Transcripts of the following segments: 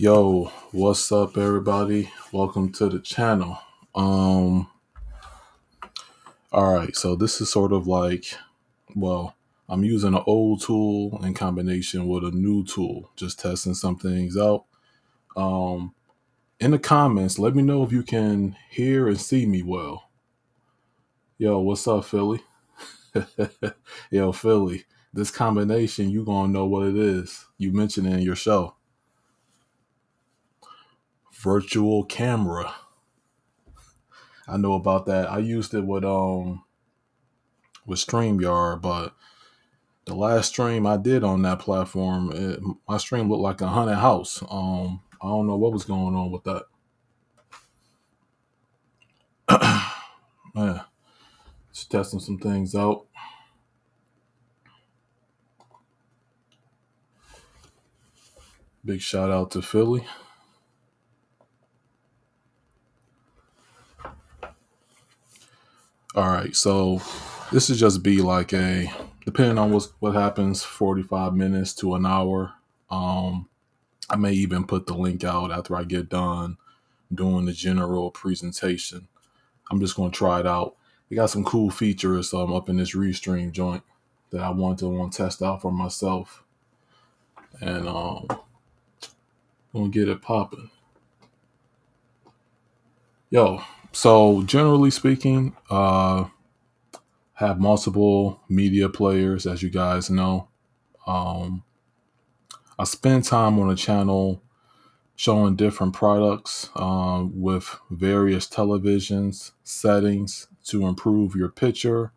Yo, what's up everybody? Welcome to the channel. Um all right, so this is sort of like, well, I'm using an old tool in combination with a new tool, just testing some things out. Um in the comments, let me know if you can hear and see me well. Yo, what's up, Philly? Yo, Philly, this combination, you gonna know what it is. You mentioned it in your show. Virtual camera. I know about that. I used it with StreamYard, but the last stream I did on that platform, my stream looked like a haunted house. I don't know what was going on with that. Man, just testing some things out. Big shout out to Philly. All right, so this would just be like a, depending on what happens, 45 minutes to an hour. I may even put the link out after I get done doing the general presentation. I'm just going to try it out. It got some cool features up in this restream joint that I want to test out for myself, and gonna get it popping. Yo, so generally speaking, have multiple media players, as you guys know. Um, I spend time on the channel showing different products with various televisions settings to improve your picture,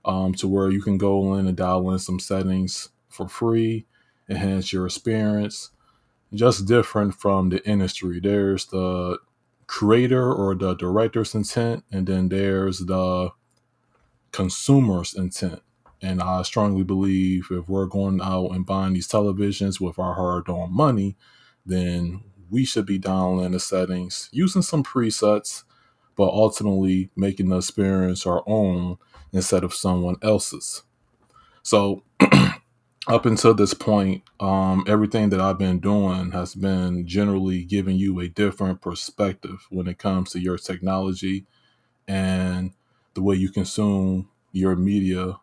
to where you can go in and dial in some settings for free, enhance your experience. Just different from the industry. There's the creator or the director's intent, and then there's the consumer's intent. And I strongly believe if we're going out and buying these televisions with our hard-earned money, then we should be dialing the settings, using some presets, but ultimately making the experience our own instead of someone else's. So up until this point, everything that I've been doing has been generally giving you a different perspective when it comes to your technology and the way you consume your media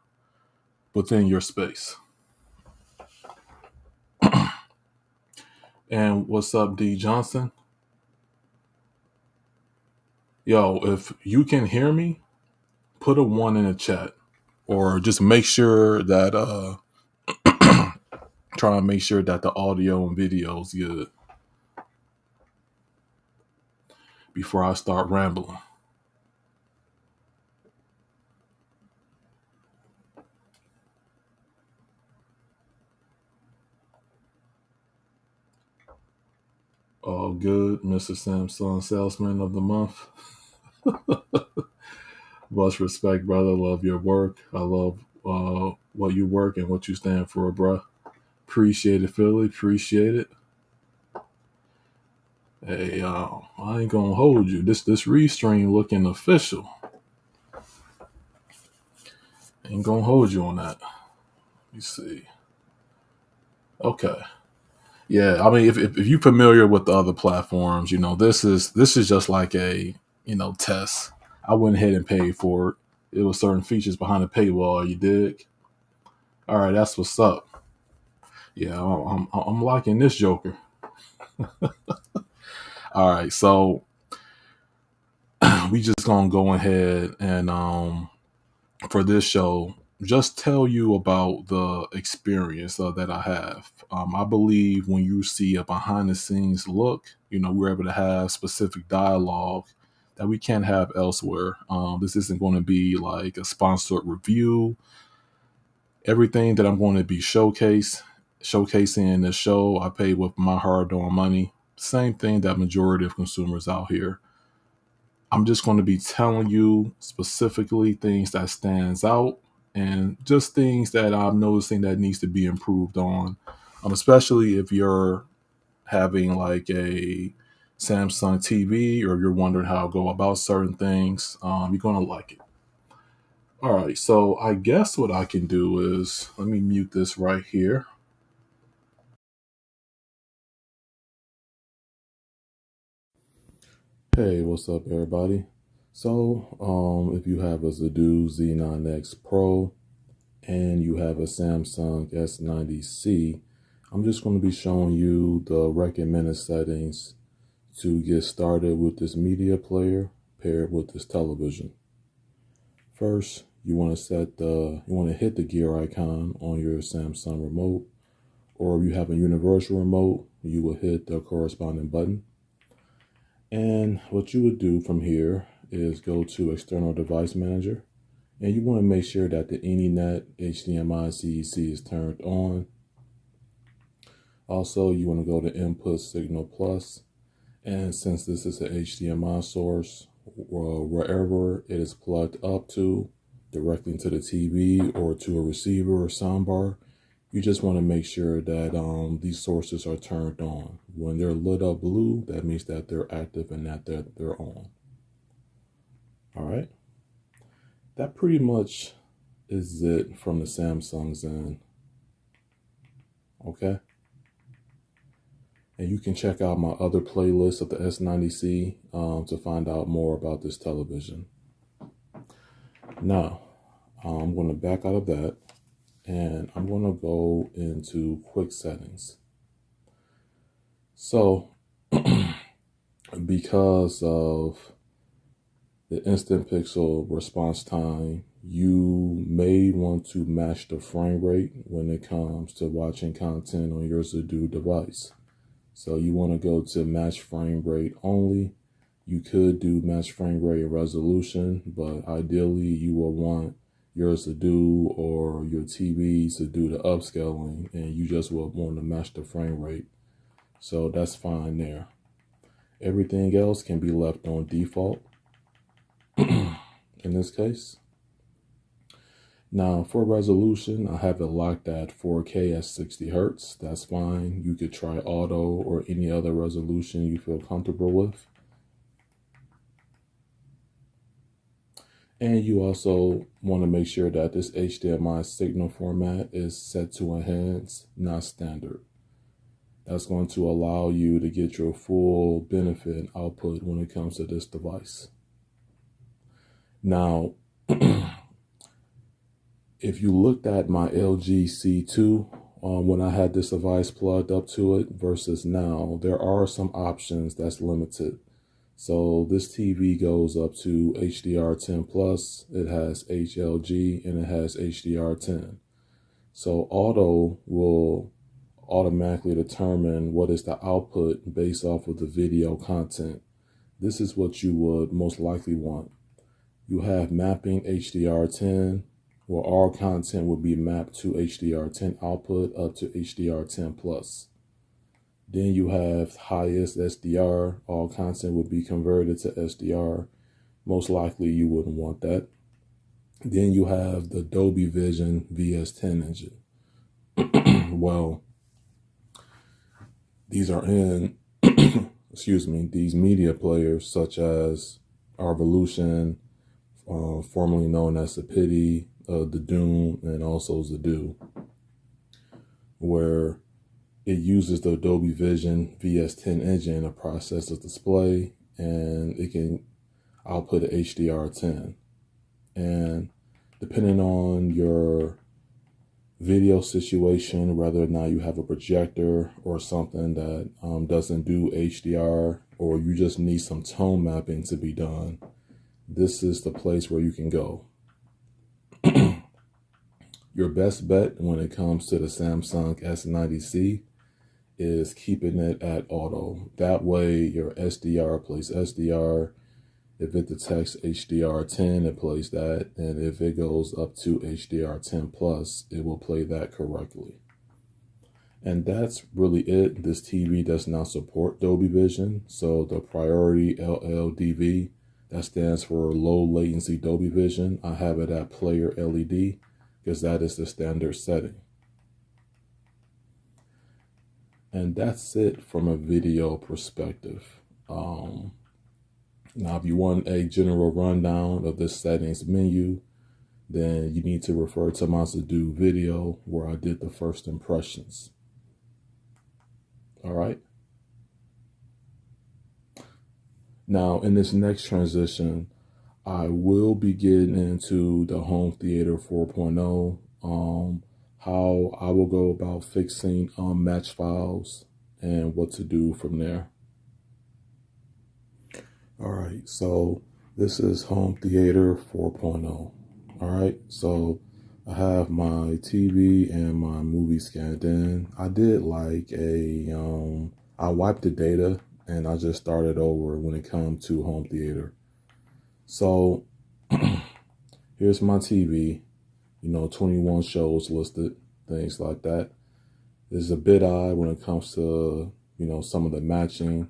within your space. And what's up, D Johnson? Yo, if you can hear me, put a one in the chat, or just make sure that try and make sure that the audio and video is good before I start rambling. All good, Mr. Samsung Salesman of the Month. Much respect, brother. Love your work. I love what you work and what you stand for, bro. Appreciate it, Philly. Appreciate it. Hey, I ain't gonna hold you. This restream looking official. Ain't gonna hold you on that. You see. Okay. Yeah, I mean, if you're familiar with the other platforms, this is just like a test. I went ahead and paid for it. It was certain features behind the paywall. You dig? All right, that's what's up. Yeah, I'm liking this Joker. All right, so we just gonna go ahead and for this show, just tell you about the experience that I have. I believe when you see a behind the scenes look, we're able to have specific dialogue that we can't have elsewhere. This isn't going to be like a sponsored review. Everything that I'm going to be showcasing in this show, I paid with my hard-earned money. Same thing that majority of consumers out here. I'm just going to be telling you specifically things that stands out and just things that I'm noticing that needs to be improved on. Especially if you're having like a Samsung TV or if you're wondering how to go about certain things, you're going to like it. All right, so I guess what I can do is, let me mute this right here. Hey, what's up, everybody? So, if you have a Zidoo Z9X Pro and you have a Samsung S90C, I'm just going to be showing you the recommended settings to get started with this media player paired with this television. First, you want to hit the gear icon on your Samsung remote, or if you have a universal remote, you will hit the corresponding button. And what you would do from here is go to External Device Manager, and you want to make sure that the AnyNet HDMI CEC is turned on. Also, you want to go to Input Signal Plus, and since this is an HDMI source, wherever it is plugged up to, directly into the TV or to a receiver or soundbar, you just want to make sure that these sources are turned on. When they're lit up blue, that means that they're active and that they're on. All right. That pretty much is it from the Samsung's end. Okay. And you can check out my other playlist of the S90C to find out more about this television. Now, I'm going to back out of that. And I'm going to go into quick settings. So, because of the instant pixel response time, you may want to match the frame rate when it comes to watching content on your Zidoo device. So you want to go to match frame rate only. You could do match frame rate and resolution, but ideally you will want your Zidoo or your TVs to do the upscaling, and you just will want to match the frame rate. So that's fine there. Everything else can be left on default in this case. Now for resolution, I have it locked at 4K at 60 Hertz. That's fine. You could try auto or any other resolution you feel comfortable with. And you also want to make sure that this HDMI signal format is set to enhance, not standard. That's going to allow you to get your full benefit output when it comes to this device. Now, if you looked at my LG C2 when I had this device plugged up to it versus now, there are some options that's limited. So this TV goes up to HDR10 plus, it has HLG, and it has HDR10. So auto will automatically determine what is the output based off of the video content. This is what you would most likely want. You have mapping HDR10, where all content will be mapped to HDR10 output up to HDR10 plus. Then you have highest SDR, all content would be converted to SDR. Most likely you wouldn't want that. Then you have the Dolby Vision VS10 engine. Well, these are in, these media players such as Revolution, formerly known as the Dune, and also Zidoo, where it uses the Dolby Vision VS10 engine to process the display, and it can output a HDR10. And depending on your video situation, whether or not you have a projector or something that doesn't do HDR, or you just need some tone mapping to be done, this is the place where you can go. Your best bet when it comes to the Samsung S90C is keeping it at auto. That way your SDR plays SDR. If it detects HDR10, it plays that. And if it goes up to HDR10 plus, it will play that correctly. And that's really it. This TV does not support Dolby Vision. So the priority LLDV, that stands for low latency Dolby Vision, I have it at player LED because that is the standard setting. And that's it from a video perspective. Now, if you want a general rundown of this settings menu, then you need to refer to my Zidoo video where I did the first impressions. All right. Now, in this next transition, I will be getting into the home theater 4.0, how I will go about fixing unmatched files and what to do from there. All right, so this is home theater 4.0. All right, so I have my TV and my movie scanned in. I did like I wiped the data and I just started over when it comes to home theater. So here's my TV, 21 shows listed, things like that. It's a bit odd when it comes to, some of the matching,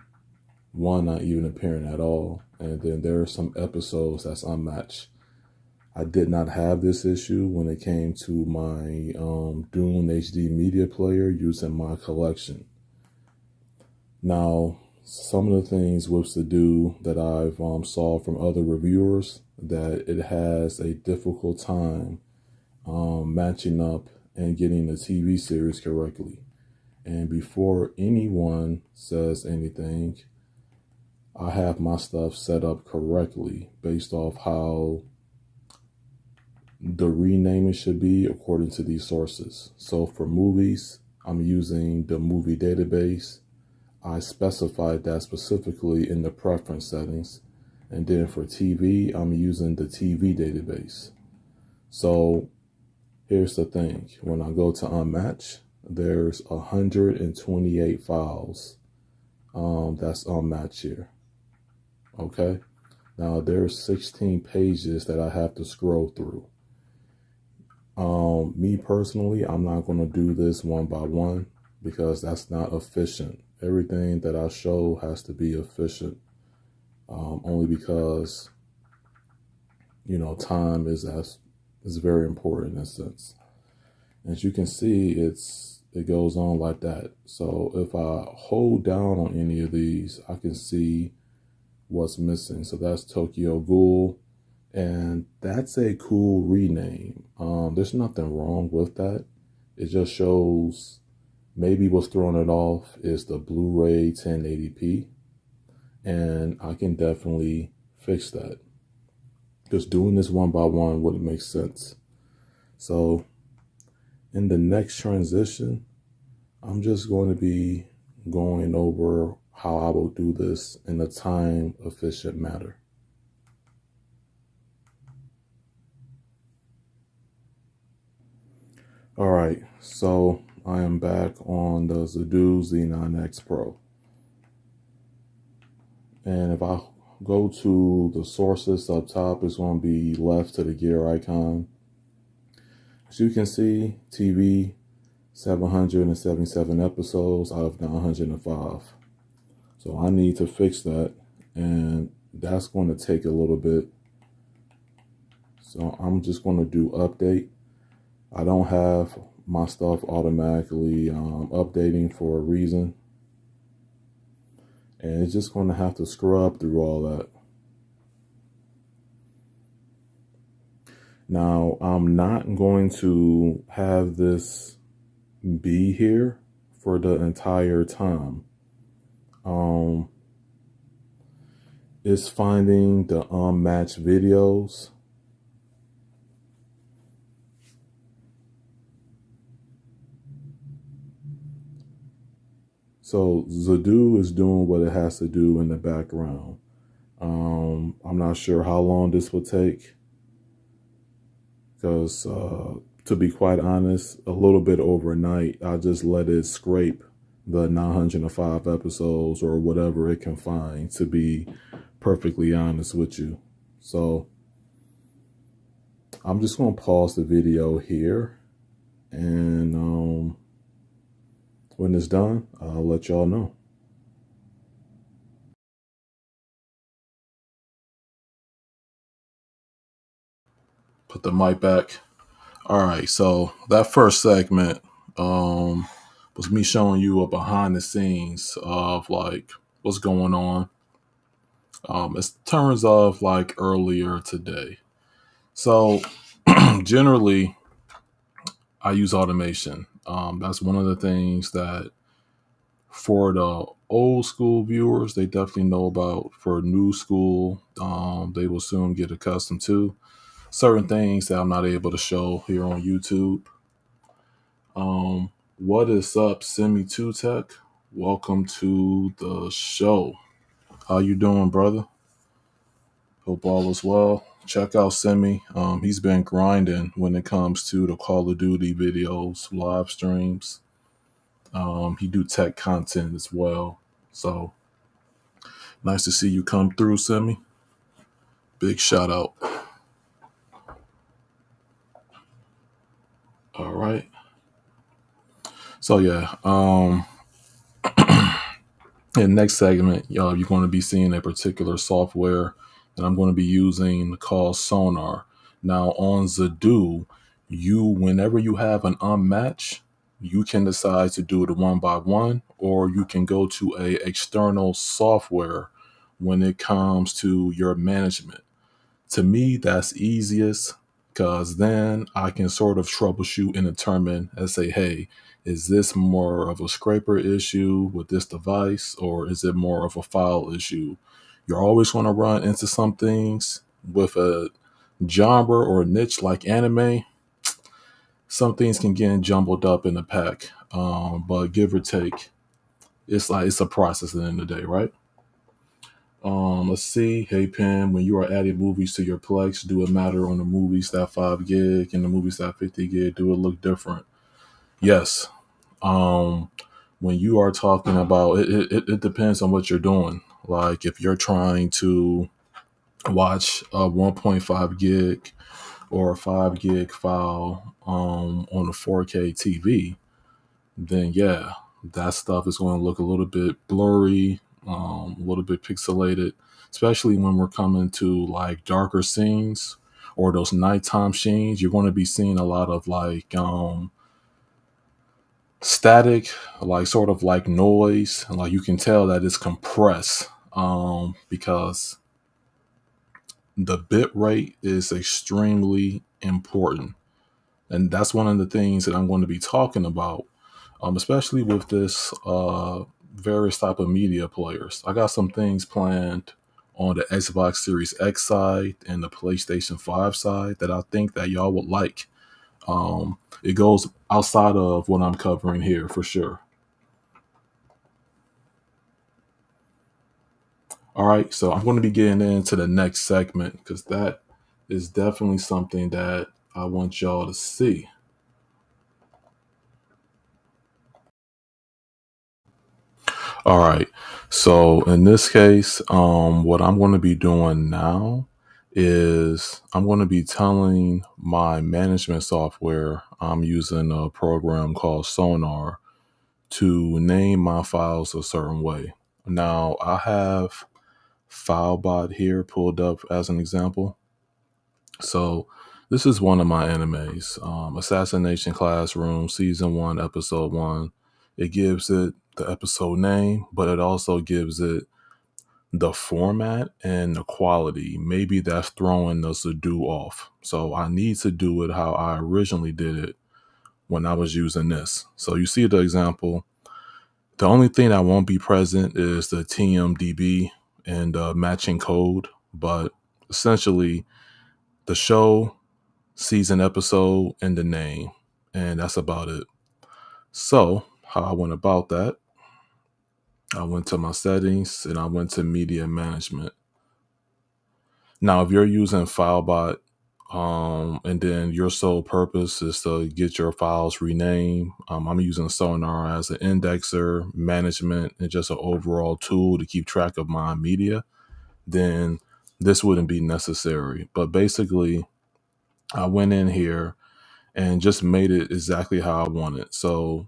one not even appearing at all. And then there are some episodes that's unmatched. I did not have this issue when it came to my Dune HD media player using my collection. Now, some of the things with Zidoo that I've saw from other reviewers, that it has a difficult time matching up and getting the TV series correctly. And before anyone says anything, I have my stuff set up correctly based off how the renaming should be according to these sources. So for movies, I'm using the movie database. I specified that specifically in the preference settings. And then for TV, I'm using the TV database. So here's the thing. When I go to unmatch, there's 128 files that's unmatched here. Okay. Now there's 16 pages that I have to scroll through. Me personally, I'm not going to do this one by one because that's not efficient. Everything that I show has to be efficient, only because, time is very important in a sense. As you can see, it goes on like that. So if I hold down on any of these, I can see what's missing. So that's Tokyo Ghoul. And that's a cool rename. There's nothing wrong with that. It just shows maybe what's throwing it off is the Blu-ray 1080p. And I can definitely fix that. Just doing this one by one wouldn't make sense. So in the next transition, I'm just going to be going over how I will do this in a time efficient manner. All right, so I am back on the Zidoo Z9X Pro. And if I go to the sources up top, it's going to be left to the gear icon. As you can see, TV, 777 episodes out of 905. So I need to fix that, and that's going to take a little bit. So I'm just going to do update. I don't have my stuff automatically updating for a reason. And it's just going to have to scrub through all that. Now, I'm not going to have this be here for the entire time. It's finding the unmatched videos. So Zidoo is doing what it has to do in the background. I'm not sure how long this will take because, to be quite honest, a little bit overnight, I just let it scrape the 905 episodes or whatever it can find, to be perfectly honest with you. So I'm just going to pause the video here, and when it's done, I'll let y'all know. Put the mic back. All right, so that first segment was me showing you a behind the scenes of like what's going on. In terms of like earlier today. So generally, I use automation. That's one of the things that for the old school viewers, they definitely know about. For new school, they will soon get accustomed to certain things that I'm not able to show here on YouTube. What is up, Semi2 Tech? Welcome to the show. How you doing, brother? Hope all is well. Check out Semi. He's been grinding when it comes to the Call of Duty videos, live streams. He do tech content as well. So nice to see you come through, Semi. Big shout out. All right. So yeah, in the next segment, you're going to be seeing a particular software that I'm going to be using called Sonar. Now on Zidoo, whenever you have an unmatch, you can decide to do it one by one, or you can go to a external software when it comes to your management. To me, that's easiest because then I can sort of troubleshoot and determine and say, hey, is this more of a scraper issue with this device, or is it more of a file issue? You're always going to run into some things with a genre or a niche like anime. Some things can get jumbled up in the pack, but give or take, it's a process at the end of the day, right? Let's see. Hey, Pim, when you are adding movies to your Plex, do it matter on the movies that 5 gig and the movies that 50 gig? Do it look different? Yes. Um, when you are talking about it depends on what you're doing. Like if you're trying to watch a 1.5 gig or a 5 gig file on a 4K TV, then yeah, that stuff is going to look a little bit blurry, a little bit pixelated, especially when we're coming to like darker scenes or those nighttime scenes. You're going to be seeing a lot of like static, like sort of like noise, and like you can tell that it's compressed because the bit rate is extremely important. And that's one of the things that I'm going to be talking about, especially with this various type of media players. I got some things planned on the Xbox Series X side and the PlayStation 5 side that I think that y'all would like. It goes outside of what I'm covering here for sure. All right, so I'm going to be getting into the next segment because that is definitely something that I want y'all to see. All right. So in this case, what I'm going to be doing now is I'm going to be telling my management software I'm using a program called Sonar to name my files a certain way. Now I have FileBot here pulled up as an example. So this is one of my animes, Assassination Classroom, Season 1, Episode 1. It gives it the episode name, but it also gives it the format and the quality. Maybe that's throwing the Zidoo off. So I need to do it how I originally did it when I was using this. So you see the example. The only thing that won't be present is the TMDB and the matching code, but essentially the show, season, episode, and the name. And that's about it. So how I went about that, I went to my settings and I went to media management. Now, if you're using FileBot, and then your sole purpose is to get your files renamed, I'm using Sonar as an indexer, management, and just an overall tool to keep track of my media, then this wouldn't be necessary. But basically, I went in here and just made it exactly how I wanted. So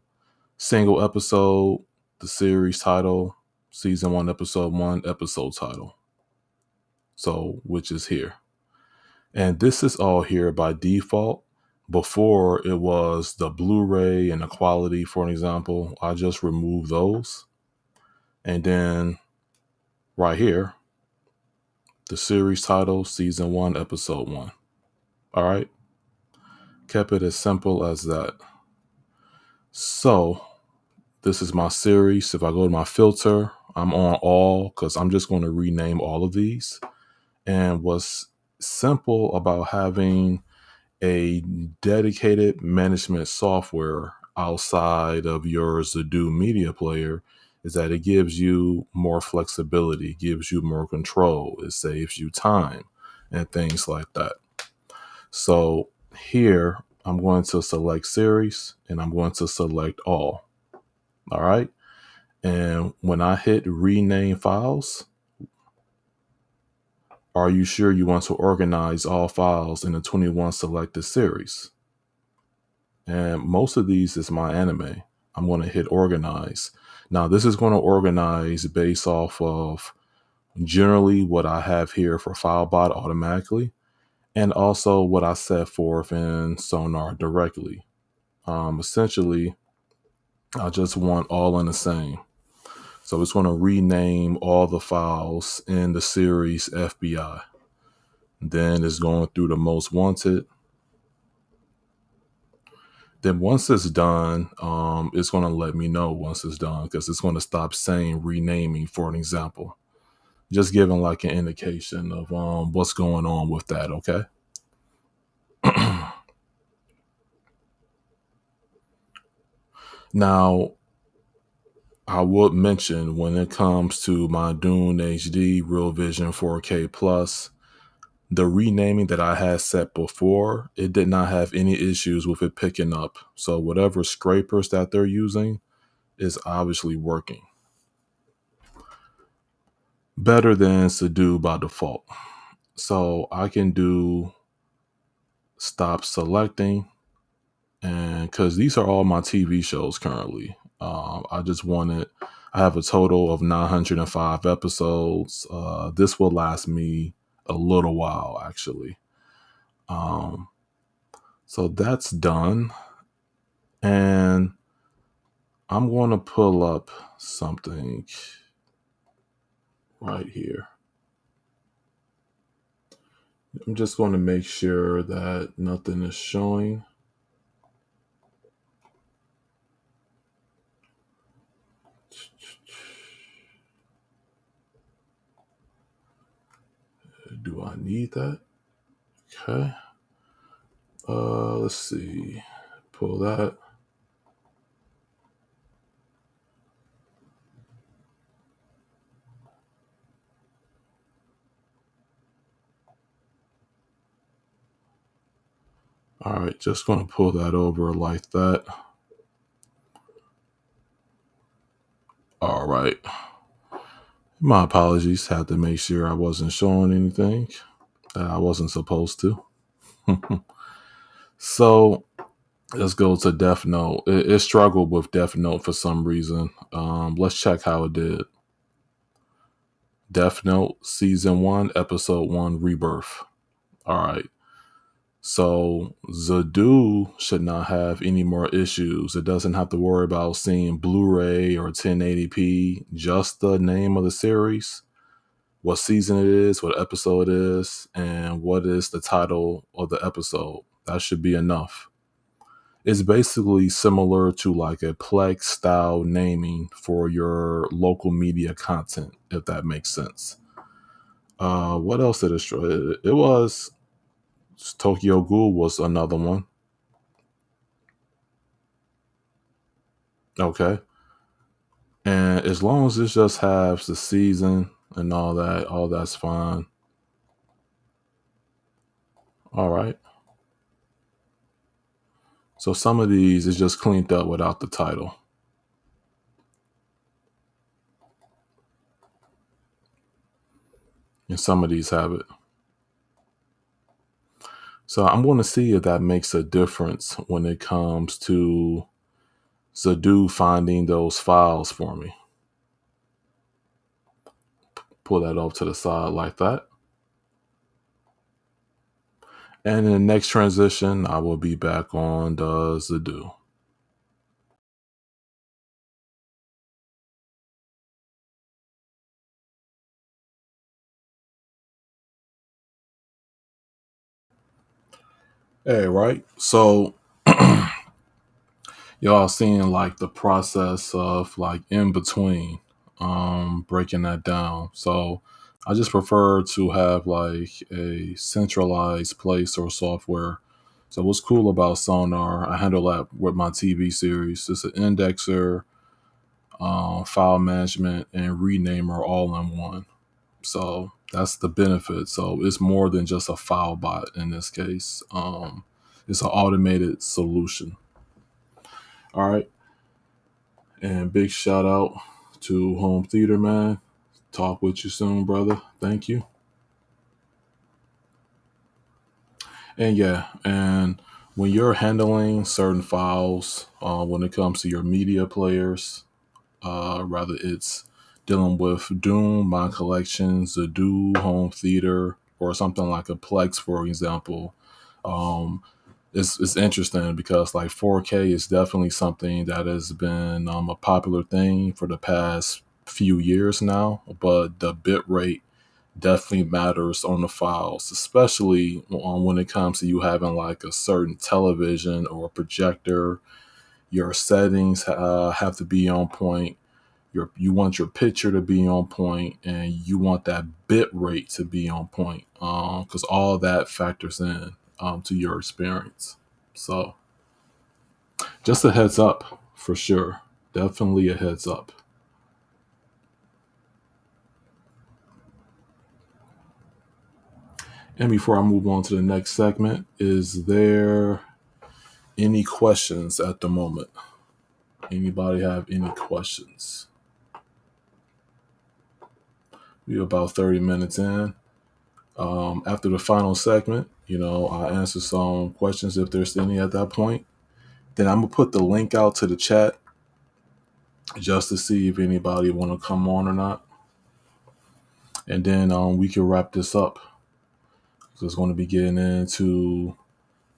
single episode, the series title, season 1, episode 1, episode title. So, which is here. And this is all here by default. Before it was the Blu-ray and the quality, for an example. I just removed those. And then right here, the series title, season 1, episode 1. All right. Kept it as simple as that. So This is my series. If I go to my filter, I'm on all because I'm just going to rename all of these. And what's simple about having a dedicated management software outside of your Zidoo media player is that it gives you more flexibility, gives you more control, it saves you time and things like that. So here I'm going to select series and I'm going to select all. All right. And when I hit rename files, are you sure you want to organize all files in a 21 selected series? And most of these is my anime. I'm going to hit organize. Now, this is going to organize based off of generally what I have here for FileBot automatically, and also what I set forth in Sonar directly. Essentially, I just want all in the same. So it's going to rename all the files in the series FBI. Then it's going through the most wanted. Then once it's done, it's going to let me know once it's done because it's going to stop saying renaming, for an example. Just giving like an indication of what's going on with that, okay? Now, I would mention when it comes to my Dune HD Real Vision 4K Plus, the renaming that I had set before, it did not have any issues with it picking up. So whatever scrapers that they're using is obviously working better than Zidoo by default. So I can do stop selecting, and because these are all my TV shows currently, I have a total of 905 episodes. This will last me a little while, actually. Um, so that's done. And I'm going to pull up something right here. I'm just going to make sure that nothing is showing. Do I need that? Okay. Let's see. Pull that. All right, just going to pull that over like that. All right. My apologies. Had to make sure I wasn't showing anything that I wasn't supposed to. So let's go to Death Note. It struggled with Death Note for some reason. Let's check how it did. Death Note Season 1, Episode 1, Rebirth. All right. So Zidoo should not have any more issues. It doesn't have to worry about seeing Blu-ray or 1080p. Just the name of the series, what season it is, what episode it is, and what is the title of the episode. That should be enough. It's basically similar to like a Plex style naming for your local media content, if that makes sense. What else did it destroy? It was Tokyo Ghoul was another one. Okay. And as long as it just has the season and all that's fine. All right. So some of these is just cleaned up without the title. And some of these have it. So I'm going to see if that makes a difference when it comes to Zidoo finding those files for me. Pull that off to the side like that. And in the next transition, I will be back on the Zidoo. Hey, right. So y'all seeing like the process of like in between, breaking that down. So I just prefer to have like a centralized place or software. So what's cool about Sonar, I handle that with my TV series. It's an indexer, file management, and renamer all in one. So that's the benefit. So it's more than just a file bot in this case. It's an automated solution. All right. And big shout out to Home Theater, man. Talk with you soon, brother. Thank you. And yeah, and when you're handling certain files, when it comes to your media players, rather it's dealing with Dune, My Collection, Zidoo, Home Theater, or something like a Plex, for example. Um, it's interesting because like 4K is definitely something that has been a popular thing for the past few years now, but the bit rate definitely matters on the files, especially when it comes to you having like a certain television or projector. Your settings have to be on point. You want your picture to be on point, and you want that bit rate to be on point, because all that factors in to your experience. So just a heads up for sure. Definitely a heads up. And before I move on to the next segment, is there any questions at the moment? Anybody have any questions? We're about 30 minutes in. After the final segment, I answer some questions if there's any at that point. Then I'm gonna put the link out to the chat just to see if anybody want to come on or not, and then we can wrap this up. So it's going to be getting into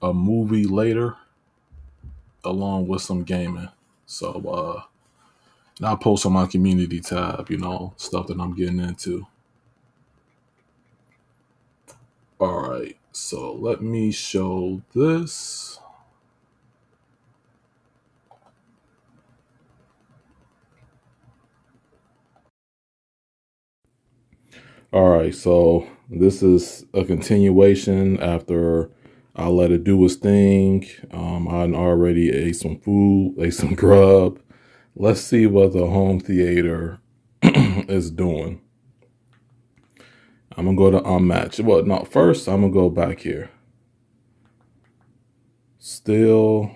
a movie later, along with some gaming. So and I'll post on my community tab, stuff that I'm getting into. All right, so let me show this. All right, so this is a continuation after I let it do its thing. I already ate some food, ate some grub. Let's see what the home theater is doing. I'm gonna go to unmatch. Well, no, first I'm gonna go back here. Still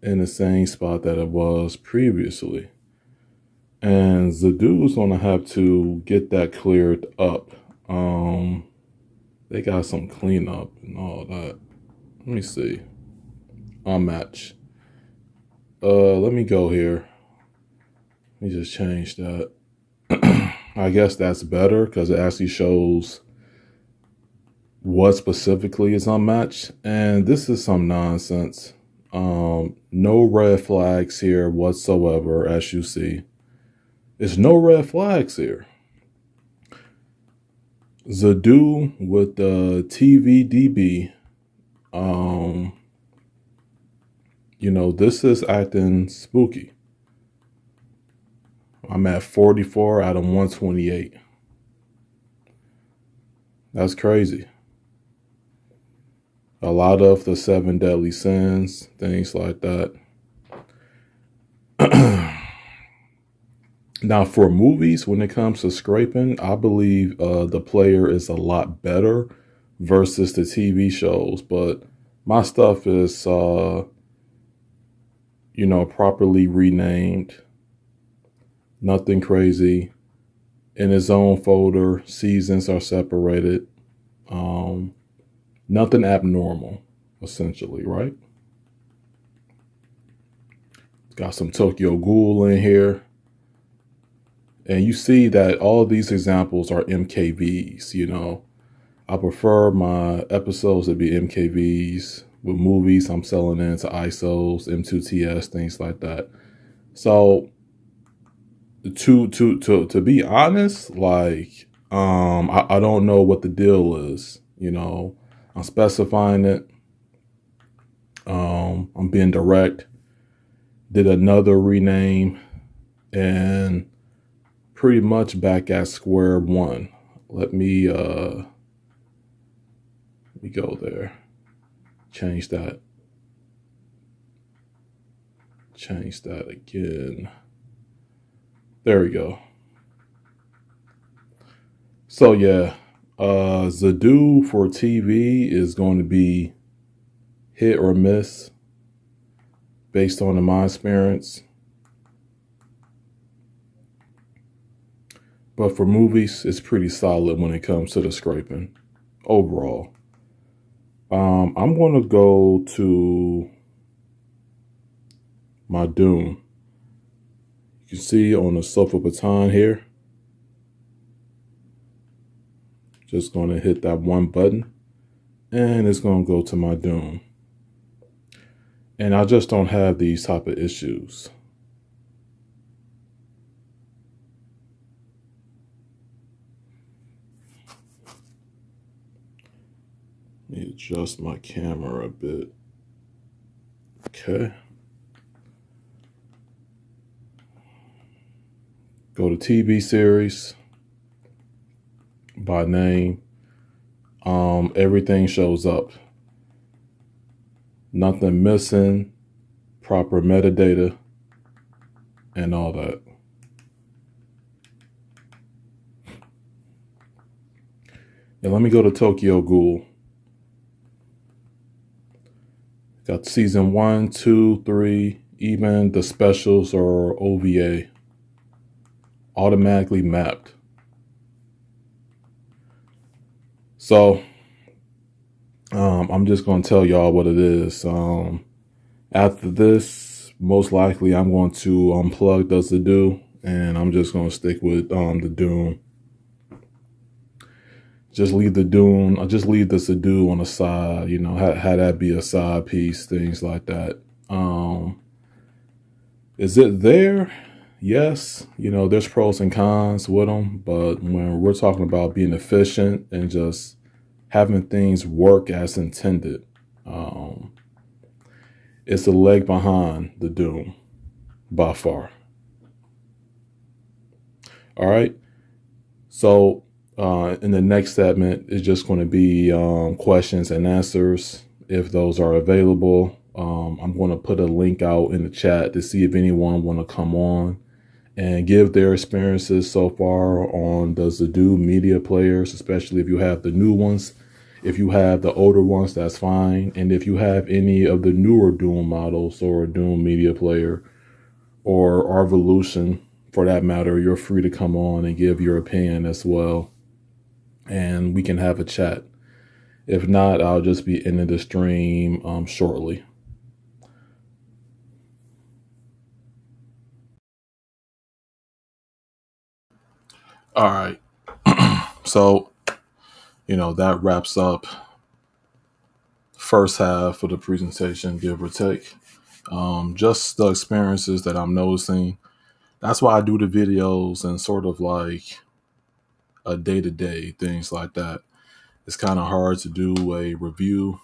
in the same spot that it was previously. And Zidoo's gonna have to get that cleared up. They got some cleanup and all that. Let me see. Unmatch. Let me go here. Let me just change that. I guess that's better because it actually shows what specifically is unmatched. And this is some nonsense. No red flags here whatsoever, as you see. There's no red flags here. Zidoo with the TVDB. This is acting spooky. I'm at 44 out of 128. That's crazy. A lot of the 7 deadly sins, things like that. Now, for movies, when it comes to scraping, I believe the player is a lot better versus the TV shows. But my stuff is, properly renamed. Nothing crazy. In its own folder, seasons are separated. Nothing abnormal, essentially, right? Got some Tokyo Ghoul in here. And you see that all of these examples are MKVs, I prefer my episodes to be MKVs. With movies, I'm selling into ISOs, M2TS, things like that. So to be honest, like I don't know what the deal is. I'm specifying it. I'm being direct. did another rename, and pretty much back at square one. Let me go there. Change that again. There we go. So yeah, Zidoo for TV is going to be hit or miss based on my experience. But for movies, it's pretty solid when it comes to the scraping overall. I'm going to go to my Dune. You can see on the sofa baton here. Just going to hit that one button, and it's going to go to my Dune. And I just don't have these type of issues. Let me adjust my camera a bit. Okay. Go to TV series by name. Everything shows up. Nothing missing, proper metadata, and all that. And let me go to Tokyo Ghoul. Got season 1, 2, 3, even the specials or OVA automatically mapped. So I'm just going to tell y'all what it is. After this, most likely I'm going to unplug the Zidoo, and I'm just going to stick with the Dune. Just leave the Dune. I just leave the Zidoo on the side. You know, had that be a side piece, things like that. Is it there? Yes. You know, there's pros and cons with them, but when we're talking about being efficient and just having things work as intended, it's a leg behind the Dune by far. All right. So in the next segment, it's just going to be questions and answers if those are available. I'm going to put a link out in the chat to see if anyone want to come on and give their experiences so far on the Zidoo media players, especially if you have the new ones. If you have the older ones, that's fine. And if you have any of the newer Dune models or a Dune media player or Arvolution for that matter, you're free to come on and give your opinion as well. And we can have a chat. If not, I'll just be ending the stream shortly. All right. So, you know, that wraps up first half of the presentation, give or take. Just the experiences that I'm noticing. That's why I do the videos and sort of like a day-to-day, things like that. It's kind of hard to do a review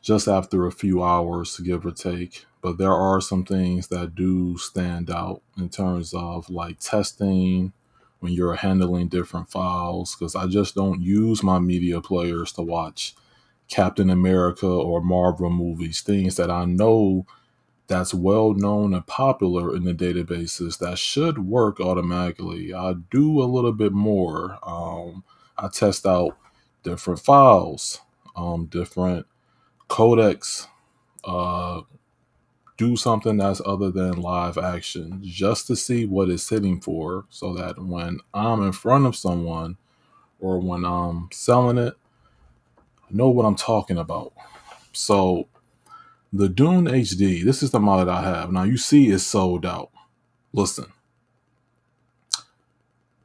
just after a few hours, give or take. But there are some things that do stand out in terms of like testing when you're handling different files, because I just don't use my media players to watch Captain America or Marvel movies, things that I know that's well known and popular in the databases that should work automatically. I do a little bit more. I test out different files, different codecs, do something that's other than live action just to see what it's hitting for, so that when I'm in front of someone or when I'm selling it, I know what I'm talking about. So the Dune HD, this is the model that I have. Now you see it's sold out. Listen,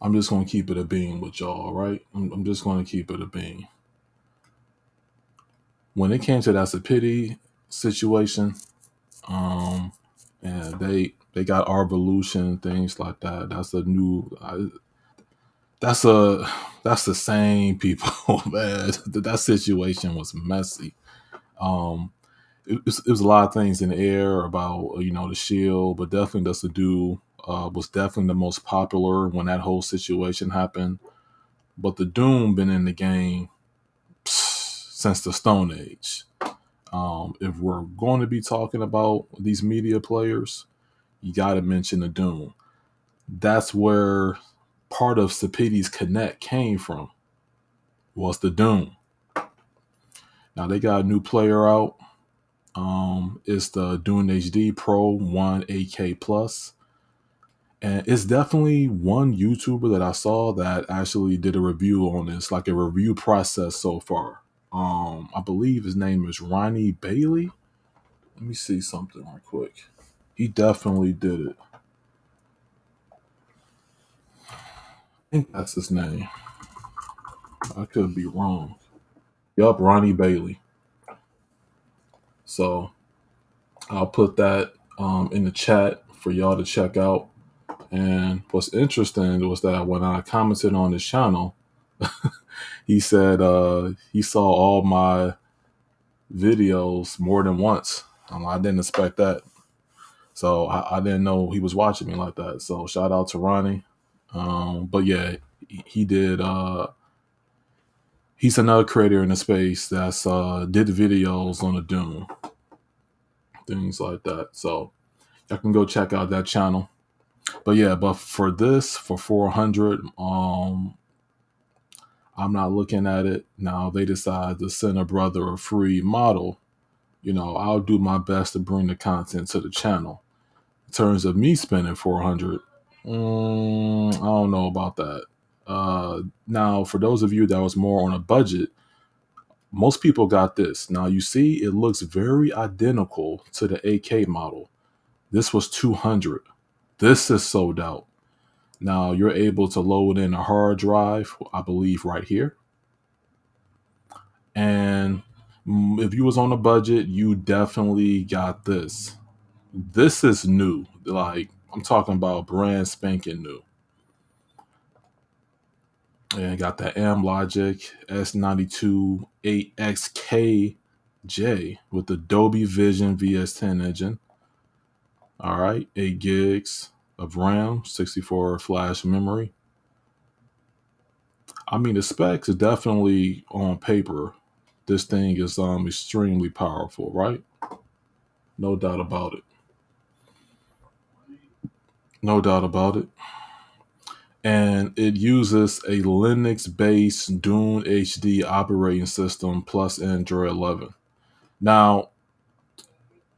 I'm just going to keep it a bean with y'all, right? I'm just going to keep it a bean. When it came to that Sapiti situation, and they got Arvolution, things like that. That's a new. That's the same people, man. That situation was messy. it was a lot of things in the air about the shield, but definitely the Zidoo was definitely the most popular when that whole situation happened. But the Dune been in the game since the Stone Age. If we're going to be talking about these media players, you got to mention the Dune. That's where part of Sapidi's Connect came from, was the Dune. Now they got a new player out. It's the Dune HD Pro 1 8K Plus. And it's definitely one YouTuber that I saw that actually did a review on this, like a review process so far. I believe his name is Ronnie Bailey. Let me see something real quick. He definitely did it. I think that's his name. I could be wrong. Yup, Ronnie Bailey. So I'll put that in the chat for y'all to check out. And what's interesting was that when I commented on his channel, he said he saw all my videos more than once. I didn't expect that. So I didn't know he was watching me like that. So shout out to Ronnie. But yeah, he did. He's another creator in the space that's did videos on the Dune, things like that. So I can go check out that channel. But yeah, but for this, for 400, I'm not looking at it. Now they decide to send a brother a free model. I'll do my best to bring the content to the channel. In terms of me spending 400, I don't know about that. Now, for those of you that was more on a budget, most people got this. Now you see, it looks very identical to the AK model. This was 200. This is sold out. Now you're able to load in a hard drive, I believe, right here. And if you was on a budget, you definitely got this. This is new. Like, I'm talking about brand spanking new. And got that Amlogic S90C with the Dolby Vision VS10 engine. All right, 8 gigs of RAM, 64 flash memory. I mean, the specs are definitely on paper. This thing is extremely powerful, right? No doubt about it. No doubt about it. And it uses a Linux-based Dune HD operating system plus Android 11. Now,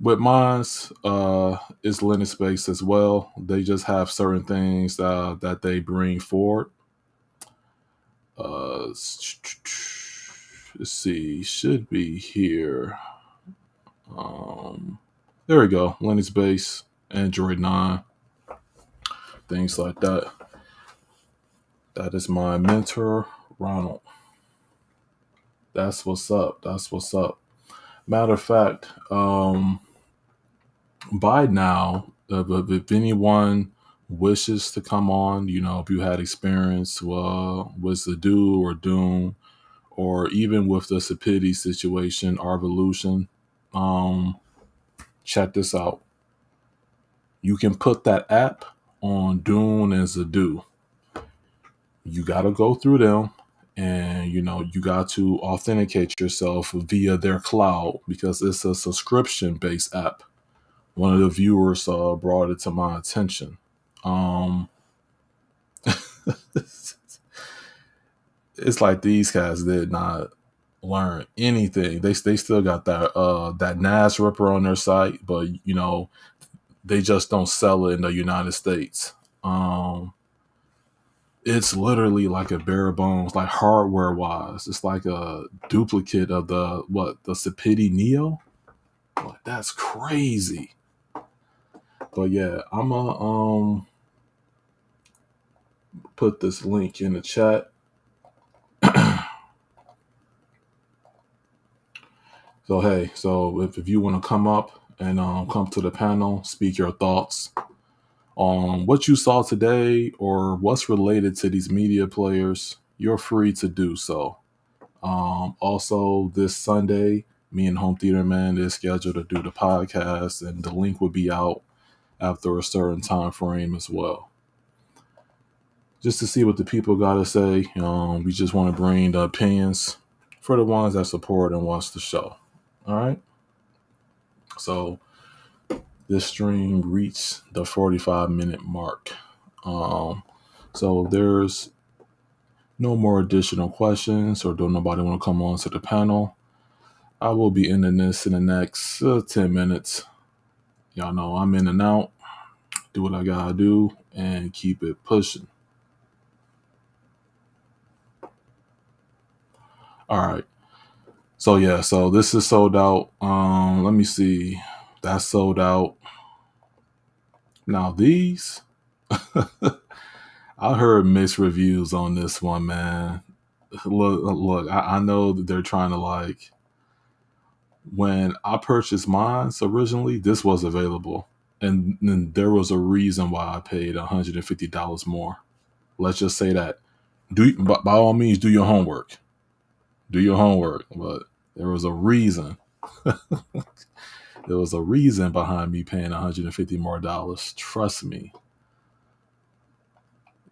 with mine's, it's Linux-based as well. They just have certain things that they bring forward. Let's see, should be here. There we go, Linux-based, Android 9, things like that. That is my mentor, Ronald. That's what's up. That's what's up. Matter of fact, by now, if anyone wishes to come on, if you had experience with Zidoo or Dune, or even with the Sapiti situation, our evolution, check this out. You can put that app on Dune and Zidoo. You got to go through them, and you got to authenticate yourself via their cloud because it's a subscription based app. One of the viewers brought it to my attention. It's like these guys did not learn anything. They still got that NAS ripper on their site, but they just don't sell it in the United States. It's literally like a bare bones, like hardware wise, it's like a duplicate of the Sapiti Neo. Like, that's crazy. But yeah, I'm gonna put this link in the chat. So hey, so if you want to come up and come to the panel, speak your thoughts on what you saw today or what's related to these media players, you're free to do so. Also, this Sunday, me and Home Theater Man is scheduled to do the podcast, and the link will be out after a certain time frame as well. Just to see what the people got to say. We just want to bring the opinions for the ones that support and watch the show. All right. So this stream reached the 45-minute mark. So there's no more additional questions, or don't nobody want to come on to the panel. I will be ending this in the next 10 minutes. Y'all know I'm in and out. Do what I gotta do and keep it pushing. All right. So yeah, so this is sold out. Let me see. That's sold out. Now these, I heard mixed reviews on this one, man. Look, I know that they're trying to like. When I purchased mine originally, this was available, and then there was a reason why I paid $150 more. Let's just say that. By all means, do your homework. Do your homework, but there was a reason. There was a reason behind me paying $150 more. Trust me.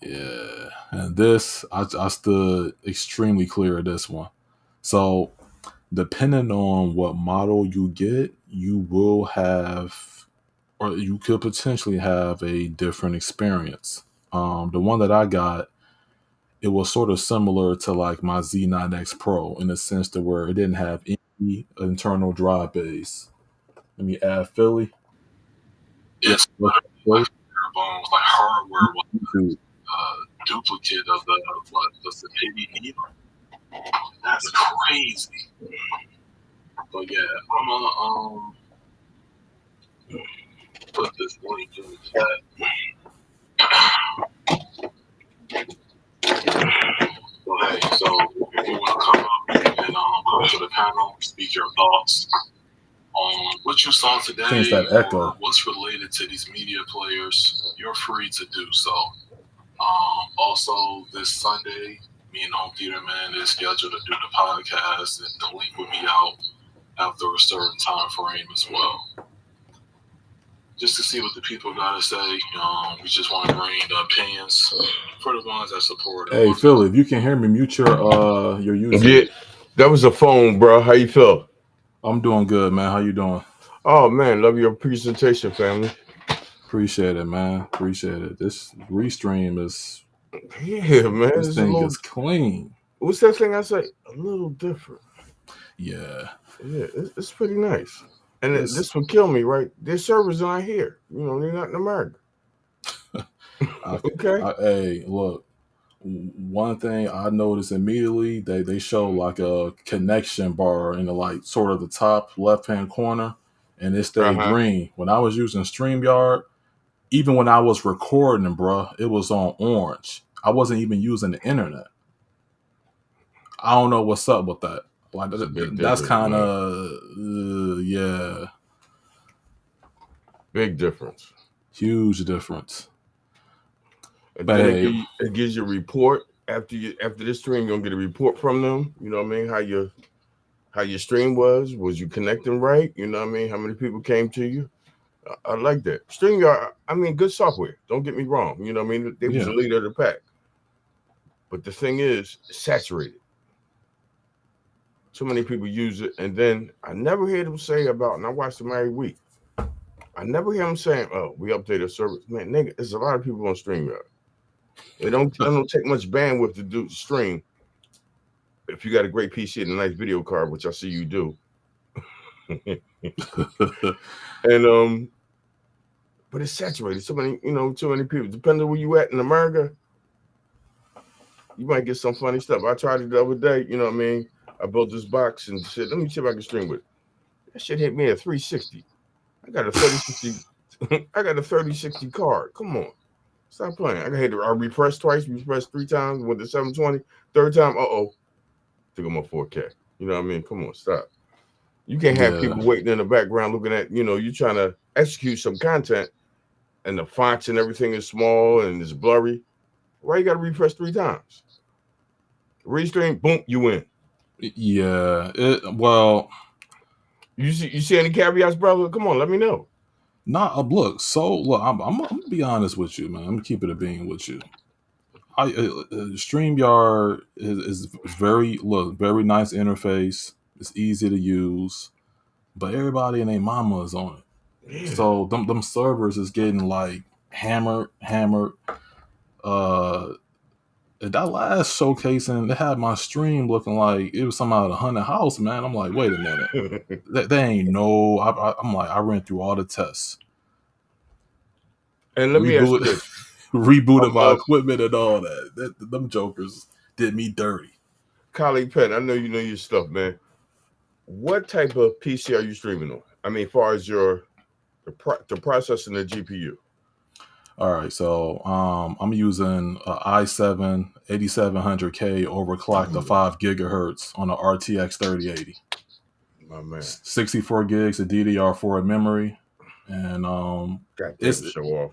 Yeah. And this, I stood extremely clear of this one. So, depending on what model you get, you will have, or you could potentially have a different experience. The one that I got, it was sort of similar to like my Z9X Pro in the sense that where it didn't have any internal drive bays. Let me add Philly. Yes, like bare bones, like hardware was duplicate of the ADE. That's crazy. But yeah, I'm gonna put this link in the chat. So hey, so if you want to come up and come to the panel, speak your thoughts on what you saw today, that echo, or what's related to these media players, you're free to do so. Also, this Sunday, me and Home Theater Man is scheduled to do the podcast, and the link will be out after a certain time frame as well. Just to see what the people got to say. We just want to bring the opinions for the ones that support. Hey, Phil, if you can hear me, mute your YouTube. Yeah, that was a phone, bro. How you feel? I'm doing good, man. How you doing? Oh, man, love your presentation, family. Appreciate it, man. Appreciate it. This restream is... Yeah, man. This thing is clean. What's that thing I say? A little different. Yeah. Yeah, it's pretty nice. And this would kill me, right? Their servers aren't here. You know, they're not in America. Okay. Hey, look. One thing I noticed immediately, they show like a connection bar in the like sort of the top left hand corner, and it stayed green. When I was using StreamYard, even when I was recording, bruh, it was on orange. I wasn't even using the internet. I don't know what's up with that. Like that's kind of yeah. Big difference. Huge difference. And then it gives you a report after this stream. You're gonna get a report from them. You know what I mean? How your stream was you connecting right? You know what I mean? How many people came to you? I like that. StreamYard, I mean, good software. Don't get me wrong. You know what I mean? They was the leader of the pack. But the thing is, it's saturated. Too many people use it. And then I never hear them say about, and I watch them every week, I never hear them saying, oh, we updated service. Man, nigga, there's a lot of people on StreamYard. It don't take much bandwidth to do stream. But if you got a great PC and a nice video card, which I see you do. And but it's saturated. So many, too many people. Depending on where you at in America, you might get some funny stuff. I tried it the other day. You know what I mean? I built this box and said, let me see if I can stream with it. That shit hit me at 360. I got a 3060. I got a 3060 card. Come on. Stop playing. I hit I refreshed twice, refreshed 3 times, went to 720. Third time, took them a 4K. You know what I mean? Come on, stop. You can't have people waiting in the background looking at, you trying to execute some content and the fonts and everything is small and it's blurry. Why you got to refresh 3 times? Restream, boom, you win. Yeah. Well, You see any caveats, brother? Come on, let me know. Nah, look. So look, I'm gonna be honest with you, man. I'm gonna keep it a bean with you. StreamYard is very very nice interface. It's easy to use, but everybody and their mama is on it. Yeah. So them servers is getting like hammered. That last showcasing, they had my stream looking like it was something out of the haunted house, man. I'm like, wait a minute, they ain't no. I'm like, I ran through all the tests, And let me ask you rebooted, this: rebooted my equipment and all that. Them jokers did me dirty. colleague Penn, I know you know your stuff, man. What type of PC are you streaming on? I mean, as far as the processing the GPU. All right, so I'm using i7 8700K overclocked to 5 gigahertz on a RTX 3080. My man, 64 gigs of DDR4 memory, and goddamn show off.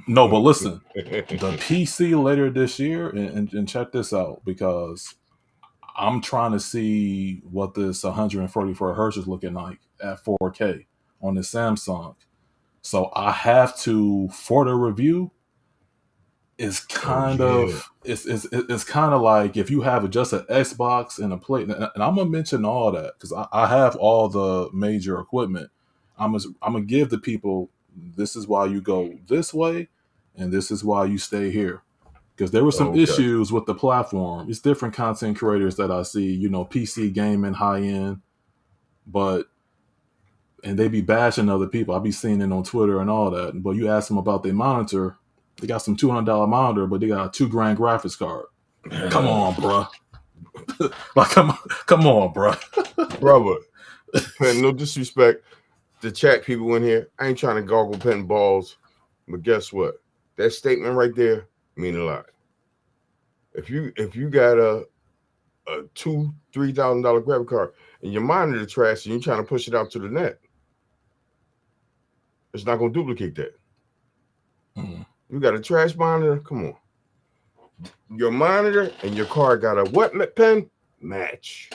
No, but listen, the PC later this year, and check this out, because I'm trying to see what this 144 hertz is looking like at 4K on the Samsung. So I have to, for the review, it's kind of it's kind of like if you have just an Xbox and a plate, and I'm gonna mention all that because I have all the major equipment. I'm gonna give the people, this is why you go this way, and this is why you stay here. Because there were some issues with the platform. It's different content creators that I see, PC gaming, high end, and they be bashing other people. I be seeing it on Twitter and all that. But you ask them about their monitor, they got some $200 monitor, but they got a $2,000 graphics card. Come on, bruh. Like, come on, bruh. Brother, Penn, no disrespect. The chat people in here, I ain't trying to goggle Penn balls, but guess what? That statement right there mean a lot. If you got a $2,000-$3,000 graphic card and your monitor trash and you're trying to push it out to the net, it's not gonna duplicate that. You got a trash monitor, come on. Your monitor and your card got a what, Pen? Match.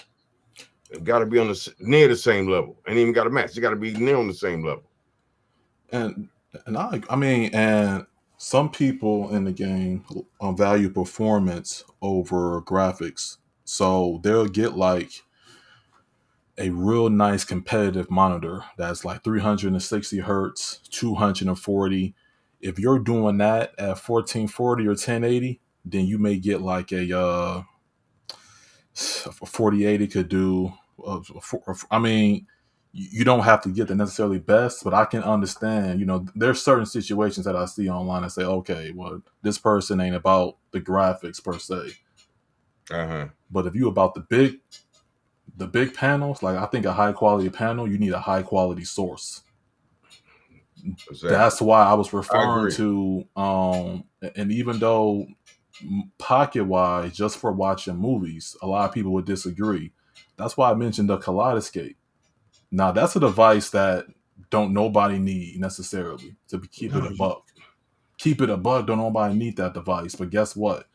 It got to be on near the same level. Ain't even got to match. It got to be near on the same level. And I mean, and some people in the game value performance over graphics, so they'll get like a real nice competitive monitor that's like 360 hertz, 240. If you're doing that at 1440 or 1080, then you may get like a 4080 could do. I mean, you don't have to get the necessarily best, but I can understand. There's certain situations that I see online and say, okay, well, this person ain't about the graphics per se. But if you about the big panels, like I think a high quality panel, you need a high quality source. Exactly. That's why I was referring to, and even though pocket wise, just for watching movies, a lot of people would disagree. That's why I mentioned the Kaleidoscape. Now that's a device that don't nobody need necessarily to keep it a buck. Keep it a buck, don't nobody need that device. But guess what?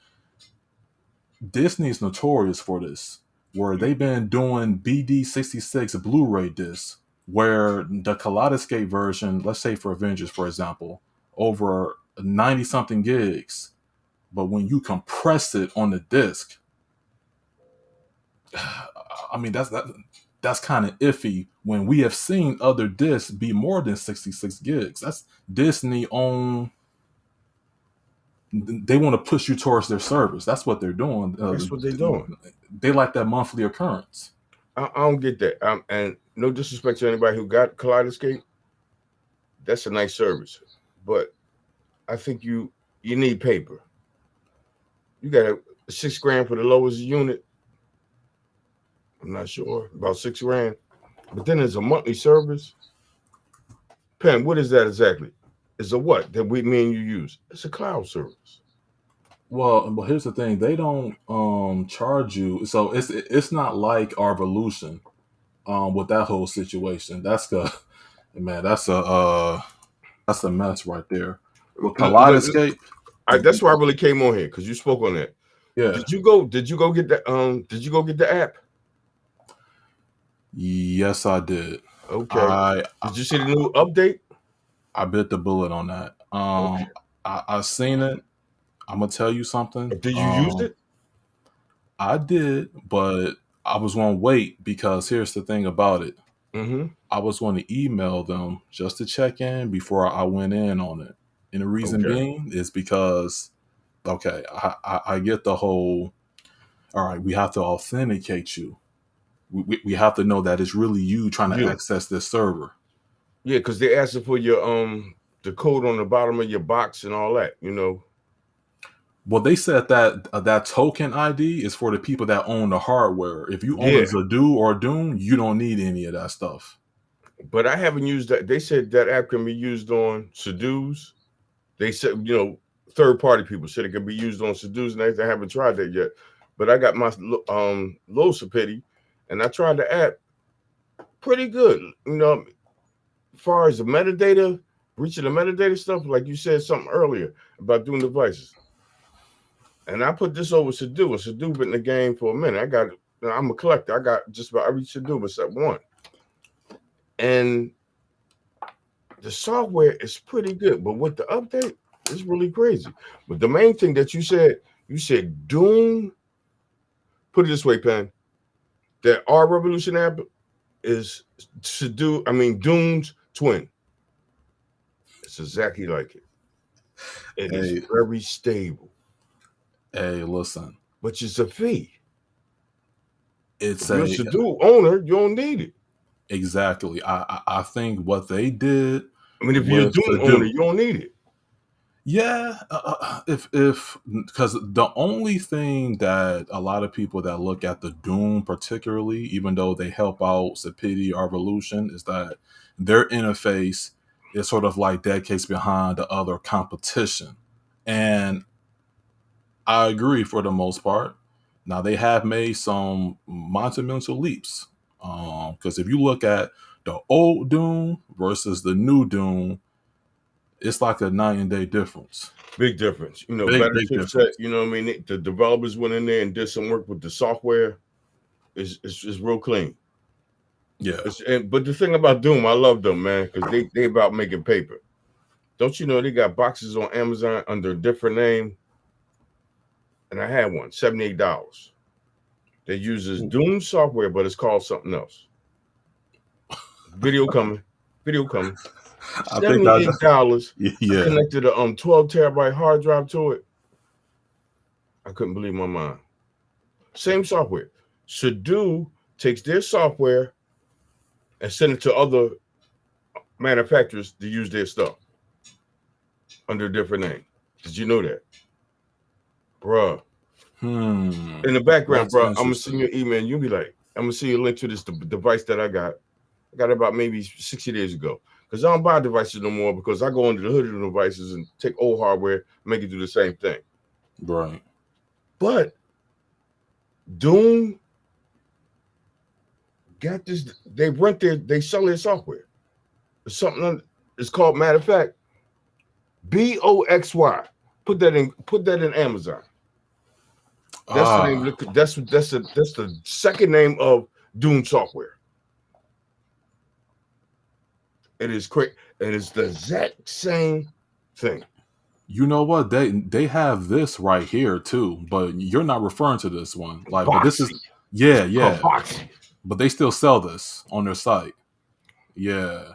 Disney's notorious for this, where they've been doing BD66 Blu-ray discs, where the Kaleidoscape version, let's say for Avengers, for example, over 90 something gigs, but when you compress it on the disc, I mean that's kind of iffy when we have seen other discs be more than 66 gigs. That's Disney own. They want to push you towards their service. That's what they're doing. That's what they're doing. They like that monthly occurrence. I don't get that. And no disrespect to anybody who got Kaleidoscape. That's a nice service, but I think you need paper. You got a $6,000 for the lowest unit. I'm not sure, about $6,000. But then there's a monthly service. Pen, what is that exactly? It's a what that me and you use? It's a cloud service. Well, here's the thing: they don't charge you, so it's not like our Revolution with that whole situation. That's a mess right there. With Kaleidoscape, that's why I really came on here because you spoke on that. Yeah. Did you go get that? Did you go get the app? Yes, I did. Okay. Did you see the new update? I bit the bullet on that. Okay. I seen it. I'm gonna tell you something. Did you use it? I did, but I was gonna wait because here's the thing about it. Mm-hmm. I was going to email them just to check in before I went in on it. And the reason Okay. being is because, okay, I get the whole, all right, we have to authenticate you. We have to know that it's really you trying to access this server. Yeah, because they asking for your the code on the bottom of your box and all that, you know. Well, they said that that token ID is for the people that own the hardware. If you own a Zidoo or Dune, you don't need any of that stuff. But I haven't used that. They said that app can be used on Zidoos. They said, you know, third-party people said it can be used on Zidoos, and I haven't tried that yet. But I got my low Sapiti, and I tried the app. Pretty good, you know. As far as the metadata, reaching the metadata stuff, like you said something earlier about doing devices. And I put this over Zidoo, and Zidoo been in the game for a minute. I'm a collector. I got just about every Zidoo except one. And the software is pretty good, but with the update, it's really crazy. But the main thing that you said Dune. Put it this way, Pen. That our Revolution app is Dune's twin. It's exactly like it. It is very stable. Hey, listen. But it's a fee. It's if you're a Zidoo owner, you don't need it. Exactly. I think what they did. I mean, if you're a Dune owner, you don't need it. Yeah, if because the only thing that a lot of people that look at the Dune particularly, even though they help out Sapiti or Revolution, is that their interface is sort of like decades behind the other competition, and I agree for the most part. Now they have made some monumental leaps, because if you look at the old Dune versus the new Dune, it's like a night and day difference. Big difference. You know, better chipset. You know what I mean? The developers went in there and did some work with the software. It's real clean. Yeah. But the thing about Doom, I love them, man, because they about making paper. Don't you know they got boxes on Amazon under a different name? And I had one, $78. That uses Doom software, but it's called something else. Video coming. $78. Yeah. I connected a 12 terabyte hard drive to it. I couldn't believe my mind. Same software. Zidoo takes their software and send it to other manufacturers to use their stuff under a different name. Did you know that? Bruh. In the background, bro, I'm gonna send you an email and you'll be like, I'm gonna send you a link to this device that I got. I got it about maybe 60 days ago. Because I don't buy devices no more because I go under the hood of the devices and take old hardware and make it do the same thing. Right. But Dune got this, they sell their software. It's something it's called, matter of fact, BOXY. Put that in Amazon. That's the name. That's the second name of Dune software. It is great. It is the exact same thing. You know what? They have this right here too, but you're not referring to this one. Like, but this is yeah. But they still sell this on their site. Yeah.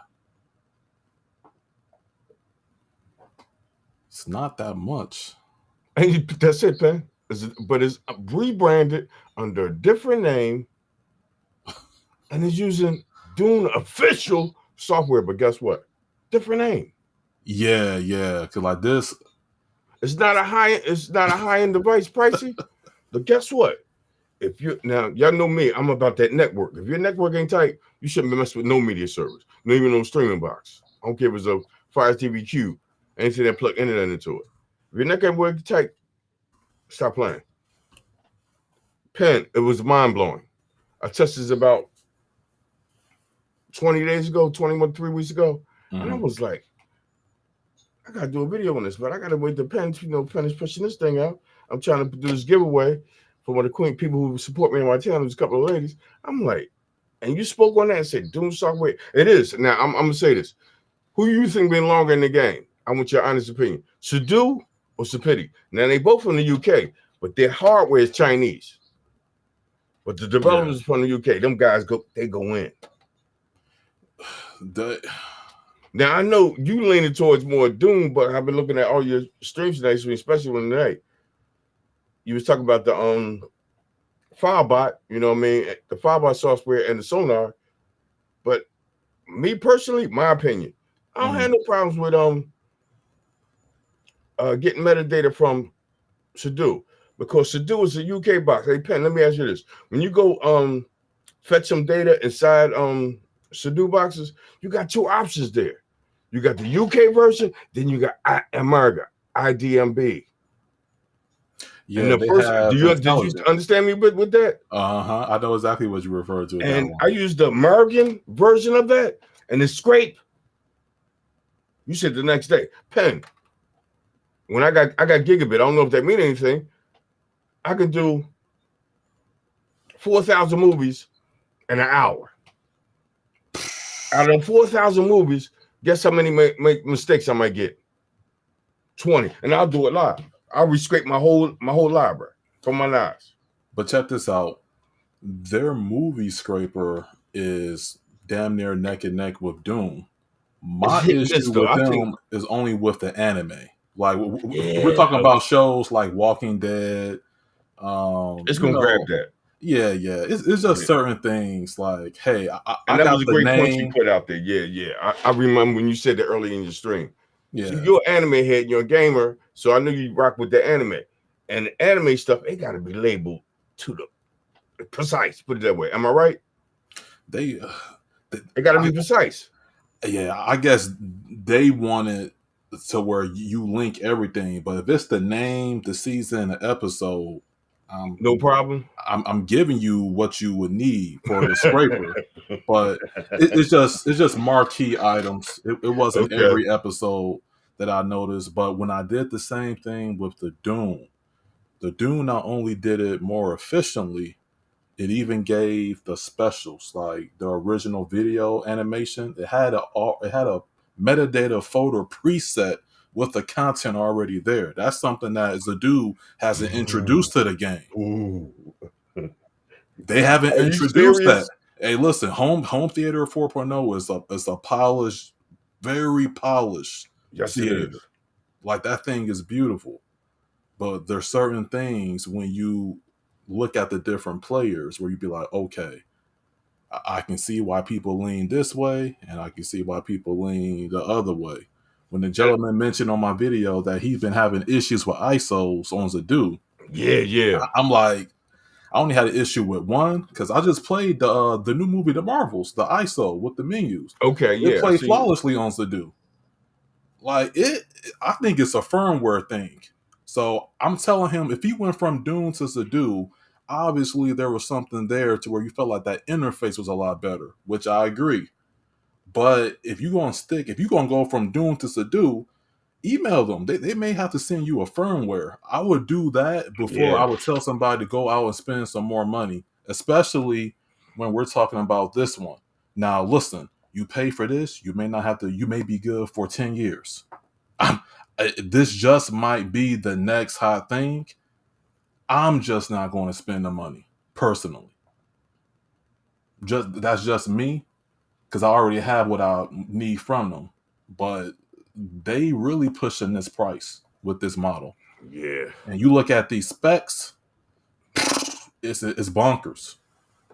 It's not that much. And that's it, Pen. But it's rebranded under a different name, and it's using Dune official software. But guess what? Different name. Yeah. Cause like this, it's not a high end device, pricey. But guess what? If you now y'all know me, I'm about that network. If your network ain't tight, you shouldn't be messing with no media service, not even no streaming box. I don't care if it's a Fire TV Cube, anything that plug internet into it. If your network tight, stop playing. Pen, it was mind blowing. I tested this about 20 days ago, 3 weeks ago, and I was like, I gotta do a video on this, but I gotta wait the Pen. Pen is pushing this thing out. I'm trying to do this giveaway for one of the people who support me on my channel. There's a couple of ladies. I'm like, And you spoke on that and said Dune software. It is. Now I'm gonna say this. Who you think been longer in the game? I want your honest opinion. Zidoo or Sapiti? Now they both from the UK, but their hardware is Chinese. But the developers from the UK, them guys go in. Now I know you leaning towards more Dune, but I've been looking at all your streams today, especially when today you was talking about the Firebot, you know what I mean, the Firebot software and the sonar. But me personally, my opinion, I don't have no problems with getting metadata from Zidoo, because Zidoo is a UK box. Hey Pen, let me ask you this: when you go fetch some data inside Zidoo boxes, you got two options there. You got the UK version, then you got America, IDMB. Yeah, and the first, did you understand me with that? I know exactly what you referred to. And I used the American version of that, and the scrape. You said the next day, Pen. When I got gigabit, I don't know if that means anything. I could do 4,000 movies in an hour. Out of 4,000 movies, guess how many make mistakes I might get? 20, and I'll do it live. I'll rescrape my whole library from my NAS. But check this out. Their movie scraper is damn near neck and neck with Dune. My issue with them is only with the anime. Like we're talking about shows like Walking Dead. It's gonna grab that. Yeah. It's just certain things like, hey, I that was a great point you put out there. Yeah. I remember when you said that early in your stream. Yeah. So you're an anime head, you're a gamer, so I knew you rock with the anime. And the anime stuff, it got to be labeled to the precise. Put it that way. Am I right? They got to be precise. Yeah, I guess they wanted to where you link everything, but if it's the name, the season, the episode, no problem. I'm giving you what you would need for the scraper, but it's just marquee items. It wasn't every episode that I noticed, but when I did the same thing with the Dune not only did it more efficiently, it even gave the specials, like the original video animation. It had a metadata folder preset with the content already there. That's something that Zidoo hasn't introduced to the game. Ooh. They haven't introduced that. Hey, listen, Home Theater 4.0 is a polished, very polished theater. Like, that thing is beautiful. But there's certain things when you look at the different players where you'd be like, okay, I can see why people lean this way, and I can see why people lean the other way. When the gentleman mentioned on my video that he's been having issues with ISOs on Zidoo, I'm like, I only had an issue with one because I just played the new movie, The Marvels, the ISO with the menus. It played flawlessly on Zidoo. Like I think it's a firmware thing. So I'm telling him if he went from Dune to Zidoo, obviously there was something there to where you felt like that interface was a lot better, which I agree. But if you're going to go from Dune to Zidoo, email them. They may have to send you a firmware. I would do that before I would tell somebody to go out and spend some more money, especially when we're talking about this one. Now, listen, you pay for this, you may be good for 10 years. This just might be the next hot thing. I'm just not going to spend the money personally. That's just me, because I already have what I need from them. But they really pushing this price with this model. Yeah. And you look at these specs, it's bonkers.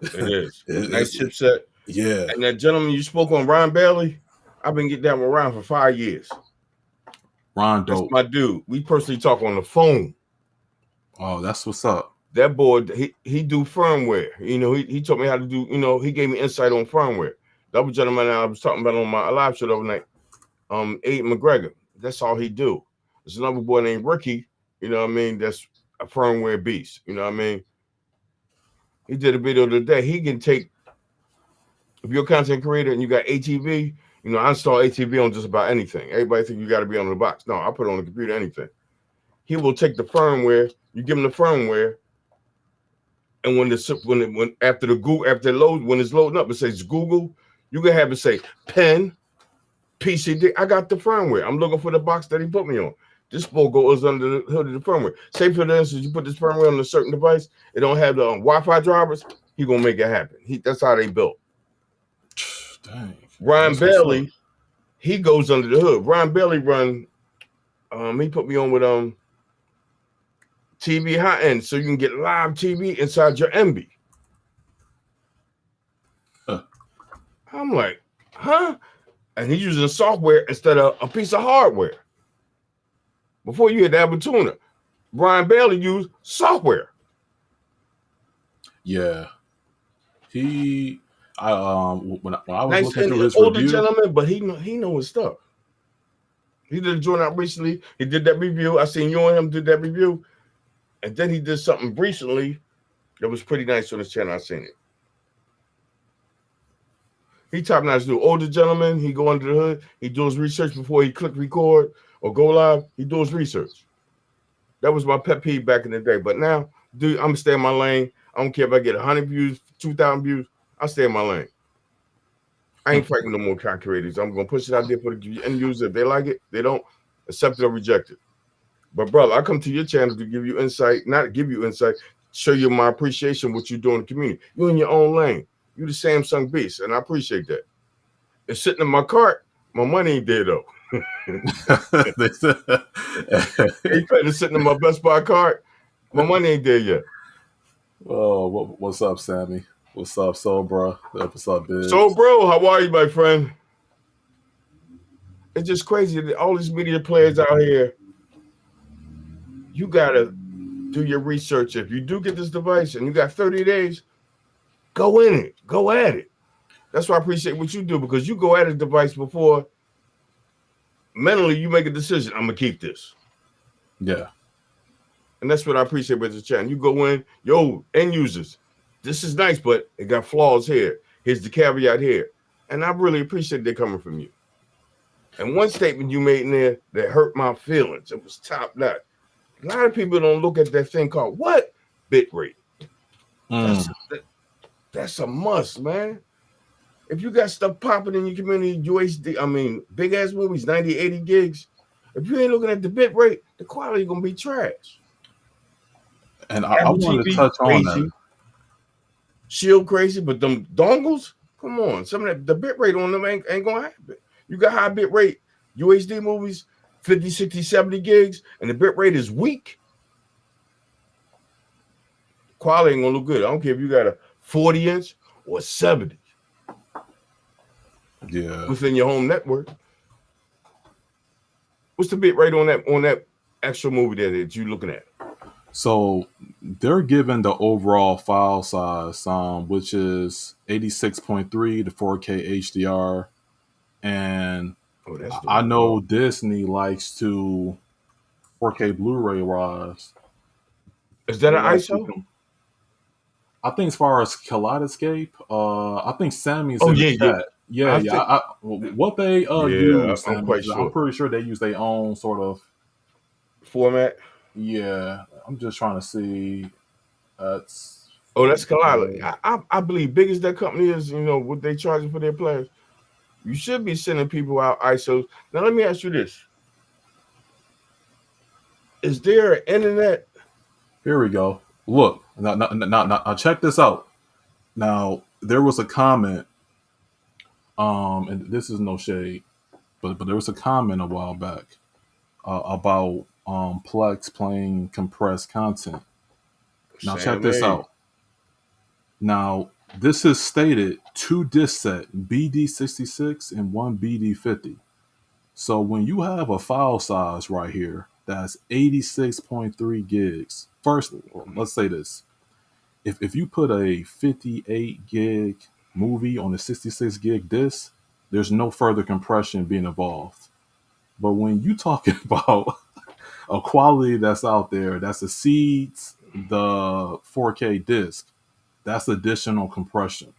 It is. Nice chipset. Yeah. And that gentleman you spoke on, Ron Bailey, I've been getting that with Ron for 5 years. Ron, that's my dude. We personally talk on the phone. Oh, that's what's up. That boy, he do firmware. You know, he taught me how to do. You know, he gave me insight on firmware. That was gentleman I was talking about on my live show the other night. Aiden McGregor. That's all he do. There's another boy named Ricky. You know what I mean? That's a firmware beast. You know what I mean? He did a video today. He can take, if you're a content creator and you got ATV, you know, I install ATV on just about anything. Everybody think you got to be on the box. No, I put it on the computer, anything. He will take the firmware. You give him the firmware. And when after the Google after it load when it's loading up, it says Google. You can have it say pen PCD. I got the firmware. I'm looking for the box that he put me on. This board goes under the hood of the firmware. Say for instance, you put this firmware on a certain device, it don't have the Wi-Fi drivers. He gonna make it happen. That's how they built. Dang. Ryan That's what's up. Bailey, he goes under the hood. Ryan Bailey run. He put me on with TV high end, so you can get live TV inside your MB. I'm like, huh? And he's using software instead of a piece of hardware. Before you had the tuner, Brian Bailey used software. Yeah. I when I was Nice looking and through his older review. gentleman, but he know his stuff. He did a joint out recently. He did that review. I seen you and him did that review, and then he did something recently that was pretty nice on his channel. I seen it. He top notch dude. Older gentleman. He go under the hood. He do his research before he click record or go live. He do his research. That was my pet peeve back in the day. But now, dude, I'm gonna stay in my lane. I don't care if I get 100 views, 2,000 views. I stay in my lane. I ain't fighting no more calculators. I'm gonna push it out there for the end user. If they like it, they don't accept it or reject it. But brother, I come to your channel to give you insight, not give you insight, show you my appreciation what you do in the community. You in your own lane. You the Samsung beast, and I appreciate that. It's sitting in my cart. My money ain't there though. It's sitting in my Best Buy cart. My money ain't there yet. Oh, what's up, Sammy? What's up, Soul Bro? What's up, Big? So, bro, how are you, my friend? It's just crazy that all these media players out here. You gotta do your research. If you do get this device and you got 30 days, go in it. Go at it. That's why I appreciate what you do, because you go at a device before mentally you make a decision. I'm gonna keep this. Yeah. And that's what I appreciate with the channel. You go in, yo, end users, this is nice, but it got flaws here. Here's the caveat here. And I really appreciate that coming from you. And one statement you made in there that hurt my feelings, it was top notch. A lot of people don't look at that thing called what? Bitrate. That's a must, man. If you got stuff popping in your community, UHD, I mean, big ass movies, 90, 80 gigs. If you ain't looking at the bit rate, the quality gonna be trash. And I wanted to touch on that. Shield crazy, but them dongles, come on. Some of that, the bit rate on them ain't gonna happen. You got high bit rate UHD movies, 50, 60, 70 gigs, and the bit rate is weak. Quality ain't gonna look good. I don't care if you got a 40-inch or 70. Yeah. Within your home network. What's the bit rate on that actual movie that you looking at? So they're given the overall file size, which is 86.3 to 4K HDR. And I know Disney likes to 4K Blu-ray wise. Is that an ISO? I think as far as Kaleidoscape, I think Sammy's in the chat. Yeah. What they use, I'm quite sure. I'm pretty sure they use their own sort of format. Yeah, I'm just trying to see. That's Kaleidoscape. I believe big as that company is, you know, what they charging for their players, you should be sending people out ISOs. Now let me ask you this: is there an internet? Here we go. Look, now check this out. Now there was a comment, and this is no shade, but there was a comment a while back about Plex playing compressed content. Now check this out. Now this is stated 2 disc set BD66 and 1 BD50. So when you have a file size right here that's 86.3 gigs, first let's say this. If you put a 58 gig movie on a 66 gig disc, there's no further compression being involved. But when you talking about a quality that's out there that exceeds the 4K disc, that's additional compression.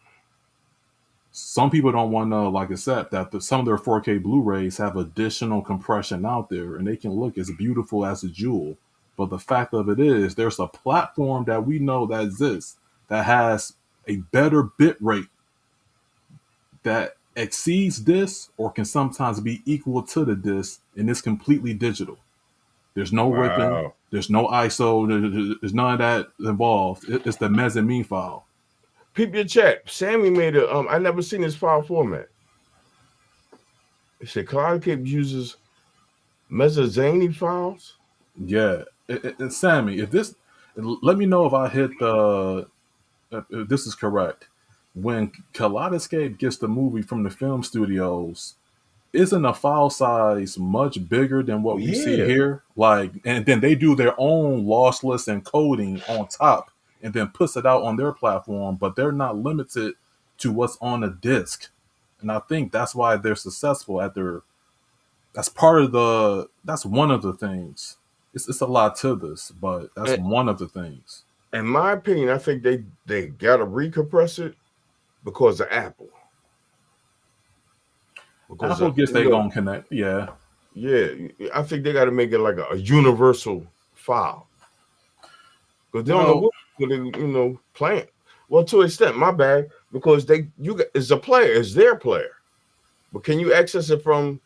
Some people don't want to accept that some of their 4K Blu-rays have additional compression out there, and they can look as beautiful as a jewel. But the fact of it is, there's a platform that we know that exists that has a better bit rate that exceeds this or can sometimes be equal to the disc, and it's completely digital. There's no ripping, Wow. there's no ISO, there's none of that involved. It's the mezzanine file. Peep your chat. Sammy made a I never seen this file format. It said Kaleidoscape uses mezzanine files. Yeah, Sammy, if this, let me know if I hit the, if this is correct. When Kaleidoscape gets the movie from the film studios, isn't the file size much bigger than Oh what we see yeah. here? Like, and then they do their own lossless encoding on top, and then puts it out on their platform. But they're not limited to what's on a disc, and I think that's why they're successful at their. That's part of the. That's one of the things. It's a lot to this, but that's And, one of the things. in my opinion, I think they gotta recompress it because of Apple. Because Apple gets they gonna connect. Yeah. yeah, I think they got to make it like a universal file because they don't know Well, what they playing. Well, to an extent, my bad, because you is a player, is their player, but can you access it from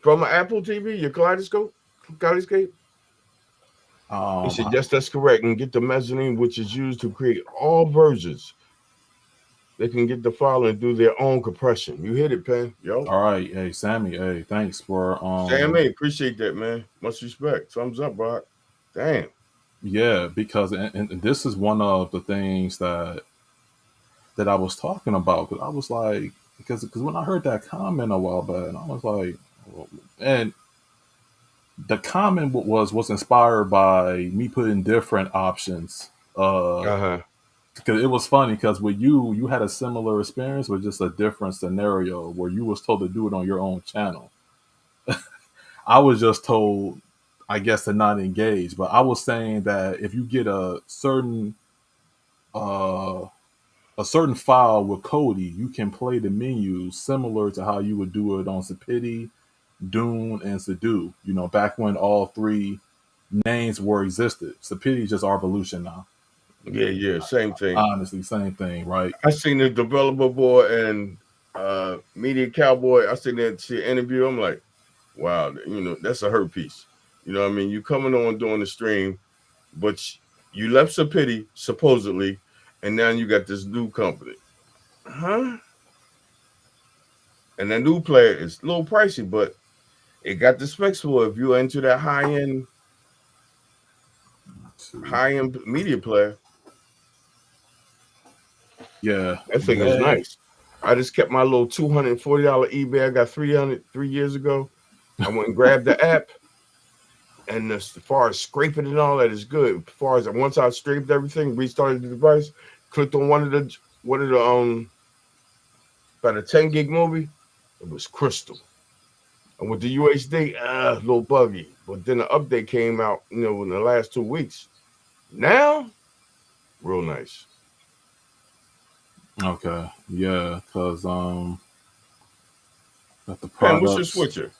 an Apple TV, your Kaleidoscape? He said, um, yes, that's correct, and get the mezzanine, which is used to create all versions. They can get the file and do their own compression. You hit it, Pen. Yo. all right, hey Sammy, hey, thanks for Sam, hey, appreciate that, man. Much respect. Thumbs up, Brock. Damn. yeah, because and this is one of the things that I was talking about. Because I was like, because when I heard that comment a while back, and I was like, well, and the comment was inspired by me putting different options. Uh-huh. Because it was funny because with you had a similar experience with just a different scenario where you was told to do it on your own channel. I was just told, I guess, to not engage. But I was saying that if you get uh, a certain file with Kodi, you can play the menus similar to how you would do it on Sapiti, Dune, and Zidoo. You know, back when all three names were existed. Sapiti is just Arvolution now. Yeah, same thing. Honestly, same thing, right? I seen the developer boy and media cowboy. I seen that shit interview. I'm like, wow, that's a hurt piece. You know what I mean? You coming on doing the stream, but you left Sapiti, supposedly, and now you got this new company. Huh? And that new player is a little pricey, but it got the specs for if you're into that high end media player. Yeah, That thing is yeah. nice. I just kept my little $240 eBay. I got 3 years ago. I went and grabbed the app, and as far as scraping and all that is good. As far as once I scraped everything, restarted the device, clicked on one of the about a 10 gig movie, it was crystal. And with the UHD, a little buggy. But then the update came out, in the last 2 weeks. Now, real nice. Okay, yeah, because got the Pen, what's your products. switcher?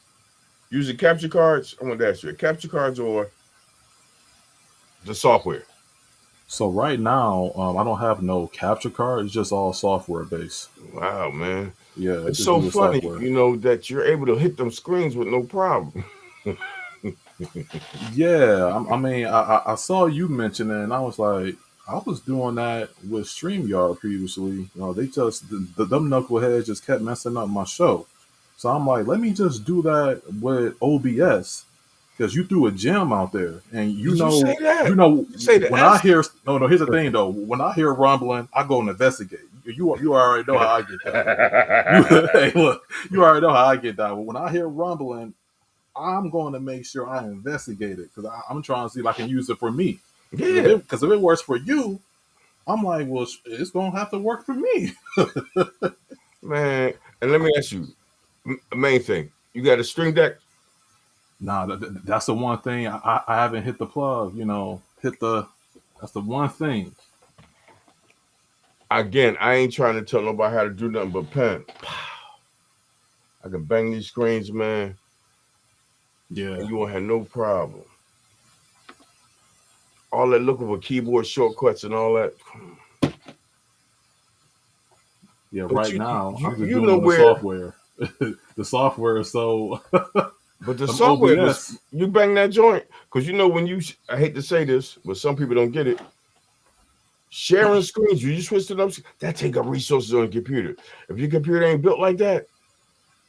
Using capture cards? I want to ask you, capture cards or the software? So right now, I don't have no capture card. It's just all software based. Wow, man. Yeah, I It's just so do the funny, software. that you're able to hit them screens with no problem. Yeah, I mean, I saw you mention it, and I was like, I was doing that with StreamYard previously. You know, they just them knuckleheads just kept messing up my show. So I'm like, let me just do that with OBS because you threw a gem out there, and Did you say you that? know, You say the when I S? hear no, here's the thing though. When I hear rumbling, I go and investigate. You already know how I get down. You hey look, you already know how I get down. But when I hear rumbling, I'm going to make sure I investigate it because I'm trying to see if I can use it for me. Yeah, Because if it works for you, I'm like, well, it's going to have to work for me. man. And let me ask you, main thing. You got a string deck? Nah, that's the one thing I haven't hit the plug. You know, hit the. That's the one thing. Again, I ain't trying to tell nobody how to do nothing but pen. I can bang these screens, man, Yeah. and you won't have no problem. all that looking for keyboard shortcuts and all that. Yeah, But right now I'm just you doing know on the where. software. The software is so But the some software was OBS. you bang that joint because you know when you. I hate to say this, but some people don't get it. Sharing screens, you switch it up. That take up resources on the computer. If your computer ain't built like that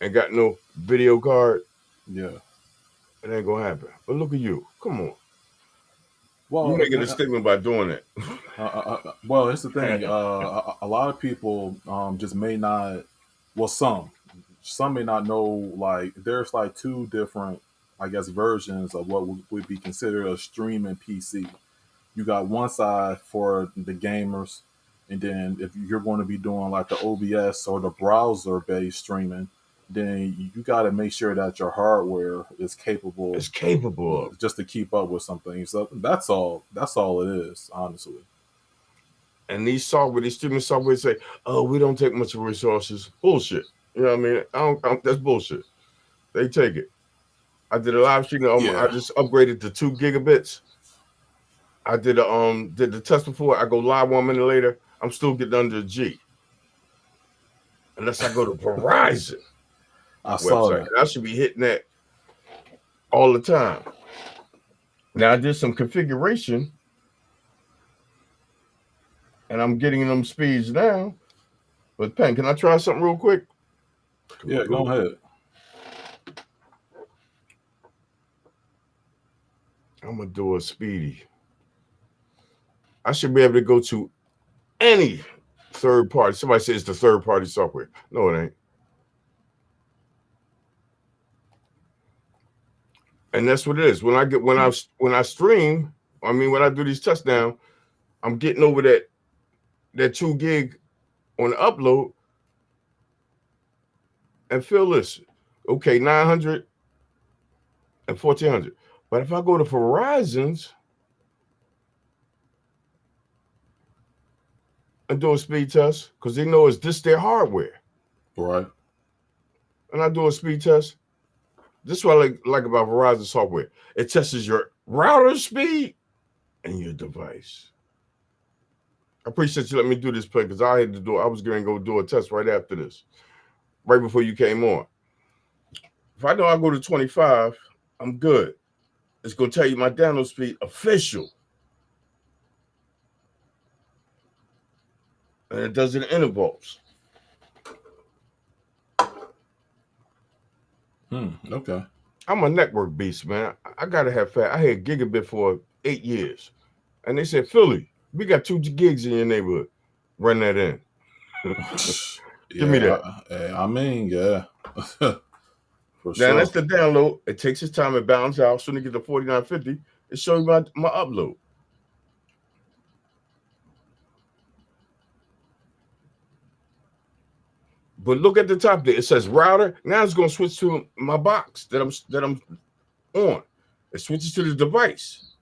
and got no video card, Yeah. it ain't gonna happen. But look at you. Come on. You Well, making a statement by doing it. well, it's the thing. A lot of people just may not. Well, some may not know. Like, there's like two different, I guess, versions of what would be considered a streaming PC. You got one side for the gamers, and then if you're going to be doing like the OBS or the browser based streaming, then you got to make sure that your hardware is capable It's capable of. just to keep up with something. So that's all. That's all it is, honestly. And these software, these streaming software say, "Oh, we don't take much resources." Bullshit. You know what I mean? That's bullshit. They take it. I did a live stream. I Yeah. just upgraded to 2 gigabits. I did the test before. I go live 1 minute later. I'm still getting under a G. Unless I go to Verizon I saw website. that. And I should be hitting that all the time. Now I did some configuration and I'm getting them speeds now. But Pen, can I try something real quick? Yeah, go ahead. I'm gonna do a speedy. I should be able to go to any third party. Somebody says it's the third party software. No, it ain't. And that's what it is. When I stream, I mean when I do these touchdowns, I'm getting over that 2 gig on the upload. And feel this, okay, 900 and 1400. But if I go to Verizon's and do a speed test, because they know it's this their hardware, Right. and I do a speed test, this is what I like about Verizon software. It tests your router speed and your device. I appreciate you letting me do this play because I was going to go do a test right after this, right before you came on. If I know I go to 25, I'm good. It's going to tell you my download speed official. And it does it in intervals. Okay. I'm a network beast, man. I gotta have fast. I had gigabit for 8 years. And they said, Philly, we got 2 gigs in your neighborhood. Run that in. Give me that. I mean, yeah. For Now sure. that's the download. It takes its time to balance out. Soon as you get to 4950, it shows you my upload. But look at the top there. It says router. Now it's gonna switch to my box that I'm on. It switches to the device.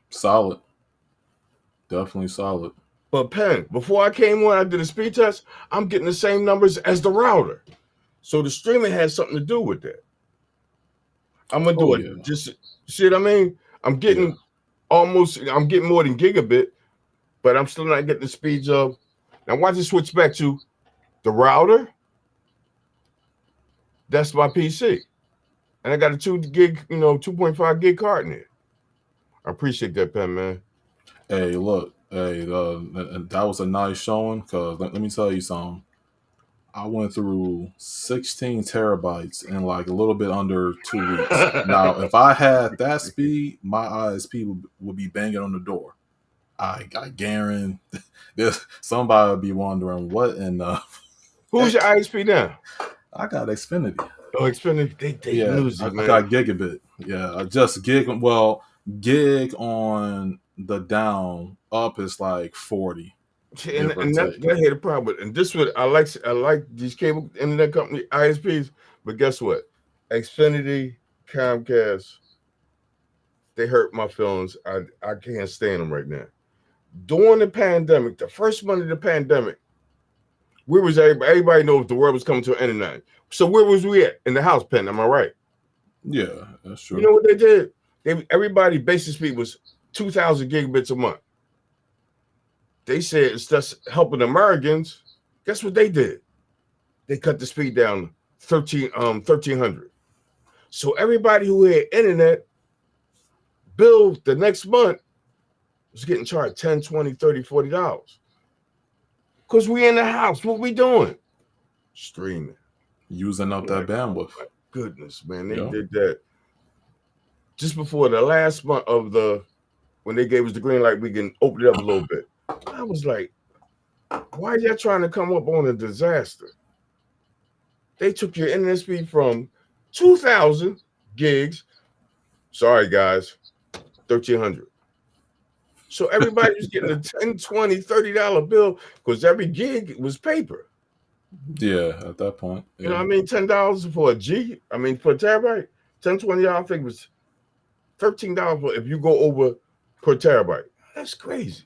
Solid. Definitely solid. But Pen, before I came on, I did a speed test. I'm getting the same numbers as the router. So the streaming has something to do with that. I'm gonna do it. Just see what I mean? I'm getting I'm getting more than gigabit, but I'm still not getting the speeds of. Now watch it switch back to the router. That's my PC. And I got a 2 gig, 2.5 gig card in there. I appreciate that, Pen, man. Hey, look, that was a nice showing because let me tell you something. I went through 16 terabytes in like a little bit under 2 weeks. Now, if I had that speed, my ISP would be banging on the door. I guarantee somebody would be wondering what in the. Who's your ISP now? I got Xfinity. Oh, Xfinity. They lose it, man. I got gigabit. Yeah, just gig. Well, gig on the down up is like 40. And that had a problem. And this what I like these cable internet company ISPs, but guess what? Xfinity, Comcast, they hurt my feelings. I can't stand them right now. During the pandemic, the first month of the pandemic, where was everybody knows the world was coming to an end tonight. So where was we at? In the house, Pen, am I right? Yeah, that's true. You know what they did? Everybody basic speed was 2,000 gigabits a month. They said it's just helping Americans. Guess what they did? They cut the speed down 1,300. So everybody who had internet bill the next month was getting charged $10, $20, $30, $40. Because we in the house. What we doing? Streaming. Using up that bandwidth. Oh my goodness, man. They did that just before the last month of when they gave us the green light, we can open it up a little bit. I was like, why are y'all trying to come up on a disaster? They took your internet speed from 2,000 gigs. Sorry, guys, 1,300. So everybody was getting a $10, $20, $30 bill because every gig was paper. Yeah, at that point. Yeah. You know what I mean? $10 for a G. I mean, for a terabyte, $10, $20, I think it was $13 if you go over per terabyte. That's crazy.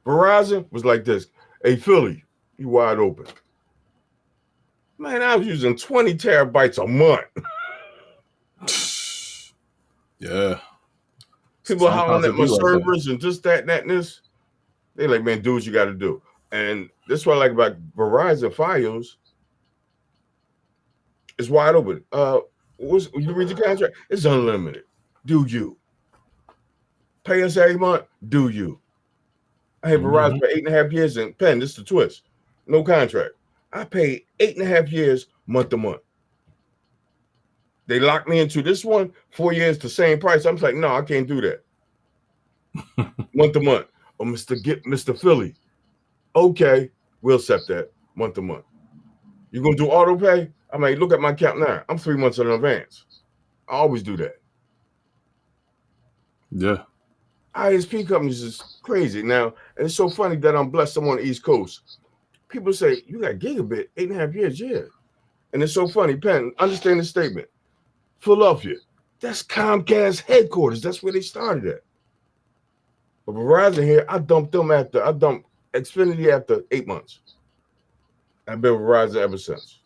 Verizon was like this. Hey, Philly, you wide open. Man, I was using 20 terabytes a month. Yeah. People hollering at my servers and just that, and this. They like, man, do what you got to do. And that's what I like about Verizon Fios. It's wide open. You read the contract? It's unlimited. Do you? Pay us every month? Do you? I had Verizon for 8.5 years, and Penn, this is the twist. No contract. I paid 8.5 years, month to month. They locked me into this one, 4 years, the same price. I'm like, no, I can't do that. Month to month. Oh, Mr. Philly. Okay, we'll accept that month to month. You gonna do auto pay? I mean, look at my account now. I'm 3 months in advance. I always do that. Yeah. ISP companies is crazy now, and it's so funny that I'm blessed. I'm on the East Coast. People say you got gigabit 8.5 years, yeah, and it's so funny. Penn, understand this statement. Philadelphia, that's Comcast headquarters. That's where they started at. But Verizon here, I dumped Xfinity after 8 months. I've been with Verizon ever since.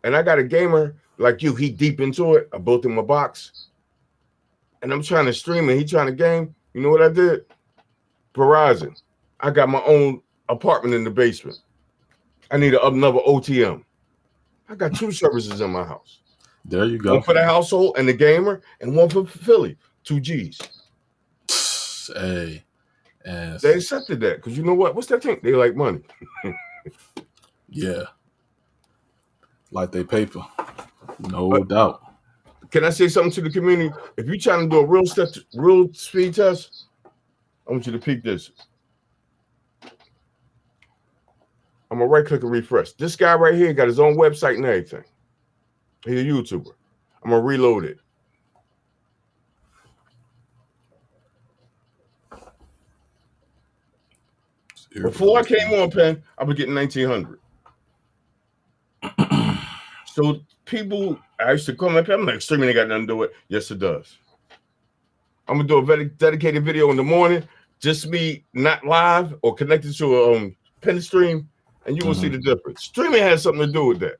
And I got a gamer like you. He deep into it. I built him a box, and I'm trying to stream and he trying to game. You know what I did? Verizon. I got my own apartment in the basement. I need another OTM. I got 2 services in my house. There you go. One for the household and the gamer, and one for Philly. 2 G's. Hey. And they accepted that because you know what? What's that thing? They like money. Yeah. Like they paper. No doubt. Can I say something to the community? If you're trying to do a real speed test, I want you to peek this. I'm gonna right click and refresh. This guy right here got his own website and everything. He's a YouTuber. I'm gonna reload it. Before I came on, Penn, I was getting 1,900. So people, I used to come up here, I'm like, streaming ain't got nothing to do with it. Yes, it does. I'm gonna do a very dedicated video in the morning, just me not live or connected to a Penn stream, and you will see the difference. Streaming has something to do with that.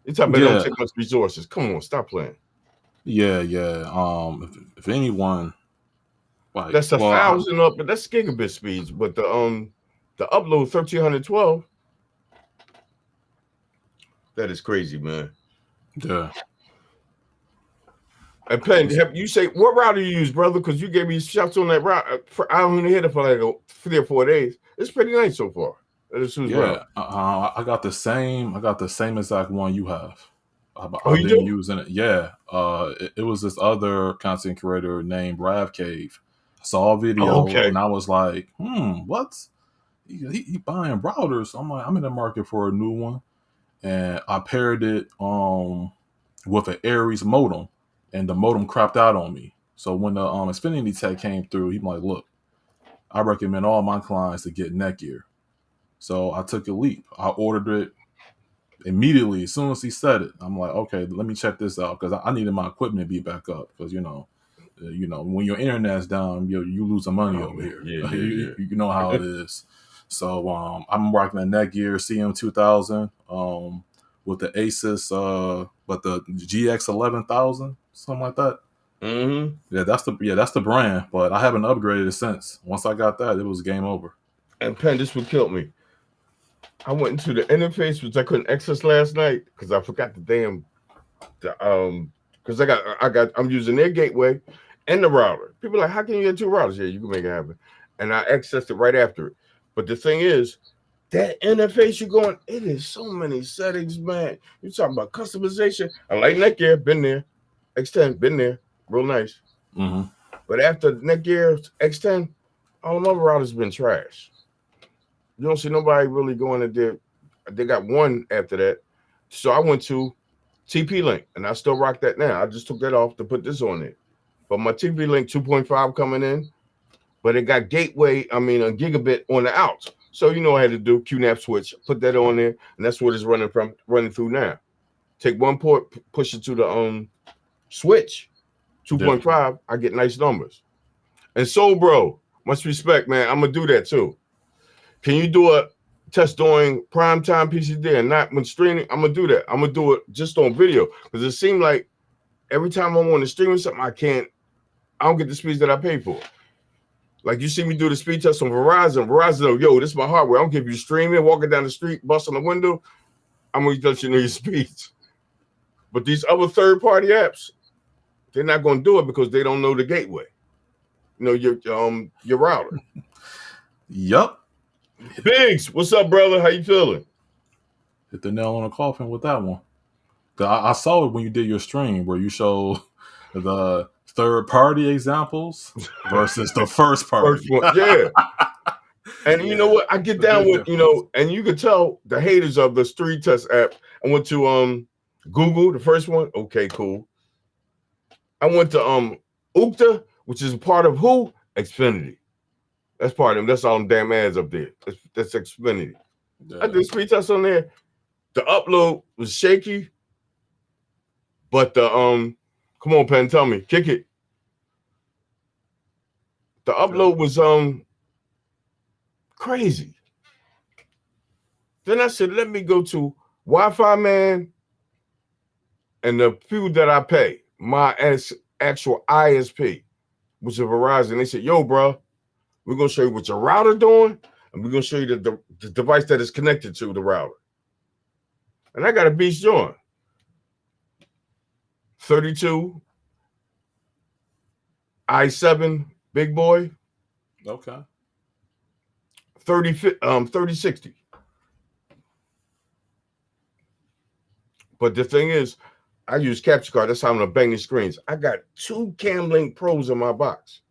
You're talking about don't take much resources. Come on, stop playing. Yeah. If anyone, like, that's 1,000 up, but that's gigabit speeds. But the upload 1,312. That is crazy, man. Yeah. And Penn, you say what route do you use, brother? Because you gave me shots on that route. I don't even hit it for like 3 or 4 days. It's pretty nice so far. Yeah, I got the same. I got the same exact one you have. I've been using it. Yeah. It was this other content creator named Rav Cave. I saw a video and I was like, what? He buying routers. I'm like, I'm in the market for a new one. And I paired it with an Aries modem, and the modem crapped out on me. So when the Xfinity Tech came through, he's like, look, I recommend all my clients to get Netgear. So I took a leap. I ordered it immediately as soon as he said it. I'm like, okay, let me check this out because I needed my equipment to be back up because you know when your internet's down, you losing money over here. Yeah. You know how it is. So I'm rocking a Netgear CM2000 with the Asus, but the GX 11,000, something like that. Mm-hmm. Yeah, that's the brand. But I haven't upgraded it since. Once I got that, it was game over. And Penn, this would kill me. I went into the interface, which I couldn't access last night because I forgot because I'm using their gateway and the router. People are like, how can you get two routers? Yeah, you can make it happen. And I accessed it right after it. But the thing is, that interface you're going, it is so many settings, man. You're talking about customization. I like Netgear, been there. X10, been there. Real nice. Mm-hmm. But after Netgear X10, all of my routers been trash. You don't see nobody really going in there. They got one after that. So I went to TP-Link, and I still rock that now. I just took that off to put this on it. But my TP-Link 2.5 coming in, but it got a gigabit on the outs. So you know I had to do QNAP switch, put that on there, and that's what it's running through now. Take one port, push it to the switch, 2.5, yeah. I get nice numbers. And so, bro, much respect, man. I'm gonna do that too. Can you do a test during primetime PCD and not when streaming? I'm gonna do that. I'm gonna do it just on video because it seemed like every time I'm on the stream or something, I don't get the speeds that I pay for. Like you see me do the speed test on Verizon. Verizon, yo, this is my hardware. I don't give you streaming, walking down the street, busting the window. I'm gonna let you know your speeds. But these other third-party apps, they're not gonna do it because they don't know the gateway. You know, your router. Yup. Biggs, what's up, brother? How you feeling? Hit the nail on the coffin with that one. I saw it when you did your stream where you showed the third-party examples versus the first party. First one, yeah. And you know what? I get down with, and you could tell the haters of the street test app. I went to Google, the first one. Okay, cool. I went to Ukta, which is a part of who? Xfinity. That's part of them. That's all them damn ads up there. That's Xfinity. Yeah. I did speed test on there. The upload was shaky, but the come on, Penn, tell me, kick it. The upload was crazy. Then I said, let me go to Wi-Fi Man and the people that I pay, my actual ISP, which is Verizon. They said, yo, bro, we're going to show you what your router doing, and we're going to show you the device that is connected to the router. And I got a beast joint. 32 i7 big boy. Okay. 3060. But the thing is, I use capture card. That's how I'm gonna bang the screens. I got 2 CamLink Pros in my box.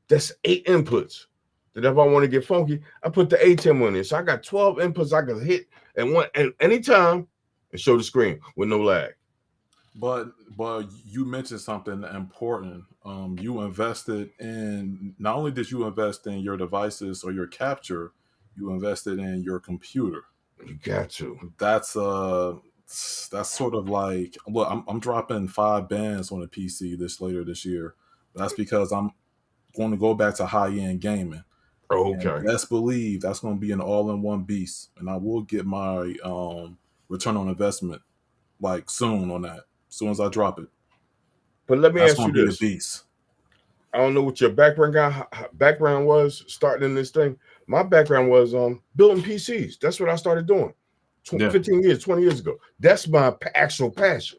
That's 8 inputs. That if I want to get funky, I put the ATEM on there. So I got 12 inputs I can hit at any time and show the screen with no lag. But you mentioned something important. You invested in, not only did you invest in your devices or your capture, you invested in your computer. You got to. That's sort of like, look, I'm dropping 5 bands on a PC later this year. That's because I'm going to go back to high-end gaming. Oh, okay. And best believe that's going to be an all-in-one beast, and I will get my return on investment like soon on that. As soon as I drop it. But let me ask you this. Be a beast. I don't know what your background was starting in this thing. My background was building PCs. That's what I started doing 15 years, 20 years ago. That's my actual passion.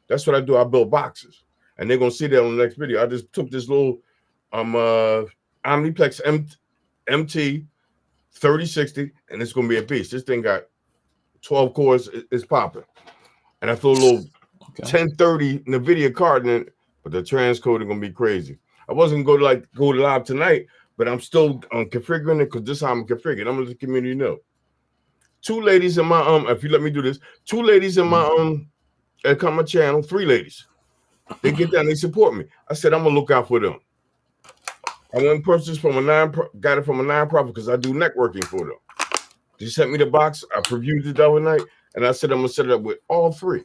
That's what I do. I build boxes. And they're going to see that on the next video. I just took this little Omniplex MT 3060, and it's going to be a beast. This thing got 12 cores. It's popping. And I threw a little 1030 NVIDIA card in it, but the transcode is going to be crazy. I wasn't going to go live tonight, but I'm still configuring it because this is how I'm configured. I'm going to let the community know. 2 ladies in my if you let me do this, 2 ladies in my that come my channel, 3 ladies. They get down, they support me. I said I'm gonna look out for them. I went and purchased got it from a nonprofit because I do networking for them. They sent me the box. I previewed it the other night, and I said I'm gonna set it up with all 3: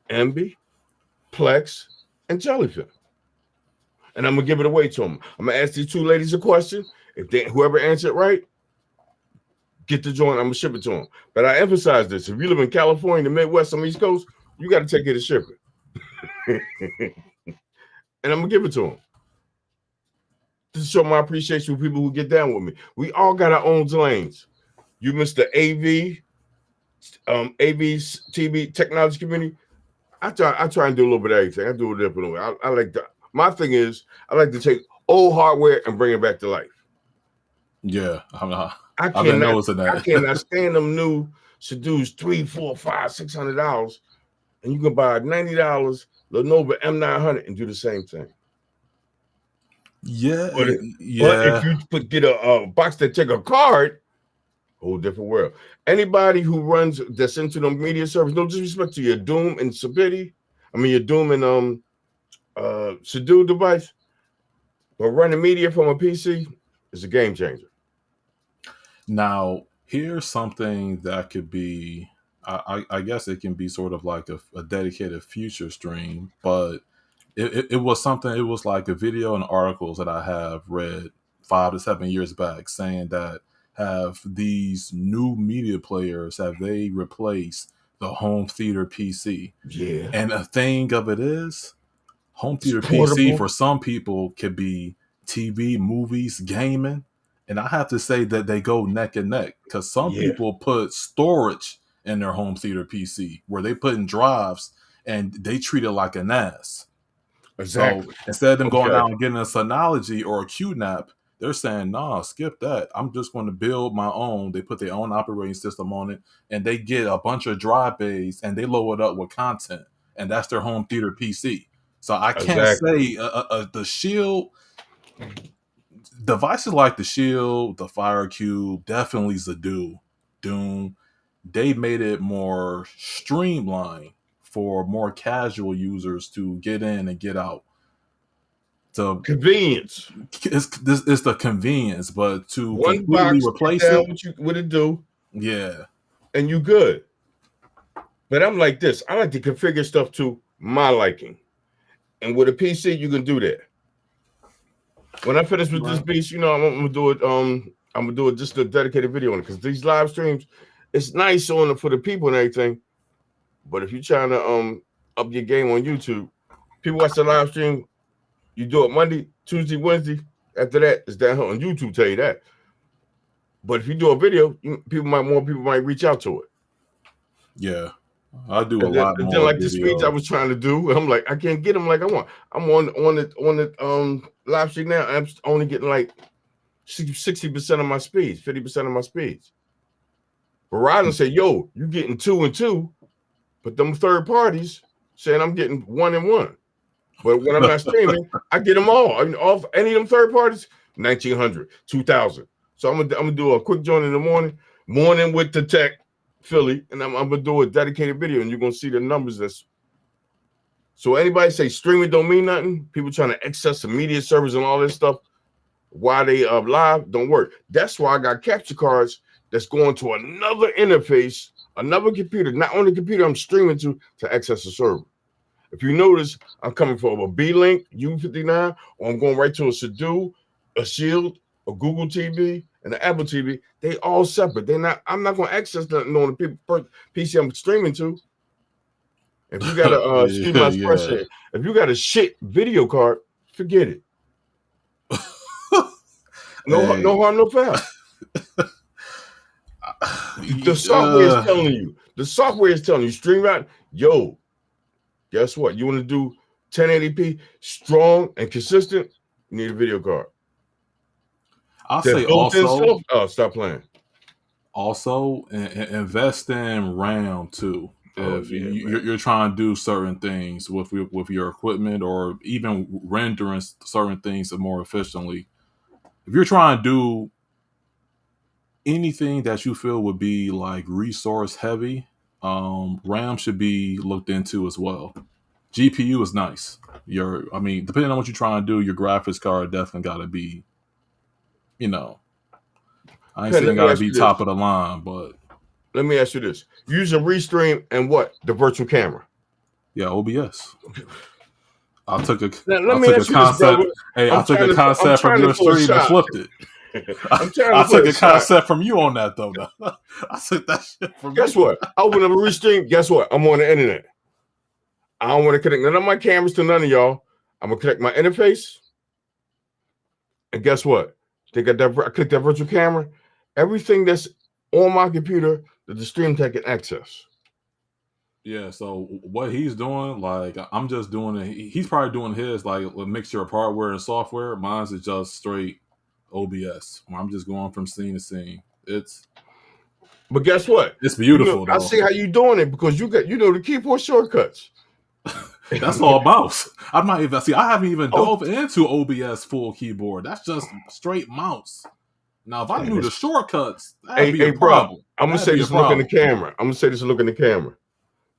Envy, Plex, and Jellyfin. And I'm gonna give it away to them. I'm gonna ask these 2 ladies a question. If whoever answered right, get the joint, I'm gonna ship it to them. But I emphasize this: if you live in California, the Midwest, on the East Coast, you got to take care of shipping, and I'm gonna give it to them. To show my appreciation for people who get down with me. We all got our own lanes. You Mr. AV's TV technology community. I try and do a little bit of everything. I do a different way. I like to. My thing is, I like to take old hardware and bring it back to life. Yeah, I cannot stand them new Zidoos $300, $400, $500, $600, and you can buy $90 Lenovo M900 and do the same thing. Yeah, but if you get a box that take a card, whole different world. Anybody who runs that's into the media service, no disrespect to your Dune and Sabiti, your Dune and Zidoo device, but running media from a PC is a game changer. Now, here's something that could be, I guess it can be sort of like a dedicated future stream, but it was something, it was like a video and articles that I have read 5 to 7 years back saying that have these new media players, have they replaced the home theater PC? Yeah. And a thing of it is, home theater PC for some people could be TV, movies, gaming. And I have to say that they go neck and neck because some people put storage in their home theater PC where they put in drives and they treat it like a NAS. Exactly. So instead of them going out and getting a Synology or a QNAP, they're saying, nah, skip that. I'm just going to build my own. They put their own operating system on it and they get a bunch of drive bays and they load it up with content. And that's their home theater PC. So I can't say the Shield, devices like the Shield, the Fire Cube, definitely Zidoo, Dune, they made it more streamlined for more casual users to get in and get out. So convenience. It's the convenience, but to one completely box, replace it, what it do? Yeah, and you good. But I'm like this. I like to configure stuff to my liking, and with a PC, you can do that. When I finish with this beast, I'm gonna do it. I'm gonna do it just a dedicated video on it because these live streams, it's nice on it for the people and everything. But if you're trying to up your game on YouTube, people watch the live stream. You do it Monday, Tuesday, Wednesday. After that, it's downhill on YouTube. Tell you that. But if you do a video, more people might reach out to it. Yeah, I do a lot more. Then like the speech I was trying to do, I'm like, I can't get them like I want. I'm on the live stream now. I'm only getting like 60% of my speeds, 50% of my speeds. Verizon said, "Yo, you getting 2 and 2," but them third parties saying I'm getting 1 and 1. But when I'm not streaming, I get them all. Off any of them third parties, 1900, 2000. So I'm gonna do a quick joint in the morning with the tech Philly, and I'm gonna do a dedicated video, and you're gonna see the numbers. So anybody say streaming don't mean nothing? People trying to access the media servers and all this stuff while they live don't work. That's why I got capture cards that's going to another interface, another computer, not on the computer I'm streaming to access the server. If you notice, I'm coming from a B-Link U59, or I'm going right to a Zidoo, a Shield, a Google TV, and an Apple TV. They all separate. I'm not going to access nothing on the PC I'm streaming to. If you got a excuse my expression, if you got a shit video card, forget it. No harm, no foul. The software is telling you. The software is telling you, stream out. Yo, guess what? You want to do 1080p, strong and consistent? You need a video card. I'll say also. Stop playing. Also, invest in RAM too. If you're trying to do certain things with your equipment, or even rendering certain things more efficiently, if you're trying to do anything that you feel would be like resource heavy, RAM should be looked into as well. GPU is nice. Depending on what you're trying to do, your graphics card definitely got to be, I ain't saying got to be top of the line, but let me ask you this: use a Restream and what? The virtual camera. Yeah, OBS. I took a concept. I took a concept from your stream and flipped it. I'm trying I to put took a a shot. concept from you on that though. I took that shit from Guess you. what? I open up a restream. Guess what? I'm on the internet. I don't want to connect none of my cameras to none of y'all. I'm gonna connect my interface. And guess what? They got that. I click that virtual camera. Everything that's on my computer that the stream tech can access. Yeah, so what he's doing, like I'm just doing it. He's probably doing his like a mixture of hardware and software. Mine's is just straight OBS. I'm just going from scene to scene. But guess what? It's beautiful I though. see how you doing it because you got the keyboard shortcuts. That's all mouse. I might even see. I haven't even Oh. dove into OBS full keyboard. That's just straight mouse. Now, if I knew the shortcuts, that'd be a problem. I'm gonna say this. Look in the camera. I'm gonna say this. Look in the camera.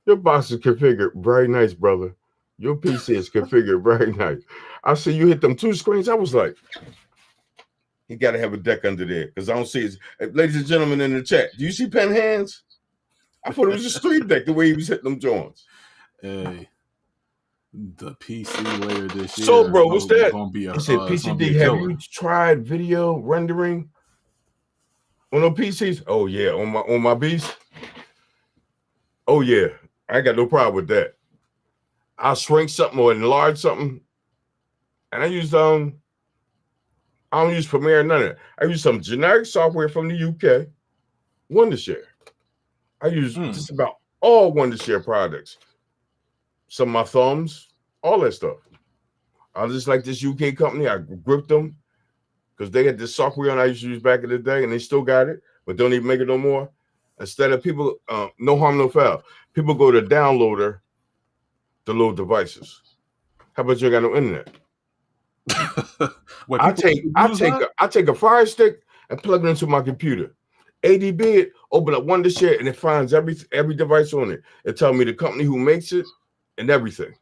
Your box is configured very nice, brother. Your PC is configured very nice. I see you hit them 2 screens. I was like, you got to have a deck under there because I don't see it. Ladies and gentlemen in the chat, do you see pen hands? I thought it was a stream deck the way he was hitting them joints. Hey, the PC layer this year. So, bro, what's that? Gonna be a, he said, PCD, have you tried video rendering on those PCs? Oh yeah, on my beast. Oh yeah, I ain't got no problem with that. I'll shrink something or enlarge something, and I don't use Premiere, none of that. I use some generic software from the UK, Wondershare. I use just about all Wondershare products. Some of my thumbs, all that stuff. I just like this UK company. I gripped them because they had this software I used to use back in the day, and they still got it, but don't even make it no more. Instead of people, no harm, no foul. People go to downloader to load devices. How about you got no internet? Wait, I take a Fire Stick and plug it into my computer. ADB it, open up Wondershare, and it finds every device on it. It tells me the company who makes it and everything.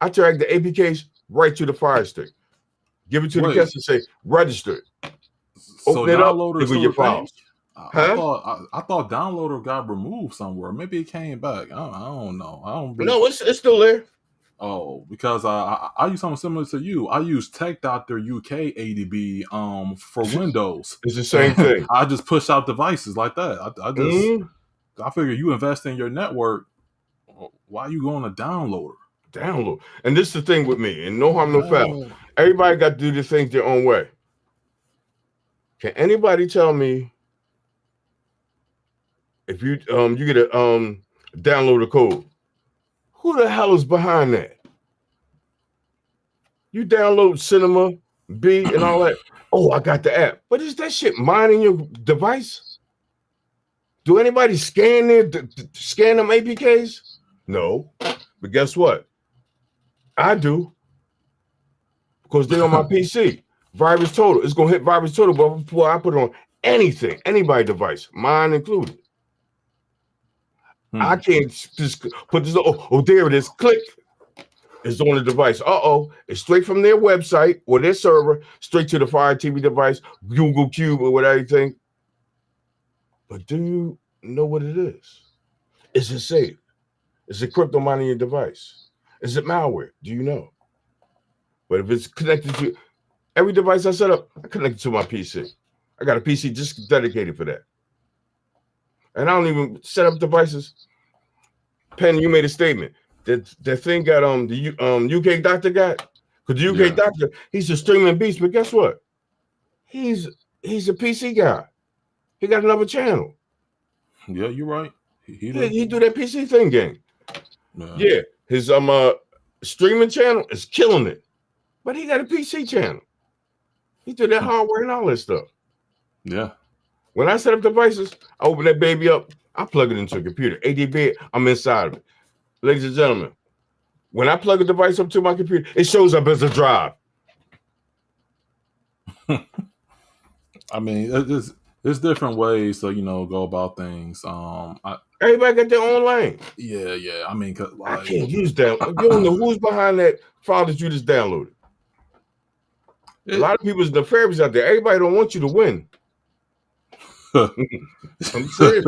I drag the APKs right to the Fire Stick. Give it to the guest and say, register it. Open it up, give me your files. I thought downloader got removed somewhere. Maybe it came back. I don't know. No, it's still there. Oh, because I use something similar to you. I use Tech Doctor UK ADB for Windows. It's the same thing. I just push out devices like that. I figure you invest in your network. Why are you going to downloader? Download. And this is the thing with me, and no harm, no foul. Everybody got to do the things their own way. Can anybody tell me if you get a download a code? Who the hell is behind that? You download Cinema, B, and all that. Oh, I got the app. But is that shit mining your device? Do anybody scan them APKs? No. But guess what? I do. Because they're on my PC. Virus Total. It's going to hit Virus Total before I put it on anything, anybody device, mine included. I can't just put this. Oh, there it is. Click. It's on the device. It's straight from their website or their server, straight to the Fire TV device, Google Cube or whatever you think. But do you know what it is? Is it safe? Is it crypto mining your device? Is it malware? Do you know? But if it's connected to every device I set up, I connect it to my PC. I got a PC just dedicated for that. And I don't even set up devices. Penn, you made a statement. That thing got the UK doctor got. Because the UK doctor, he's a streaming beast, but guess what? He's a PC guy. He got another channel. Yeah, you're right. He do that PC thing game. Yeah, his streaming channel is killing it. But he got a PC channel. He do that hardware and all that stuff. Yeah. When I set up devices, I open that baby up, I plug it into a computer. ADB, I'm inside of it. Ladies and gentlemen, when I plug a device up to my computer, it shows up as a drive. I mean, there's different ways to go about things. Everybody got their own lane. Yeah. I mean, I can't use that. You don't know who's behind that file that you just downloaded. A lot of people's nefarious out there. Everybody don't want you to win. I'm serious.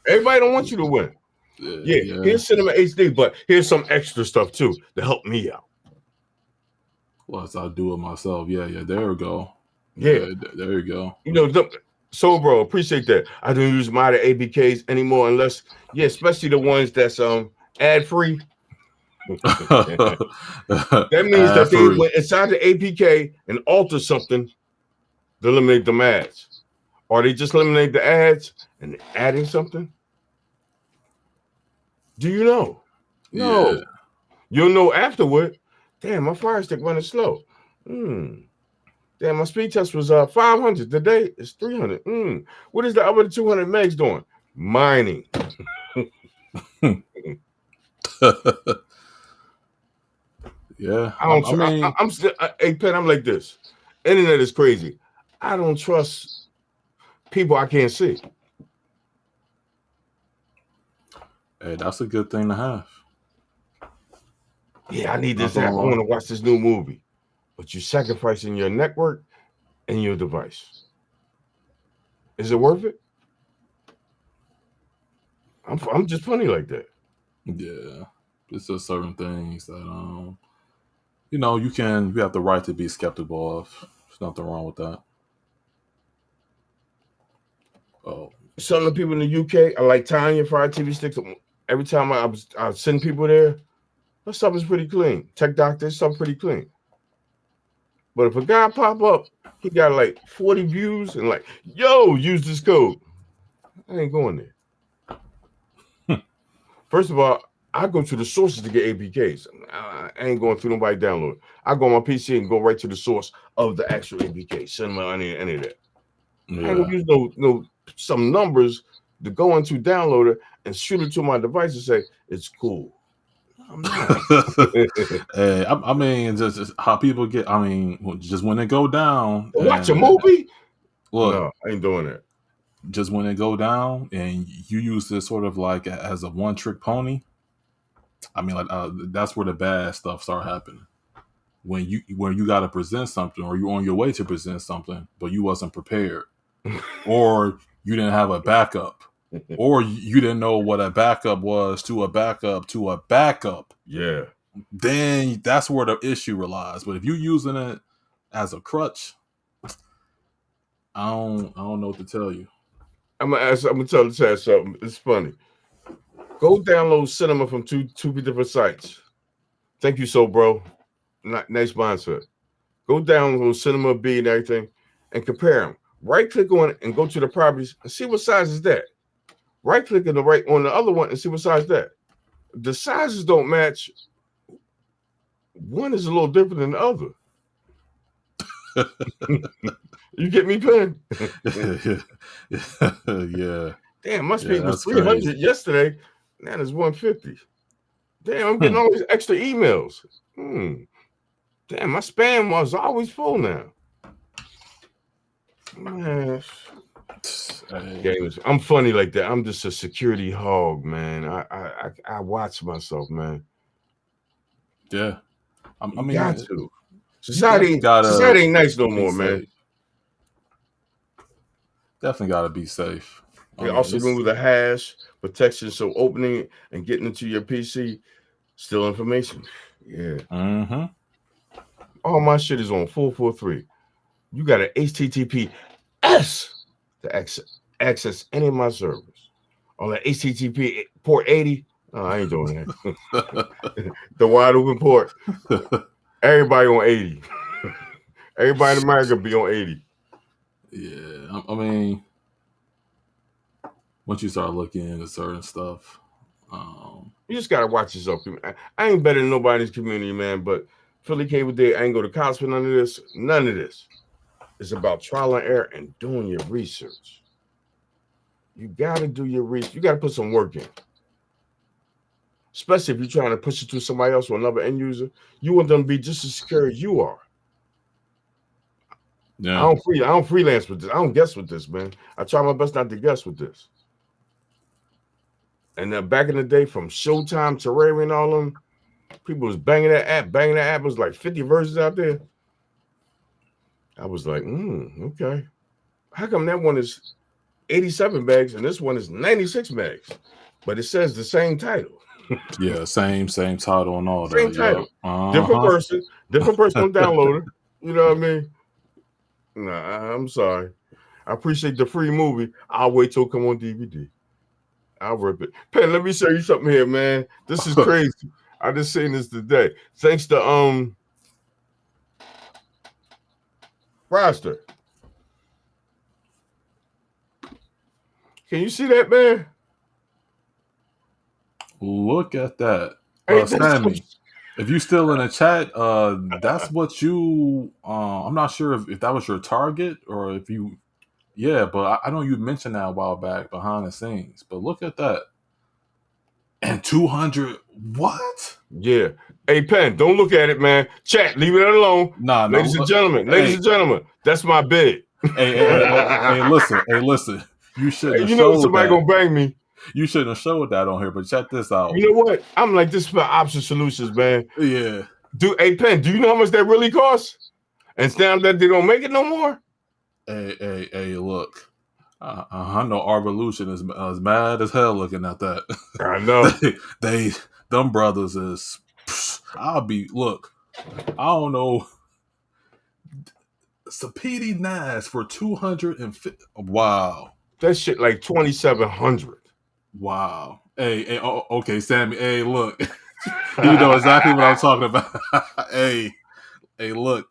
Everybody don't want you to win. Yeah. Here's Cinema HD, but here's some extra stuff too to help me out. Plus, I do it myself. Yeah. There we go. Yeah. There you go. You know, so bro, appreciate that. I don't use modded APKs anymore unless, especially the ones that's ad free. That means that they went inside the APK and alter something to eliminate the ads. Or they just eliminate the ads and adding something. Do you know? No. Yeah. You'll know afterward. Damn, my Fire Stick running slow. Damn, my speed test was 500. Today it's 300. What is the other 200 megs doing? Mining. Yeah. I'm still, hey, Pen, I'm like this. Internet is crazy. I don't trust people I can't see. Hey, that's a good thing to have. Yeah, I need this app. I want to watch this new movie. But you're sacrificing your network and your device. Is it worth it? I'm just funny like that. Yeah. It's just certain things that you know, we have the right to be skeptical of. There's nothing wrong with that. Oh. Some of the people in the UK, I like Tanya Fire TV Sticks. Every time I send people there, that stuff is pretty clean. Tech Doctor, stuff pretty clean. But if a guy pop up, he got like 40 views and like, yo, use this code. I ain't going there. First of all, I go to the sources to get APKs. I ain't going through nobody download. I go on my PC and go right to the source of the actual APK. Send me any of that. Yeah. I ain't gonna use no some numbers to go into downloader and shoot it to my device and say it's cool. I'm not. Hey, I mean, just how people get. I mean, just when they go down, watch a movie. Look, no, I ain't doing that. Just when they go down, and you use this sort of like as a one-trick pony. I mean, like that's where the bad stuff start happening. When you got to present something, or you're on your way to present something, but you wasn't prepared, or you didn't have a backup, or you didn't know what a backup was to a backup to a backup. Yeah. Then that's where the issue relies. But if you're using it as a crutch, I don't know what to tell you. I'm gonna tell the chat something. It's funny. Go download Cinema from two different sites. Thank you, so bro. Nice mindset. Go download Cinema B and everything, and compare them. Right click on it and go to the properties and see what size is that. Right click on the other one and see what size that. The sizes don't match. One is a little different than the other. You get me, Pen? Yeah. Damn, my speed was 300 crazy. Yesterday. Now it's 150. Damn, I'm getting all these extra emails. Damn, my spam was always full now. Man. I'm funny like that. I'm just a security hog, man. I watch myself, man. Yeah. I mean, got to. Society ain't nice no more, man. Definitely got to be safe. They also remove the hash protection, so opening it and getting into your PC, still information. Yeah. Mm-hmm. All my shit is on 443. You got an HTTPS to access any of my servers. On the HTTP port 80, I ain't doing that. The wide open port. Everybody on 80. Everybody in America be on 80. Yeah, I mean, once you start looking into certain stuff, you just gotta watch yourself. I ain't better than nobody in this community, man. But Philly Cable Day, I ain't go to college for none of this. None of this. It's about trial and error and doing your research. You gotta do your research. You gotta put some work in. Especially if you're trying to push it to somebody else or another end user. You want them to be just as secure as you are. Yeah. I don't freelance with this. I don't guess with this, man. I try my best not to guess with this. And then back in the day, from Showtime, Terraria, and all them, people was banging that app. It was like 50 versions out there. I was like, okay. How come that one is 87 megs and this one is 96 megs? But it says the same title. Yeah, same title and all that. Same title. Yeah. Different person on downloader. You know what I mean? Nah, I'm sorry. I appreciate the free movie. I'll wait till it come on DVD. I'll rip it. Pen, let me show you something here, man. This is crazy. I just seen this today. Thanks to Roster. Can you see that, man? Look at that. Ain't that Sammy, if you still in the chat, that's what you I'm not sure if that was your target or if you but I know you mentioned that a while back behind the scenes. But look at that. And 200 what? Yeah. Hey, Pen, don't look at it, man. Chat, leave it alone. Nah, ladies and gentlemen, that's my bid. Hey, listen. You shouldn't have You know showed somebody that. gonna bang me. You shouldn't have showed that on here, but check this out. You know what? I'm like, this is for option solutions, man. Yeah. Hey, Pen, do you know how much that really costs? And now that they don't make it no more? Hey, look. I know our Revolution is mad as hell looking at that. I know. them brothers is, look, I don't know. Sapiti Nas for 250. Wow. That shit like 2,700. Wow. Hey, okay, Sammy. Hey, look. You know exactly what I'm talking about. hey, look.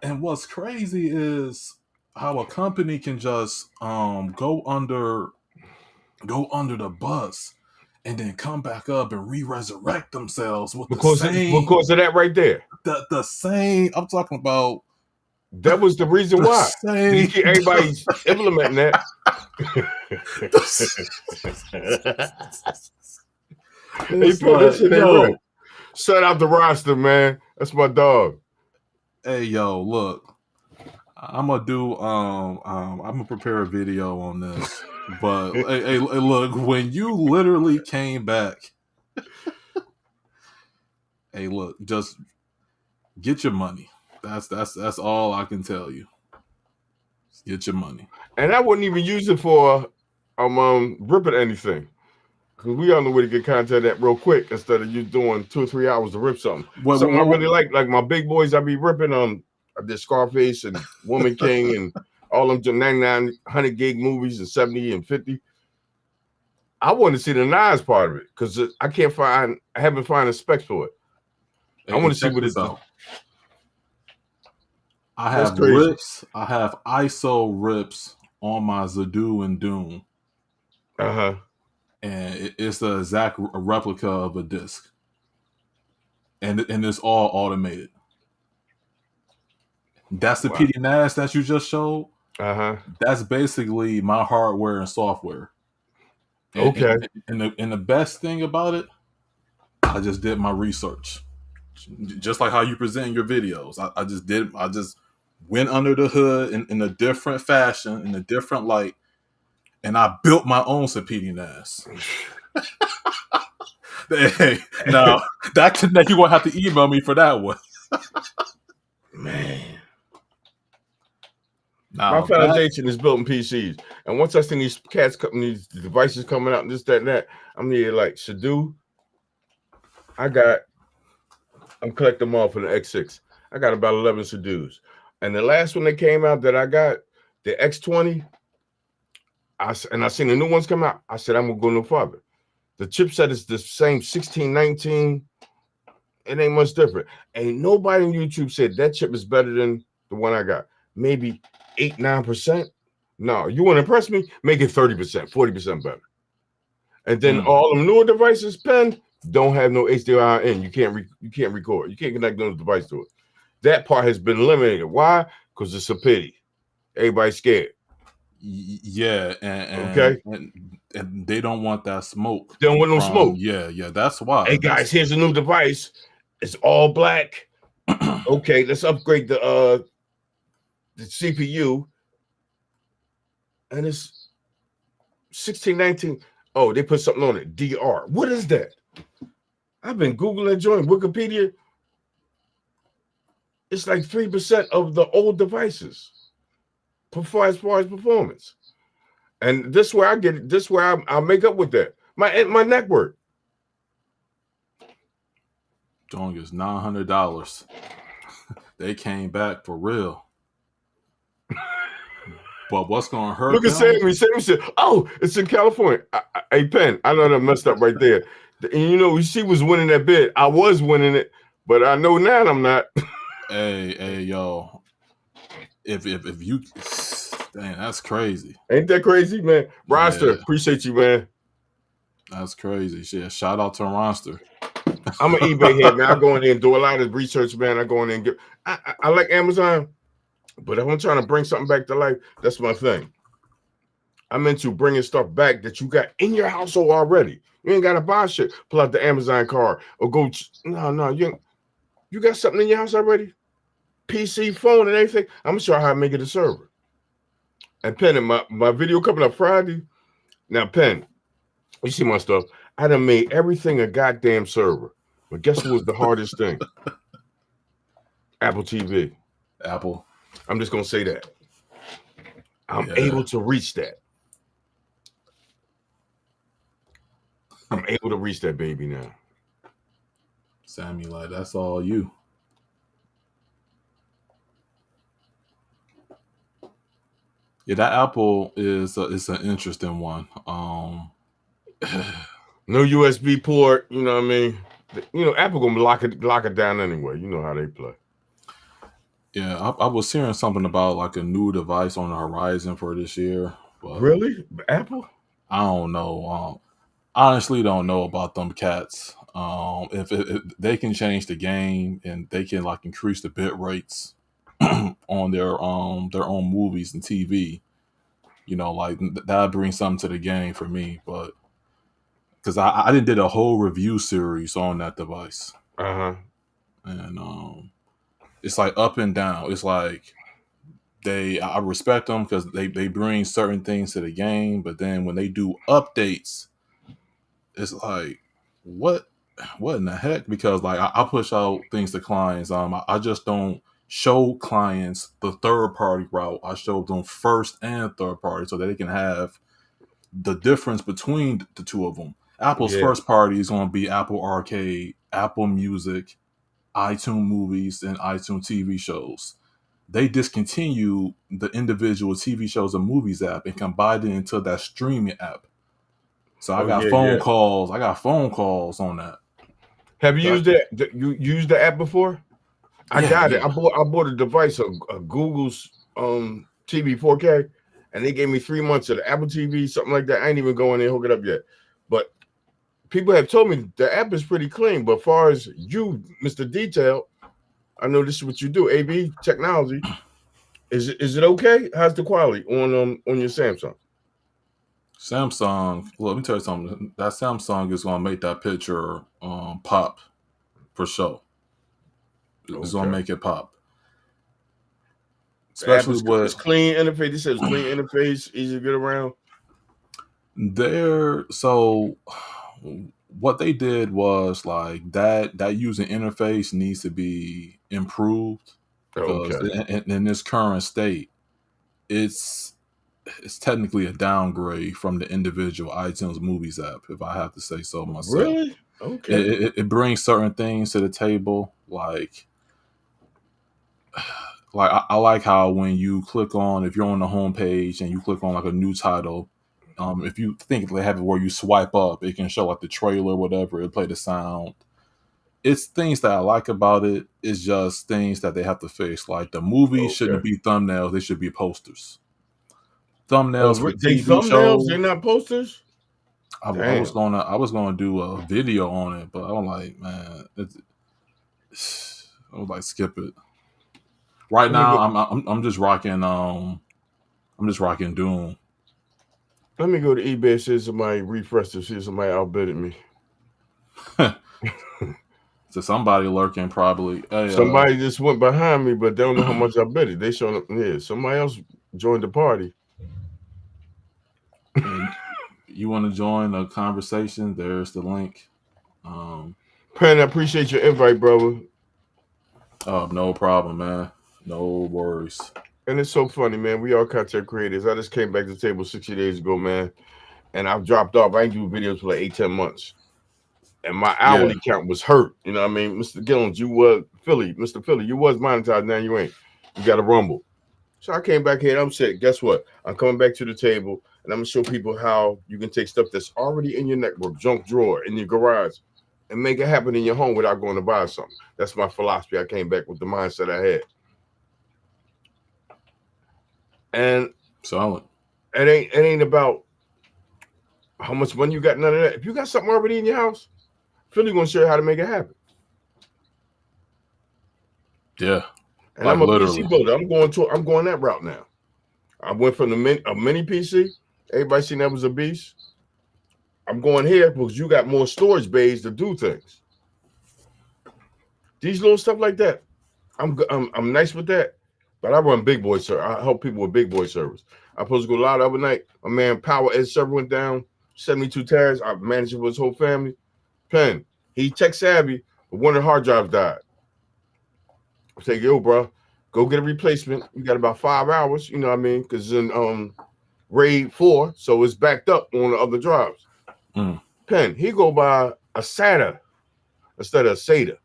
And what's crazy is how a company can just go under the bus and then come back up and re-resurrect themselves with because of that right there. The same. I'm talking about. That was the reason why. Everybody's implementing that. Shout out the Roster, man. That's my dog. Hey, yo, look. I'm gonna do I'm gonna prepare a video on this. But hey, look, when you literally came back, hey, look, just get your money. That's all I can tell you. Get your money. And I wouldn't even use it for ripping anything. Because we all know where to get content at real quick instead of you doing 2 or 3 hours to rip something. Something I really like my big boys I be ripping I did Scarface and Woman King and all them 99, 100 gig movies and 70 and 50. I want to see the Nas part of it because I haven't found a spec for it. I want to see what it's about. I have rips. I have ISO rips on my Zidoo and Dune. And it's the exact replica of a disc. And it's all automated. That's the PD NAS that you just showed. That's basically my hardware and software. And, and the best thing about it, I just did my research. Just like how you present your videos. I just went under the hood in a different fashion, in a different light, and I built my own Sapiti NAS. Hey, now that you're gonna have to email me for that one. Man. Now, my foundation is built in PCs. And once I see these these devices coming out and this, that, and that, I'm near like Zidoo. I'm collecting them all for the X6. I got about 11 Zidoos. And the last one that came out that I got, the X20, I seen the new ones come out. I said, I'm going to go no farther. The chipset is the same 1619. It ain't much different. Ain't nobody on YouTube said that chip is better than the one I got. Maybe 8-9%. No, you want to impress me? Make it 30%, 40% better. And then all them newer devices, Pen, don't have no HDMI in. You can't record. You can't connect those devices to it. That part has been eliminated. Why? Because it's a pity. Everybody's scared. Yeah, and they don't want that smoke. They don't want no smoke. Yeah, that's why. Hey guys, here's a new device. It's all black. Okay, let's upgrade the CPU. And it's 1619. Oh, they put something on it. DR. What is that? I've been Googling that joint, Wikipedia. It's like 3% of the old devices as far as performance. And this where I get it. This where I make up with that. My network. Joint is $900. they came back for real. But what's gonna hurt Look at them? Sammy said, "Oh, it's in California." Hey, Penn, I know that messed up right there. And you know, she was winning that bid. I was winning it, but I know now I'm not. Hey, yo. If you, dang, that's crazy. Ain't that crazy, man? Roster, Yeah, appreciate you, man. that's crazy. Shit, shout out to Ronster. I'm an eBay head, man. I go in there and do a lot of research, man. I go in there and get. I like Amazon, but if I'm trying to bring something back to life, that's my thing. I'm into bringing stuff back that you got in your household already. You ain't got to buy shit. Pull out the Amazon card or go. No, you got something in your house already. PC, phone, and everything. I'm gonna show you how to make it a server. And Penn, my video coming up Friday. Now, Penn, you see my stuff. I done made everything a goddamn server. But guess what was the hardest thing? Apple TV. Apple. I'm just gonna say that. I'm able to reach that. I'm able to reach that baby now. Sammy, like, that's all you. Yeah, that Apple is it's an interesting one. No USB port, you know what I mean? You know, Apple gonna lock it down anyway. You know how they play. Yeah, I was hearing something about like a new device on the horizon for this year. But really? Apple? I don't know. Honestly, don't know about them cats. If they can change the game and they can like increase the bit rates on their own movies and TV, you know, like that brings something to the game for me. But because I did a whole review series on that device, and it's like up and down. It's like I respect them because they bring certain things to the game, but then when they do updates, it's like what in the heck? Because like I push out things to clients. I just don't show clients the third party route. I show them first and third party so that they can have the difference between the two of them. Apple's first party is going to be Apple Arcade, Apple Music, iTunes Movies, and iTunes TV shows. They discontinued the individual TV shows and movies app and combined it into that streaming app. So I got phone calls. I got phone calls on that. Have you used that? You used the app before? I got it. I bought a device, a Google's TV 4K, and they gave me 3 months of the Apple TV, something like that. I ain't even going in and hook it up yet. But people have told me the app is pretty clean. But as far as you, Mr. Detail, I know this is what you do. AV technology. Is it okay? How's the quality on your Samsung? Samsung, let me tell you something. That Samsung is going to make that picture pop for sure. It's going to make it pop. Especially with it's clean interface. This says clean interface, easy to get around. So what they did was like that user interface needs to be improved because in this current state, it's technically a downgrade from the individual iTunes Movies app, if I have to say so myself. Really? Okay. It brings certain things to the table, like I like how when you click on, if you're on the home page and you click on like a new title, if you think they have it where you swipe up, it can show like the trailer, whatever, it play the sound. It's things that I like about it. It's just things that they have to fix. Like the movies shouldn't be thumbnails; they should be posters. Thumbnails for TV shows. They're not posters. I was gonna do a video on it, but I'm like, man, I was like, skip it. Right now, I'm just rocking. I'm just rocking Dune. Let me go to eBay and see somebody refresh to see somebody outbidded me. So somebody lurking probably. Hey, somebody just went behind me, but they don't know how much I bet it. They showing up. Yeah, somebody else joined the party. You want to join the conversation? There's the link. Penn, I appreciate your invite, brother. No problem, man. No worries. And it's so funny, man. We are content creators. I just came back to the table 60 days ago, man. And I've dropped off. I ain't do videos for like 8-10 months. and my hourly count was hurt. You know what I mean? Mr. Gillens, you was Mr. Philly, you was monetized, now you ain't. You got to rumble. So I came back here and I'm saying, guess what? I'm coming back to the table and I'm gonna show people how you can take stuff that's already in your network, junk drawer, in your garage, and make it happen in your home without going to buy something. That's my philosophy. I came back with the mindset I had. And solid. It ain't about how much money you got, none of that. If you got something already in your house, Philly gonna show you how to make it happen. Yeah. And Like I'm a literally. PC builder. I'm going that route now. I went from a mini PC. Everybody seen that was a beast. I'm going here because you got more storage bays to do things. These little stuff like that, I'm nice with that. But I run big boy service. I help people with big boy service. I supposed to go live the other night. My man Power Edge server went down, 72 terabytes. I managed it for his whole family. Pen, he tech savvy, but one of the hard drives died. I say, yo, bro, go get a replacement. You got about 5 hours, you know what I mean? Because in RAID 4, so it's backed up on the other drives. Pen, he go buy a SATA instead of a SATA.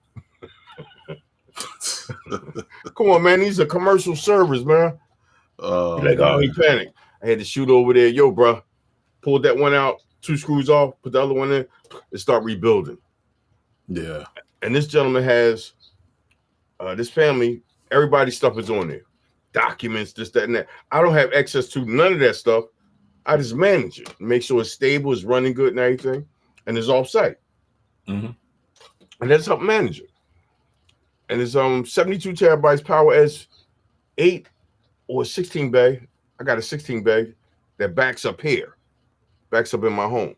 Come on, man. These are commercial servers, man. Like, oh, he panicked. I had to shoot over there. Yo, bro, pulled that one out, 2 screws off, put the other one in, and start rebuilding. Yeah. And this gentleman has this family, everybody's stuff is on there. Documents, this, that, and that. I don't have access to none of that stuff. I just manage it, make sure it's stable, it's running good and everything, and it's off-site. And that's help manage it. And it's 72 terabytes Power Edge 8 or 16 bay. I got a 16 bay that backs up here, backs up in my home.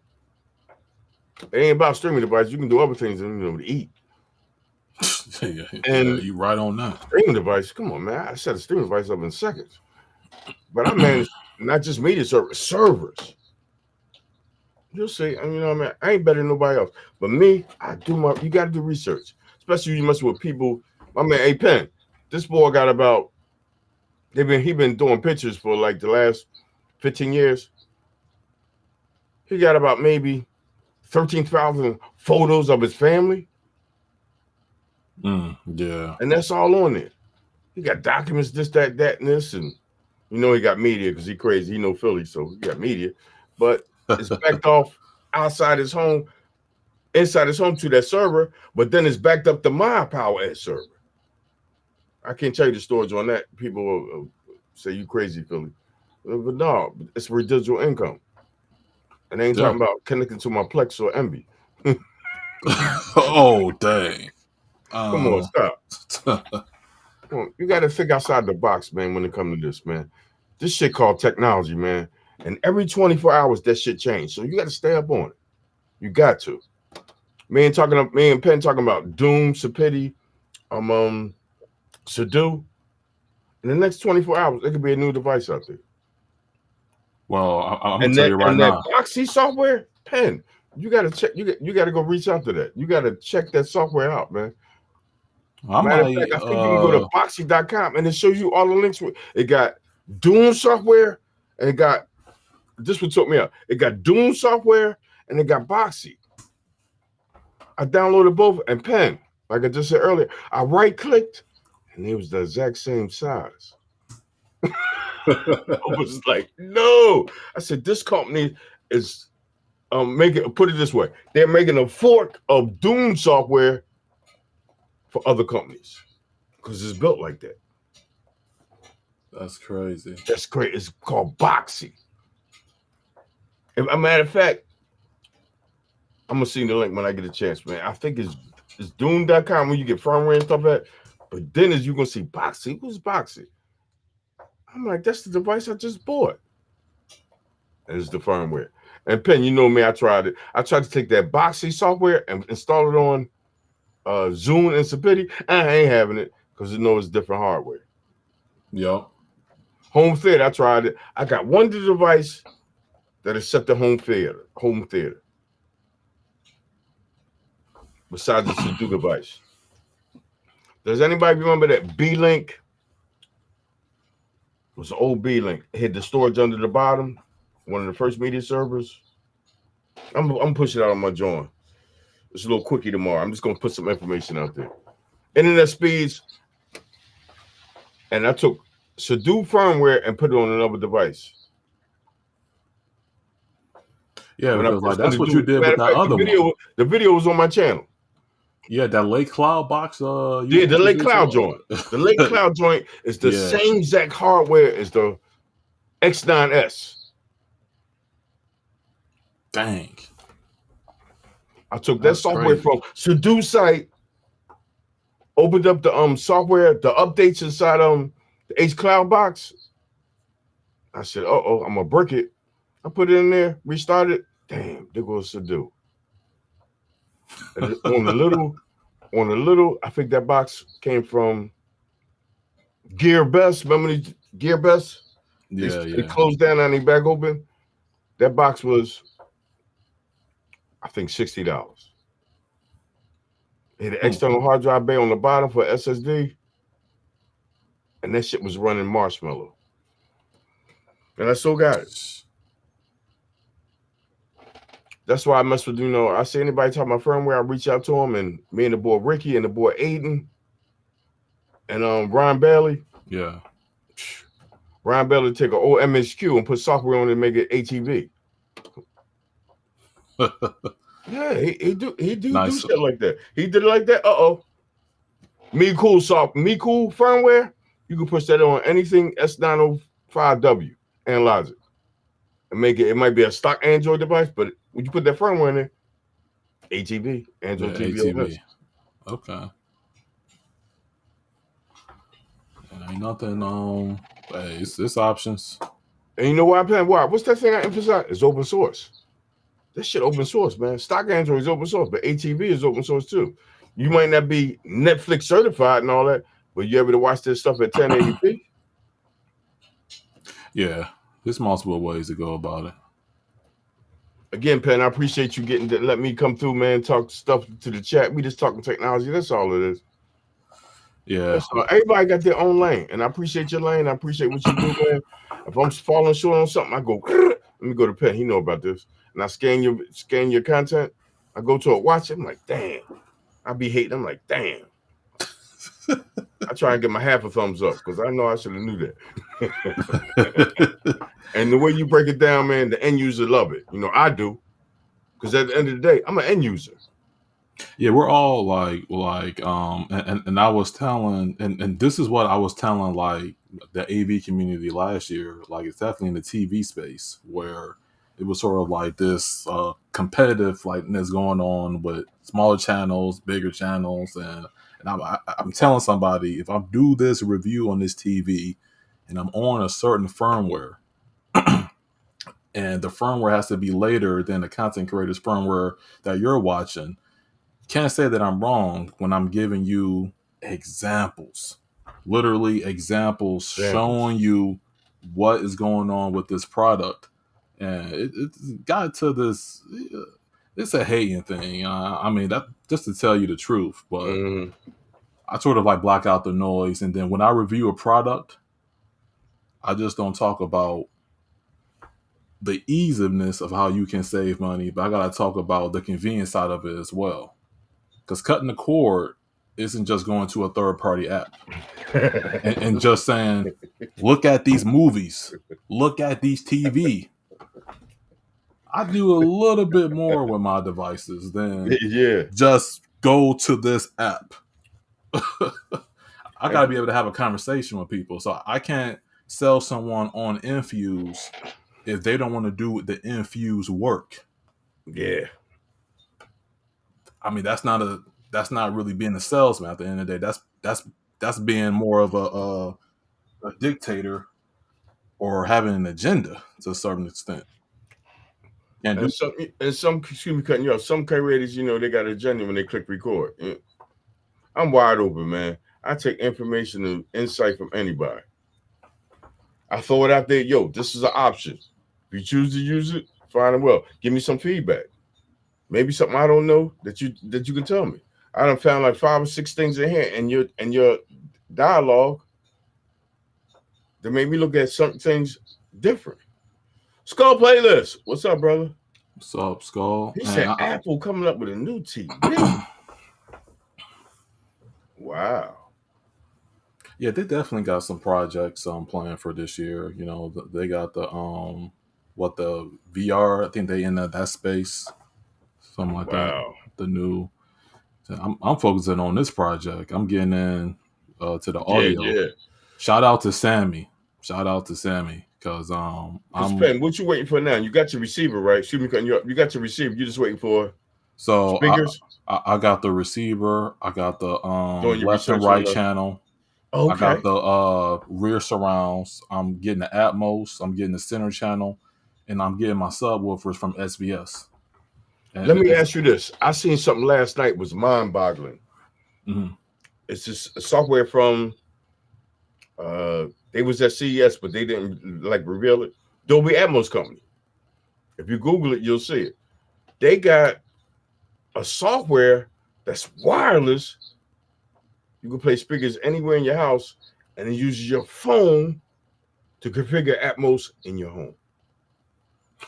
It ain't about streaming device. You can do other things than to eat. And you right on that. Streaming device, come on, man. I set a streaming device up in seconds. But I manage not just media servers. You'll see. You know what I mean? I ain't better than nobody else. But me, you got to do research. Especially you mess with people. My man, A Pen, this boy got about, he been doing pictures for like the last 15 years. He got about maybe 13,000 photos of his family. Yeah. And that's all on there. He got documents, this, that, and this. And you know he got media because he crazy. He know Philly, so he got media. But it's backed off outside his home, inside his home to that server, but then it's backed up to my Power Edge server. I can't tell you the storage on that. People will say you crazy, Philly. But no, it's residual income. And they ain't talking about connecting to my Plex or Envy. Oh, dang. Come on, stop. Come on. You got to think outside the box, man, when it comes to this, man. This shit called technology, man. And every 24 hours, that shit change. So you got to stay up on it. You got to. Me and Penn talking about Dune, Zidoo, Zidoo. In the next 24 hours, there could be a new device out there. Well, I'm gonna tell you right now. And that Boxy software, Penn, you gotta check. You gotta go reach out to that. You gotta check that software out, man. Matter of fact, I think you can go to boxy.com and it shows you all the links. It got Dune software and it got, this one took me out. It got Dune software and it got Boxy. I downloaded both and Pen, like I just said earlier, I right-clicked and it was the exact same size. I was like, no. I said, this company is put it this way. They're making a fork of Dune software for other companies because it's built like that. That's crazy. That's great. It's called Boxy. As a matter of fact, I'm gonna see the link when I get a chance, man. I think it's Dune.com when you get firmware and stuff like that. But then as you're gonna see Boxy, who's Boxy? I'm like, that's the device I just bought. And it's the firmware. And Penn, you know me, I tried it. I tried to take that Boxy software and install it on Zune and Samsung. I ain't having it because you know it's different hardware. Yep. Home theater, I tried it. I got one device that is set to home theater. Besides the Zidoo device. Does anybody remember that B-Link? It was an old B-Link. It had the storage under the bottom. One of the first media servers. I'm pushing it out on my joint. It's a little quickie tomorrow. I'm just gonna put some information out there. Internet speeds, and I took Zidoo firmware and put it on another device. Yeah, When I because like first that's started what you doing, did matter with of that fact, other one. the video was on my channel. Yeah, that Lake Cloud box. Yeah, the You Lake did Cloud joint. The Lake Cloud joint is the Yeah. same exact hardware as the S9S. Dang. I took that That's software crazy. from Zidoo site, opened up the software, the updates inside the H Cloud box. I said, I'm gonna break it. I put it in there, restarted. Damn, there goes Zidoo. And on the little, I think that box came from Gear Best. Remember the Gear Best? Yeah, They yeah. closed down and they back open. That box was, I think, $60. It had an external hard drive bay on the bottom for SSD, and that shit was running Marshmallow. And I still got it. That's why I mess with, I see anybody talking about firmware, I reach out to them, and me and the boy Ricky and the boy Aiden and Ryan Bailey. Yeah. Ryan Bailey take an old MSQ and put software on it and make it ATV. Yeah, he do Nice. shit like that. He did it like that. Me cool firmware. You can push that on anything S905W and Logic and make it. It might be a stock Android device, but when you put that firmware in there, ATV, Android TV ATV. OS. Okay. Ain't nothing. Hey, it's options. And you know why I'm playing? Why? What's that thing I emphasize? It's open source. That shit open source, man. Stock Android is open source, but ATV is open source too. You might not be Netflix certified and all that, but you able to watch this stuff at 1080p? Yeah, there's multiple ways to go about it. Again, Penn, I appreciate you getting to let me come through, man. Talk stuff to the chat. We just talking technology. That's all it is. Yeah. Everybody got their own lane, and I appreciate your lane. I appreciate what you do, man. If I'm falling short on something, I go. Let me go to Penn. He know about this, and I scan your content. I go to it, watch it. I'm like, damn. I be hating. I'm like, damn. I try and get my half a thumbs up because I know I should have knew that. And the way you break it down, man, the end user love it. I do, because at the end of the day, I'm an end user. Yeah, we're all and I was telling, and this is what I was telling like the AV community last year. Like it's definitely in the TV space where it was sort of like this competitive lightness going on with smaller channels, bigger channels, and I'm telling somebody if I do this review on this TV and I'm on a certain firmware, and the firmware has to be later than the content creator's firmware that you're watching, can't say that I'm wrong when I'm giving you examples, literally examples showing you what is going on with this product. And it got to this, it's a hating thing. I mean, that just to tell you the truth, but I sort of like block out the noise. And then when I review a product, I just don't talk about the easiness of how you can save money, but I got to talk about the convenience side of it as well. Because cutting the cord isn't just going to a third-party app and just saying, look at these movies, look at these TV. I do a little bit more with my devices than just go to this app. I got to be able to have a conversation with people. So I can't sell someone on Infuse if they don't want to do the Infuse work. Yeah. I mean, that's not really being a salesman at the end of the day. That's being more of a dictator or having an agenda to a certain extent. And some excuse me cutting you off. Some creators, they got an agenda when they click record. I'm wide open, man. I take information and insight from anybody. I throw it out there. Yo, this is an option. If you choose to use it, fine and well. Give me some feedback. Maybe something I don't know that you can tell me. I done found like 5 or 6 things in here in your dialogue that made me look at certain things different. Skull Playlist. What's up, brother? What's up, Skull? He And said Apple coming up with a new TV. Wow. yeah, they definitely got some projects planned for this year. You know, they got the VR. I think they in that space, something like that. Wow. The new. I'm focusing on this project. I'm getting in to the Yeah, audio. yeah. Shout out to Sammy. Shout out to Sammy because Because I'm Pen, what you waiting for now? You got your receiver, right? Excuse me, you got your receiver. You just waiting for so speakers. I got the receiver. I got the Doing your left and research on right the. channel. I got Okay. the rear surrounds. I'm getting the Atmos. I'm getting the center channel, and I'm getting my subwoofers from SBS. Let And me it's ask you this. I seen something last night was mind-boggling. mhm. It's just software from they was at CES, but they didn't like reveal it. Dolby Atmos company. If you Google it, you'll see it. They got a software that's wireless. You can play speakers anywhere in your house, and it uses your phone to configure Atmos in your home.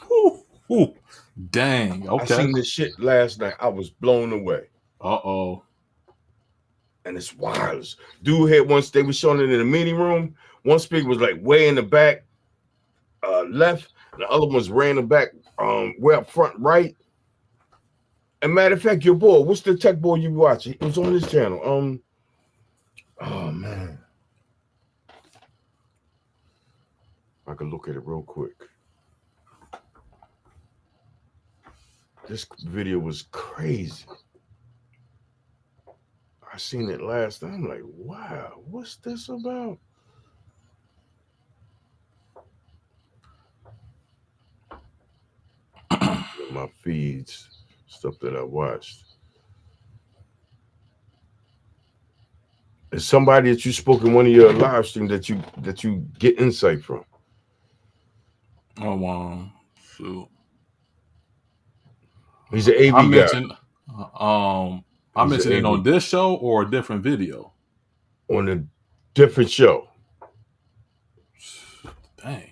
Whew, whew. Dang. I Okay. seen this shit last night. I was blown away. Uh-oh. And it's wireless. Dude had once they were showing it in the meeting room. One speaker was like way in the back, left, and the other one's ran the back, way up front right. And matter of fact, your boy, what's the tech boy you watch? It was on this channel. Oh man, I could look at it real quick. This video was crazy. I seen it last night. I'm like, wow, what's this about? My feeds, stuff that I watched. It's somebody that you spoke in one of your live streams that you get insight from. Oh wow. So He's an I AV guy. mentioned I He's an mentioned it on AV this show or a different video. on a different show. Dang.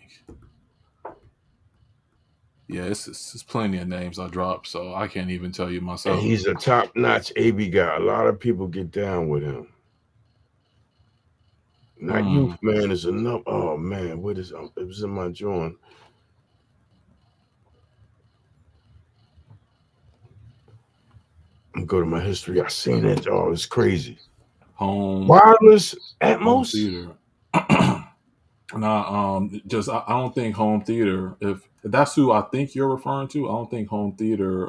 Yeah, it's plenty of names I dropped, so I can't even tell you And myself. he's a top-notch AV guy. A lot of people get down with him. Not Hmm. youth, man. Is enough. Oh man, what is it was in my joint. I'm go to my history. I seen it. Oh, it's crazy. Home Wireless home Atmos. theater. Nah, just I don't think home theater. If that's who I think you're referring to, I don't think home theater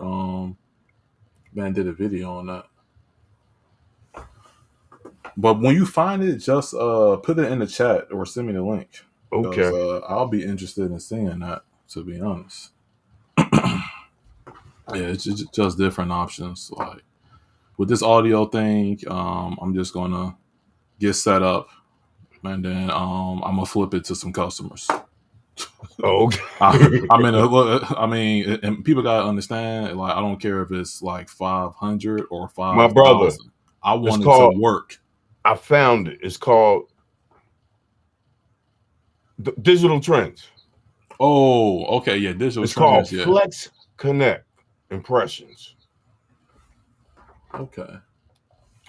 man did a video on that. But when you find it, just put it in the chat or send me the link because Okay. I'll be interested in seeing that. To be honest, yeah, it's just different options. Like with this audio thing, I'm just gonna get set up and then I'm gonna flip it to some customers. Oh, I okay. mean, I mean, and people gotta understand. Like, I don't care if it's like 500 or My brother. 5,000. I It's want it to called. work. I found it. It's called Digital Trends. Oh, okay, yeah, digital It's called trends, yeah, Flex Connect Impressions. okay.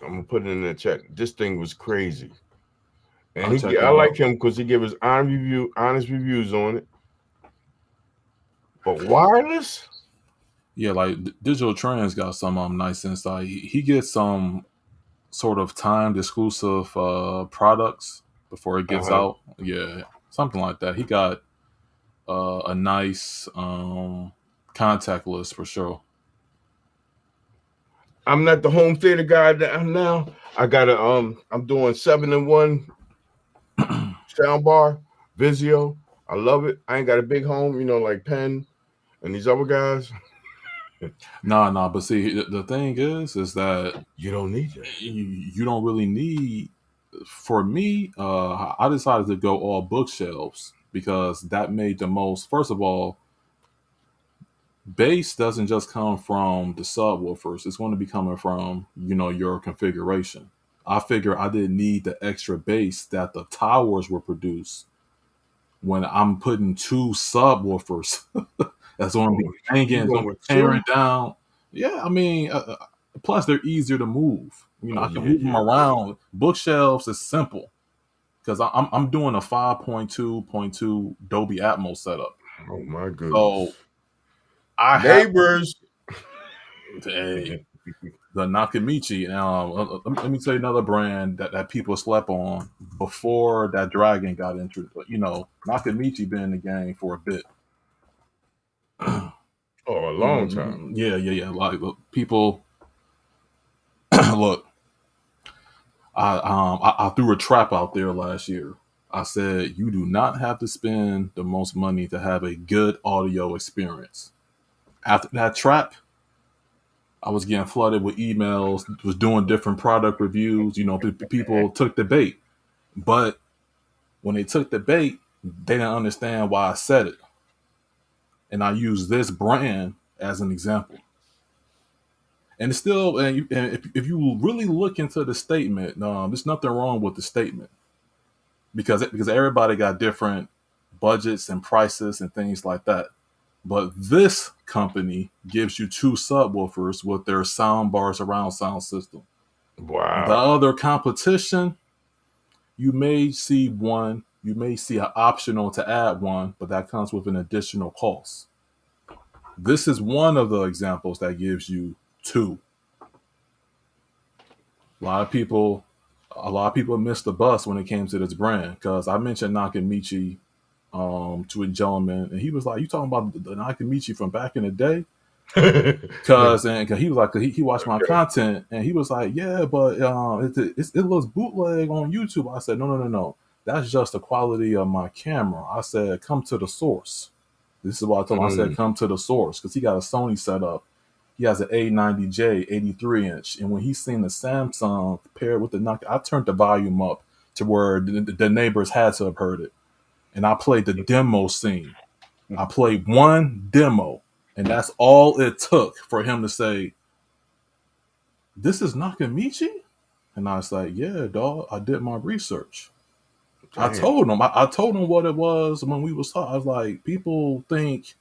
I'm gonna put it in the chat. This thing was crazy, I'll and check I it like out. him because he gave his honest reviews on it. But wireless, Yeah, like digital trends got some nice insight. He gets some sort of timed exclusive products before it gets out. Yeah, something like that. He got a nice contact list for sure. I'm not the home theater guy that I'm now. I got a I'm doing 7-in-1 sound bar, Vizio. I love it. I ain't got a big home, like Penn and these other guys. Nah. But see, the thing is that You don't need that. you don't really need. For me, I decided to go all bookshelves because that made the most. First of all, bass doesn't just come from the subwoofers; it's going to be coming from your configuration. I figure I didn't need the extra bass that the towers were produced when I'm putting two subwoofers that's going to be hanging, You it's going going to with be tearing two? down. Yeah, I mean, plus they're easier to move. You know, Oh I can yeah, move them yeah. around. Bookshelves is simple because I'm doing a 5.2.2 Dolby Atmos setup. Oh my goodness. So I have Neighbors. a the Nakamichi. Let me tell you another brand that people slept on before that Dragon got introduced. You know, Nakamichi been in the game for a bit. Oh, a long time. Yeah. Like look, people, look, I threw a trap out there last year. I said you do not have to spend the most money to have a good audio experience. After that trap, I was getting flooded with emails, was doing different product reviews. You know, people took the bait, but when they took the bait, they didn't understand why I said it, and I used this brand as an example. And it's still, and if you really look into the statement, there's nothing wrong with the statement because everybody got different budgets and prices and things like that. But this company gives you two subwoofers with their soundbar surround sound system. The Wow. other competition, you may see one, you may see an optional to add one, but that comes with an additional cost. This is one of the examples that gives you two. A lot of people, a lot of people missed the bus when it came to this brand because I mentioned Nakamichi to a gentleman, and he was like, "You talking about the Nakamichi from back in the day?" Okay. Cause he was like, he watched my content, and he was like, "Yeah, but it looks bootleg on YouTube." I said, "No. That's just the quality of my camera." I said, "Come to the source." This is what I told him. I said, "Come to the source," because he got a Sony setup. He has an A90J 83 inch, and when he seen the Samsung paired with the Nokia, I turned the volume up to where the neighbors had to have heard it, and I played the demo scene. I played one demo, and that's all it took for him to say, "This is Nakamichi?" And I was like, "Yeah, dog, I did my research." I Damn. told him, I told him what it was when we was talking. I was like, people think,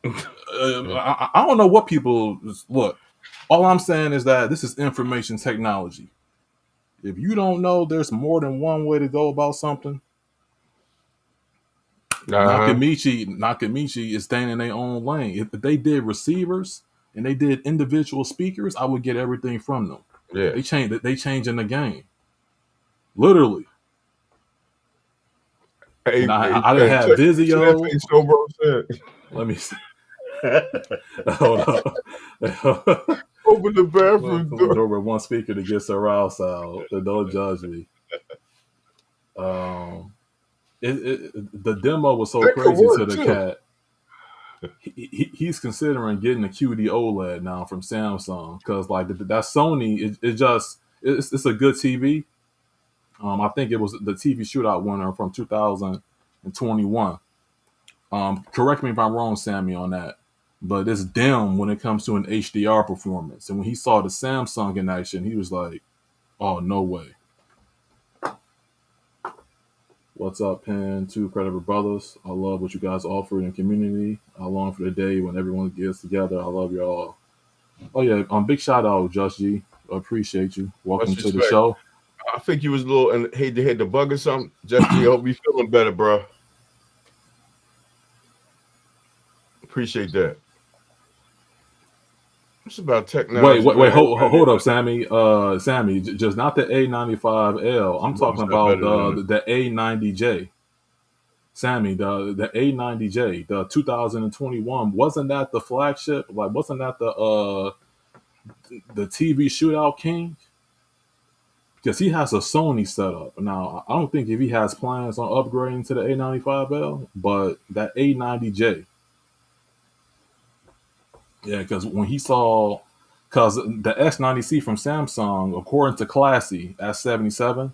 I don't know what people look. All I'm saying is that this is information technology. If you don't know there's more than one way to go about something, Uh-huh. Nakamichi is staying in their own lane. If they did receivers and they did individual speakers, I would get everything from them. Yeah. They changing the game. Literally. And Hey, hey, I didn't Pen, have check that Vizio. thing Sobro said. Let me see. Hold up. Open the Well, bathroom close the door. door with one speaker to get surround sound. Don't judge me. Um, the demo was so That could crazy to work the too. cat. He's considering getting a QD OLED now from Samsung because like that Sony, it's a good TV. I think it was the TV shootout winner from 2021. Correct me if I'm wrong, Sammy, on that. But it's dim when it comes to an HDR performance. And when he saw the Samsung in action, he was like, "Oh, no way." What's up, Pen? Two credible brothers. I love what you guys offer in the community. I long for the day when everyone gets together. I love y'all. Oh yeah, big shout out, Just G. I appreciate you. Welcome Much to the respect. show. I think you was a little and hate the bug or something. Just G, I hope you feeling better, bro. Appreciate that. It's about technology, Wait, man. hold up, Sammy. Sammy, just not the A95L. I'm Bro talking said about better than the A90J. Sammy, the A90J, the 2021. Wasn't that the flagship? Like, wasn't that the TV shootout king? Because he has a Sony setup. Now, I don't think if he has plans on upgrading to the A95L, but that A90J, yeah, because when he saw, because the S90C from Samsung, according to Classy S77,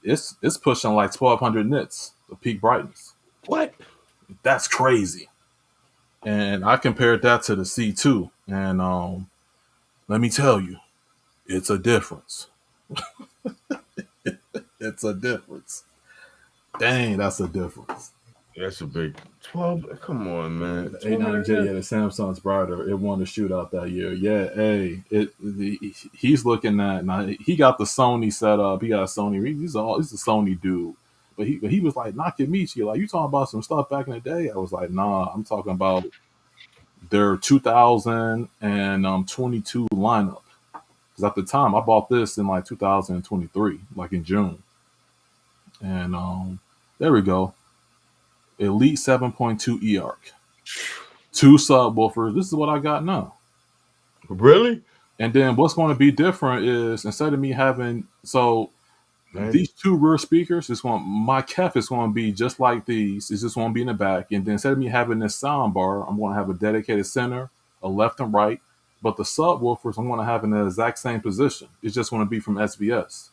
it's pushing like 1200 nits of peak brightness. what? That's crazy. And I compared that to the C2, and let me tell you, it's a difference. It's a difference. Dang, that's a difference. That's a big 12. Come on, Yeah, man. the A90J, yeah, the Samsung's brighter. It won the shootout that year. Yeah, hey, he's looking at now. He got the Sony set up. He got a Sony. He's a Sony dude. But he was like Nakamichi, like you talking about some stuff back in the day. I was like, nah, I'm talking about their 2022 lineup. Because at the time I bought this in like 2023, like in June, and there we go. Elite 7.2 EARC, two subwoofers. This is what I got now. Really? And then what's going to be different is instead of me having Man. these two rear speakers, it's going my KEF is going to be just like these. It's just going to be in the back. And then instead of me having this sound bar, I'm going to have a dedicated center, a left and right. But the subwoofers, I'm going to have in the exact same position. It's just going to be from SVS.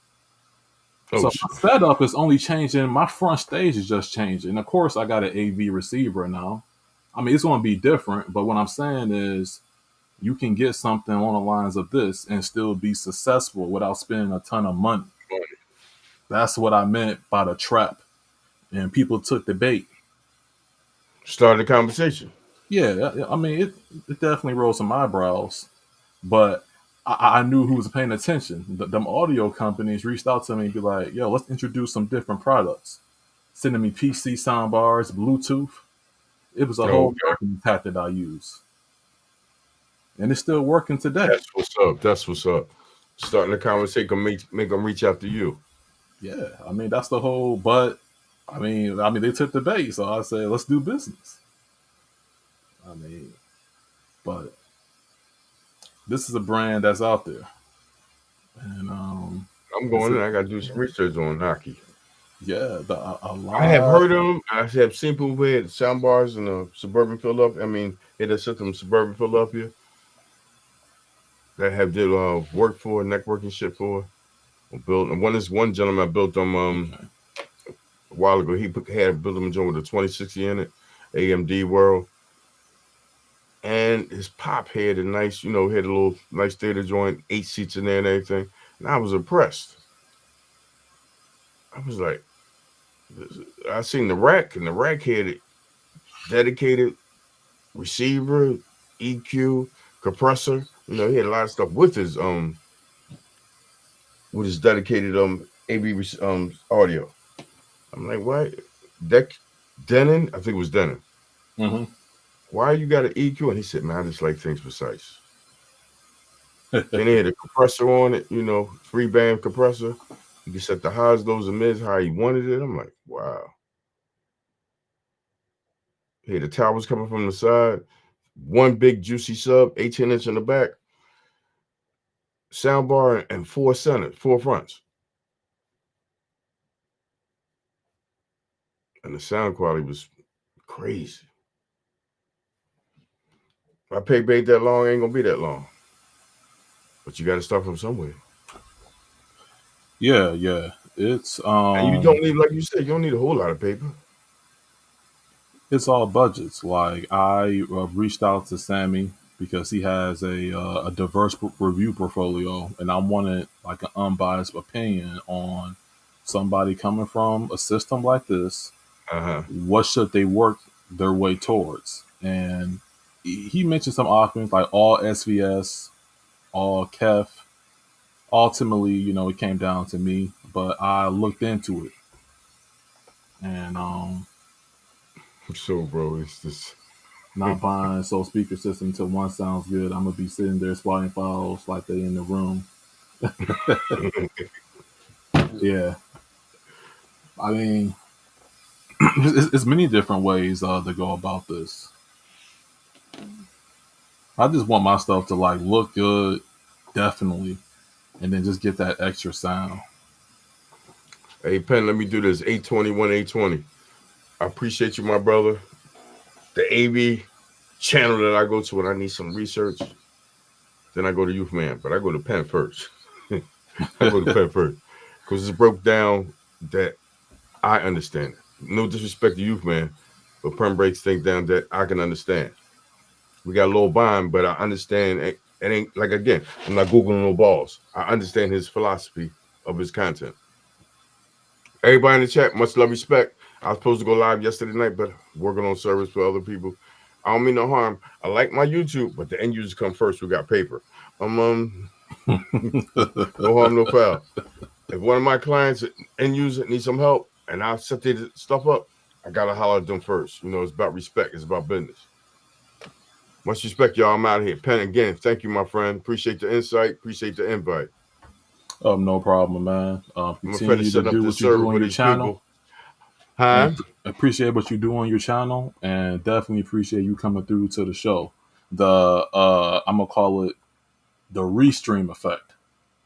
Oh, So shit. my setup is only changing. My front stage is just changing. Of course, I got an AV receiver now. I mean, it's going to be different. But what I'm saying is, you can get something on the lines of this and still be successful without spending a ton of money. That's what I meant by the trap. And people took the bait. Started the conversation. Yeah, I mean, it definitely rose some eyebrows, but I knew who was paying attention. Them audio companies reached out to me and be like, yo, let's introduce some different products. Sending me PC soundbars, Bluetooth. It was a Oh, whole okay. marketing tactic I used. And it's still working today. That's what's up. That's what's up. Starting the conversation, make them reach out to you. Yeah, I mean that's the whole. But I mean they took the bait, so I said let's do business. I mean, but this is a brand that's out there, and I'm it's going a, in. I got to do some research on Naki. yeah, a I have lot. heard of them. I have seen people who had sound bars in a suburban Philadelphia. I mean, it has system suburban Philadelphia that have did work for networking shit for or built. And one gentleman I built them Okay. a while ago. Had built them a joint with a 2060 in it, AMD World, and his pop had a nice, had a little nice theater joint, 8 seats in there and everything. And I was impressed. I was like, I seen the rack, and the rack had it dedicated receiver, EQ, compressor. He had a lot of stuff with his dedicated AV audio. I'm like, why? Deck Denon, I think it was Denon. Mm-hmm. Why you got an EQ? And he said, man, I just like things precise. Then he had a compressor on it, 3-band compressor. You can set the highs, lows, and mids how he wanted it. I'm like, wow. He had the towers coming from the side, one big juicy sub, 18-inch in the back, soundbar, and four centers, four fronts. And the sound quality was crazy. If I pay bait that long, it ain't gonna be that long. But you got to start from somewhere. Yeah. It's And you don't need, like you said, you don't need a whole lot of paper. it's all budgets. Like I reached out to Sammy because he has a diverse review portfolio, and I wanted like an unbiased opinion on somebody coming from a system like this. Uh-huh. What should they work their way towards? And he mentioned some options like all SVS, all KEF. Ultimately, it came down to me, but I looked into it, and So, bro, it's just not buying so speaker system until one sounds good. I'm gonna be sitting there swatting files like they in the room. Yeah, I mean, it's many different ways to go about this. I just want my stuff to like look good, definitely, and then just get that extra sound. hey, Penn, let me do this. 821, 820. I appreciate you, my brother. The AV channel that I go to when I need some research, then I go to Youth Man, but I go to Penn first. I go to Penn first because it's broke down that I understand. No disrespect to Youth Man, but Penn breaks things down that I can understand. We got a little bond, but I understand. It ain't like, again, I'm not Googling no balls. I understand his philosophy of his content. Everybody in the chat, much love, respect. I was supposed to go live yesterday night, but working on service for other people. I don't mean no harm. I like my YouTube, but the end users come first. We got paper. No harm, no foul. If one of my clients, end user, needs some help, and I set their stuff up, I gotta holler at them first. It's about respect. It's about business. Much respect, y'all. I'm out of here. Penn, again, thank you, my friend. Appreciate the insight. Appreciate the invite. No problem, man. I'm gonna Continue finish to setting up do this what you server do on for your these channel, people. Huh? and appreciate what you do on your channel, and definitely appreciate you coming through to the show. I'm gonna call it the restream effect.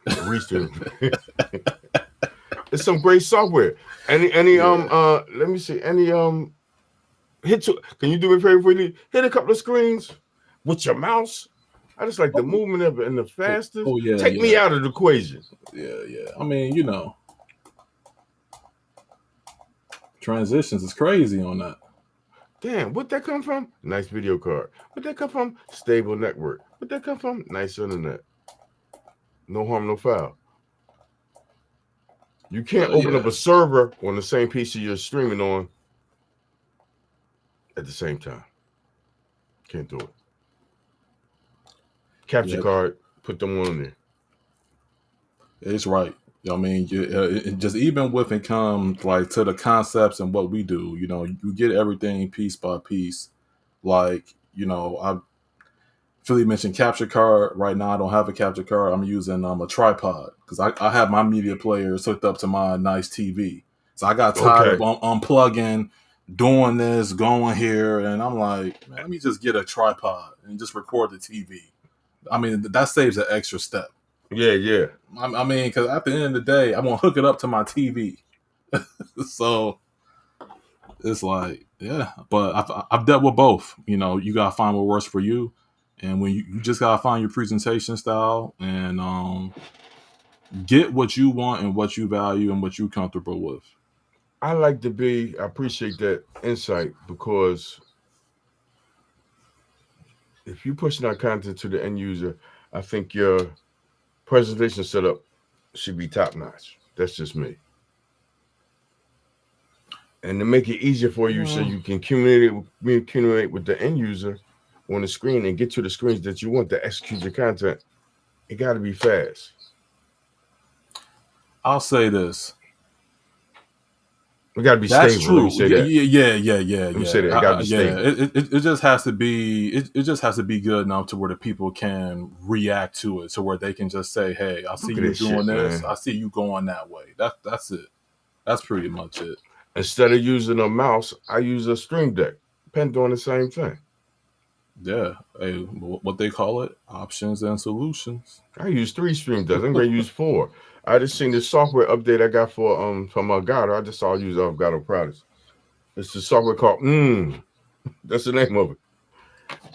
The Restream. It's some great software. Any Yeah. let me see. Any can you do me a favor for you? Hit a couple of screens with your mouse. I just like the Oh, movement of it and the fastest. yeah, Take me yeah, out of the equation. yeah. I mean, transitions is crazy on that. Damn, where'd that come from? Nice video card. Where'd that come from? Stable network. Where'd that come from? Nice internet. No harm, no foul. You can't open up Yeah, a server on the same PC you're streaming on at the same time. Can't do it. Capture yeah, card, put them on there. it's right. I mean, just even with it comes like to the concepts and what we do, you get everything piece by piece. Like, I Philly mentioned capture card. Right now, I don't have a capture card. I'm using a tripod because I have my media players hooked up to my nice TV. So I got tired of Okay. unplugging, doing this, going here, and I'm like, man, let me just get a tripod and just record the TV. I mean, that saves an extra step. Yeah, yeah. I mean, because at the end of the day, I'm gonna hook it up to my TV. So it's like, yeah. But I've dealt with both. You gotta find what works for you, and when you just gotta find your presentation style and get what you want and what you value and what you're comfortable with. I appreciate that insight because if you're pushing out content to the end user, I think your presentation setup should be top notch. That's just me. And to make it easier for you so Mm, you can communicate with the end user on the screen and get to the screens that you want to execute your content, it got to be fast. I'll say this. It got to be That's stable. Let me true. say that. Let me say that. It got to be Yeah. stable. It just has to be. It just has to be good enough to where the people can react to it, to where they can just say, "Hey, I see Look at you this doing shit, this. man. I see you going that way." That's it. That's pretty much it. Instead of using a mouse, I use a Stream Deck. Pen doing the same thing. Yeah. Hey, what they call it? Options and solutions. I use 3 Stream Decks. I'm going to use 4. I just seen this software update I got for from Elgato. I just saw use Elgato products. It's the software called That's the name of it.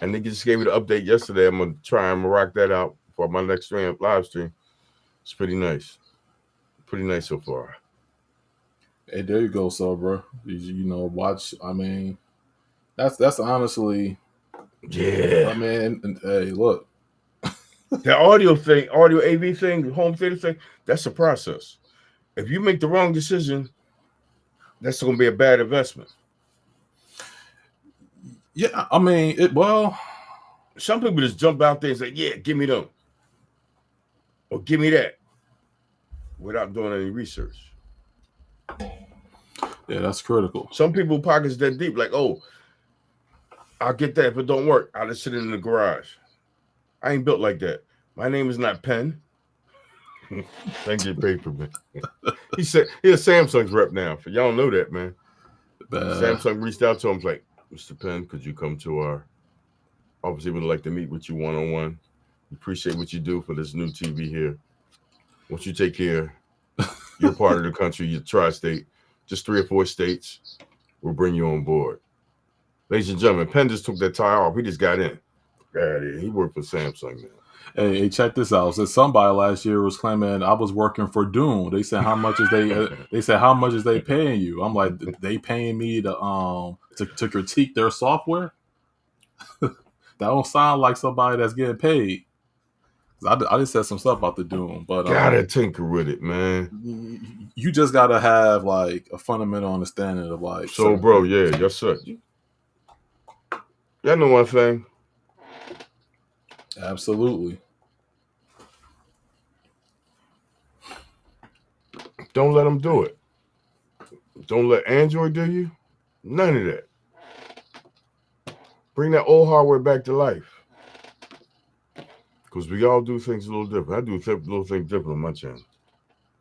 And they just gave me the update yesterday. I'm gonna try and rock that out for my next live stream. It's pretty nice. Pretty nice so far. Hey, there you go, so bro. Watch. I mean, that's honestly. Yeah. I mean, hey, look. The audio thing, audio AV thing, home theater thing, that's a process. If you make the wrong decision, that's gonna be a bad investment. Yeah, I mean, it. Well, Some people just jump out there and say, yeah, give me them. Or give me that without doing any research. yeah, that's critical. Some people pockets that deep, like, oh, I'll get that if it don't work. I'll just sit in the garage. I ain't built like that. My name is not Penn. Thank you, pay for me. He said he's a Samsung's rep now. For y'all know that, man. Samsung reached out to him like, Mr. Penn, could you come to our obviously would like to meet with you one-on-one. Appreciate what you do for this new TV here. Once you take care, you're part of the country, you're tri-state, just 3 or 4 states, we'll bring you on board. Ladies and gentlemen, Penn just took that tie off. He just got in. He worked for Samsung now. Hey, check this out. So somebody last year was claiming I was working for Dune. They said how much is they? They said how much is they paying you? I'm like, they paying me to critique their software. That don't sound like somebody that's getting paid. I just said some stuff about the Dune, but Gotta tinker with it, man. you just gotta have like a fundamental understanding of like. So, bro, yeah, yes, sir. Y'all know one thing. Absolutely. Don't let them do it. Don't let Android do you. None of that. Bring that old hardware back to life. Because we all do things a little different. I do little things different on my channel.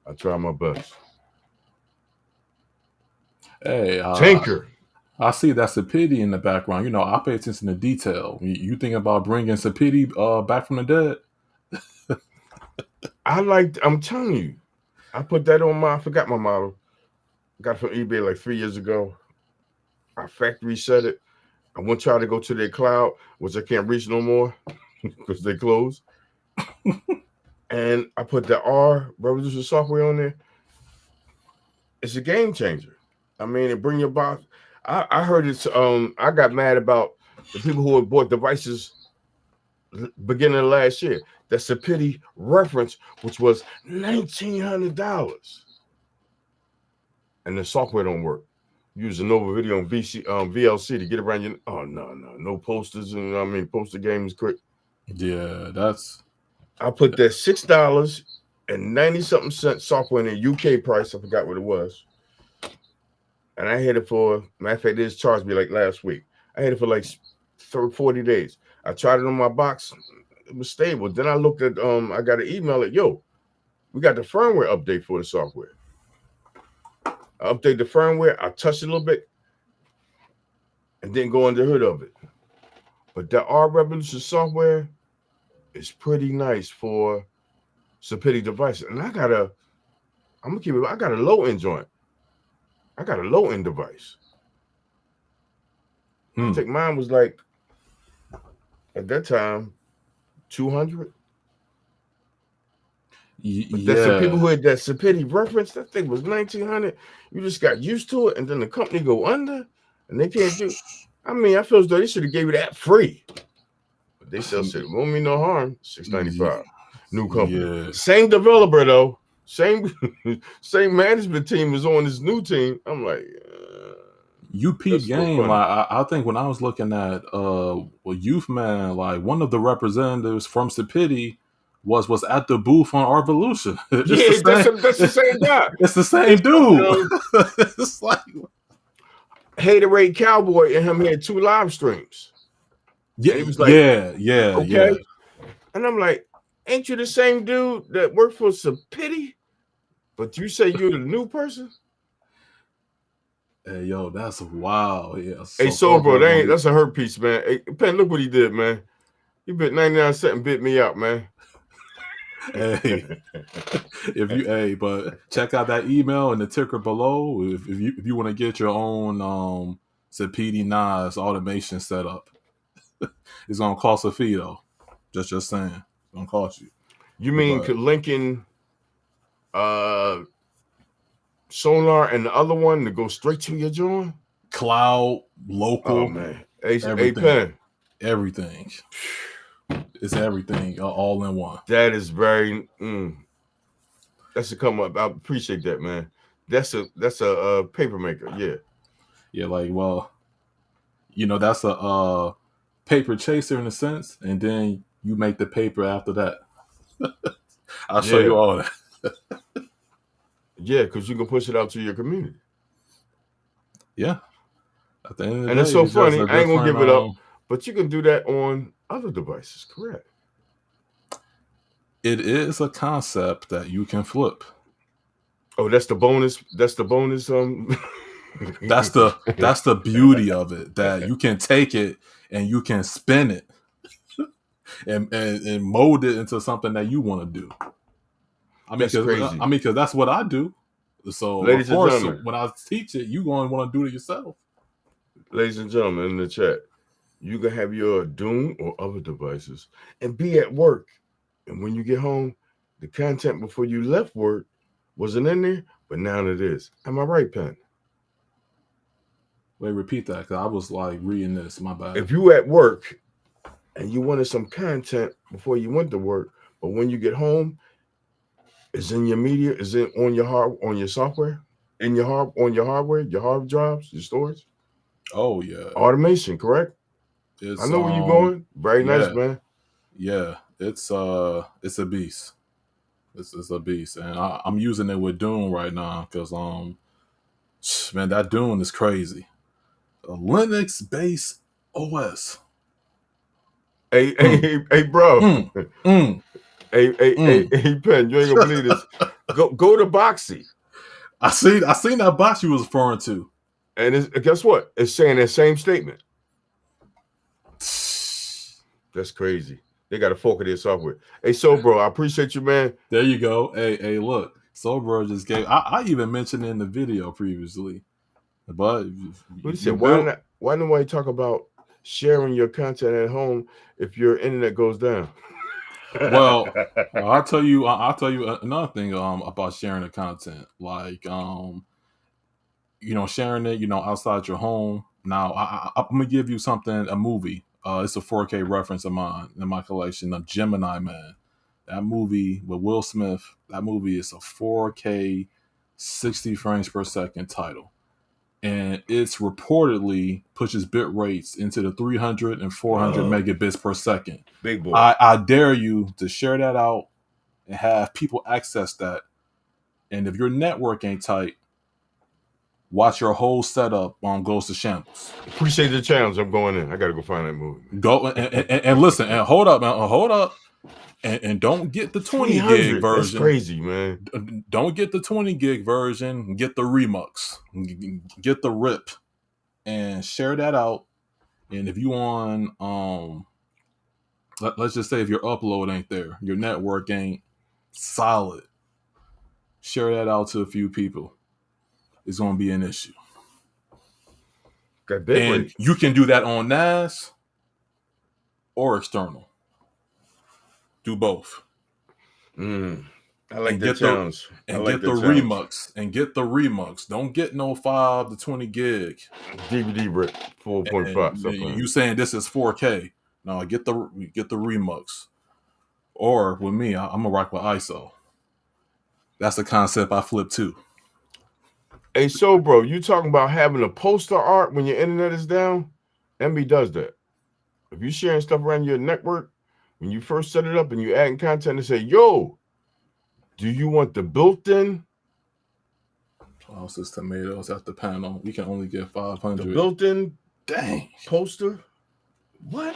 I try my best. Hey, tinker. I see that Sapiti in the background. You know, I pay attention to detail. You think about bringing Sapiti back from the dead? I'm telling you, I put that on I forgot my model. Got it from eBay like 3 years ago. I factory set it. I won't try to go to their cloud, which I can't reach no more because they closed. And I put the R Revolution software on there. It's a game changer. I mean, it bring your box. I heard it's I got mad about the people who had bought devices beginning of last year. That's a pity reference, which was $1,900. And the software don't work. Use a Nova Video and VLC to get around your. Oh no posters and I mean poster games quick. Yeah, that's. I put that $6.90-something software in the UK price. I forgot what it was, and I had it for. Matter of fact, they just charged me like last week. I had it for like 40 days. I tried it on my box. It was stable. Then I looked at. I got an email like, "Yo, we got the firmware update for the software." I update the firmware. I touched it a little bit, and then go under the hood of it. But the R Revolution software is pretty nice for Sapiti devices. And I'm gonna keep it. I got a low end joint. I got a low end device. I think mine was like at that time 200. But that's the people who had that Sapiti reference. That thing was 1,900. You just got used to it, and then the company go under, and they can't do. I mean, I feel as though they should have gave you that free. But they still said, "Won't mean no harm." $695. New company, same developer though. Same management team is on this new team. I'm like, you peep game. Like I think when I was looking at Youth Man, like one of the representatives from Sapiti was at the booth on Revolution. That's the same guy. It's the same dude. It's like Haterade Cowboy and him had 2 live streams. Yeah, and he was like, okay. And I'm like, ain't you the same dude that worked for Sapiti? But you say you're the new person? Hey, yo, that's wild. Yeah. Hey, so bro, that's a hurt piece, man. Hey, Penn, look what he did, man. He bit 99 cents and bit me out, man. Hey, but check out that email in the ticker below if you want to get your own Sapiti Nas automation set up. It's gonna cost a fee though. Just saying, it's gonna cost you. You mean linking Sonar and the other one to go straight to your joint? Cloud, local. Oh man, everything. Everything. It's everything all in one. That is very. That's a come up. I appreciate that, man. That's a paper maker. Yeah. Yeah, like that's a paper chaser in a sense, and then you make the paper after that. I'll show you all that. Yeah, because you can push it out to your community. Yeah. At the end of the and day, it's so funny. I ain't gonna give it up, but you can do that on other devices, correct? It is a concept that you can flip. Oh, that's the bonus. That's the bonus. That's the beauty of it, that you can take it and you can spin it and mold it into something that you want to do. I mean, because that's what I do. So ladies of course, and gentlemen, when I teach it, you're going to want to do it yourself. Ladies and gentlemen in the chat, you can have your Dune or other devices and be at work. And when you get home, the content before you left work wasn't in there, but now it is. Am I right, Penn? Wait, repeat that, because I was like reading this. My bad. If you at work and you wanted some content before you went to work, But when you get home, it's in your media, is it on your software, in on your hardware, your hard drives, your storage. Oh yeah, Automation, correct? I it's know where you're going. Very nice, yeah, man. yeah. It's a beast. It's a beast, and I'm using it with Dune right now because man, that Dune is crazy. A Linux based OS. Hey, hey, Mm, hey, hey, bro. mm, mm, Hey, Pen, you ain't gonna believe this. Go to Boxy. I seen that box you was referring to. And guess what? It's saying that same statement. That's crazy. They got to fork of their software. Hey, so bro, I appreciate you, man. There you go. Hey, look. Sobro just gave. I even mentioned it in the video previously, but What he you said? built. Why nobody talk about sharing your content at home if your internet goes down? Well, I'll tell you another thing about sharing the content. Like sharing it outside your home. Now I'm gonna give you something, a movie. It's a 4K reference of mine in my collection of Gemini Man. That movie with Will Smith. That movie is a 4K 60 frames per second title, and it's reportedly pushes bit rates into the 300 and 400 megabits per second. Big boy. I dare you to share that out and have people access that. And if your network ain't tight, watch your whole setup goes to shambles. Appreciate the challenge. I'm going in. I gotta go find that movie. Go and listen and hold up, man. Hold up. And don't get the 20 gig 300. That's version. crazy, man. Don't get the 20 gig version. Get the Remux. Get the RIP and share that out. And if you on let's just say if your upload ain't there, your network ain't solid, share that out to a few people. It's gonna be an issue. Got bit And rate. you can do that on NAS or external. Do both. I like that challenge. Get the Remux. And get the Remux. Don't get no 5 to 20 gig. DVD rip 4.5. You saying this is 4K. No, get the Remux. Or with me, I'm gonna rock with ISO. That's the concept I flip too. Hey, so bro, you talking about having a poster art when your internet is down? MB does that. If you're sharing stuff around your network, when you first set it up and you adding content and say, yo, do you want the built-in? Oh, it's tomatoes at the panel. We can only get 500. The built-in dang poster? What?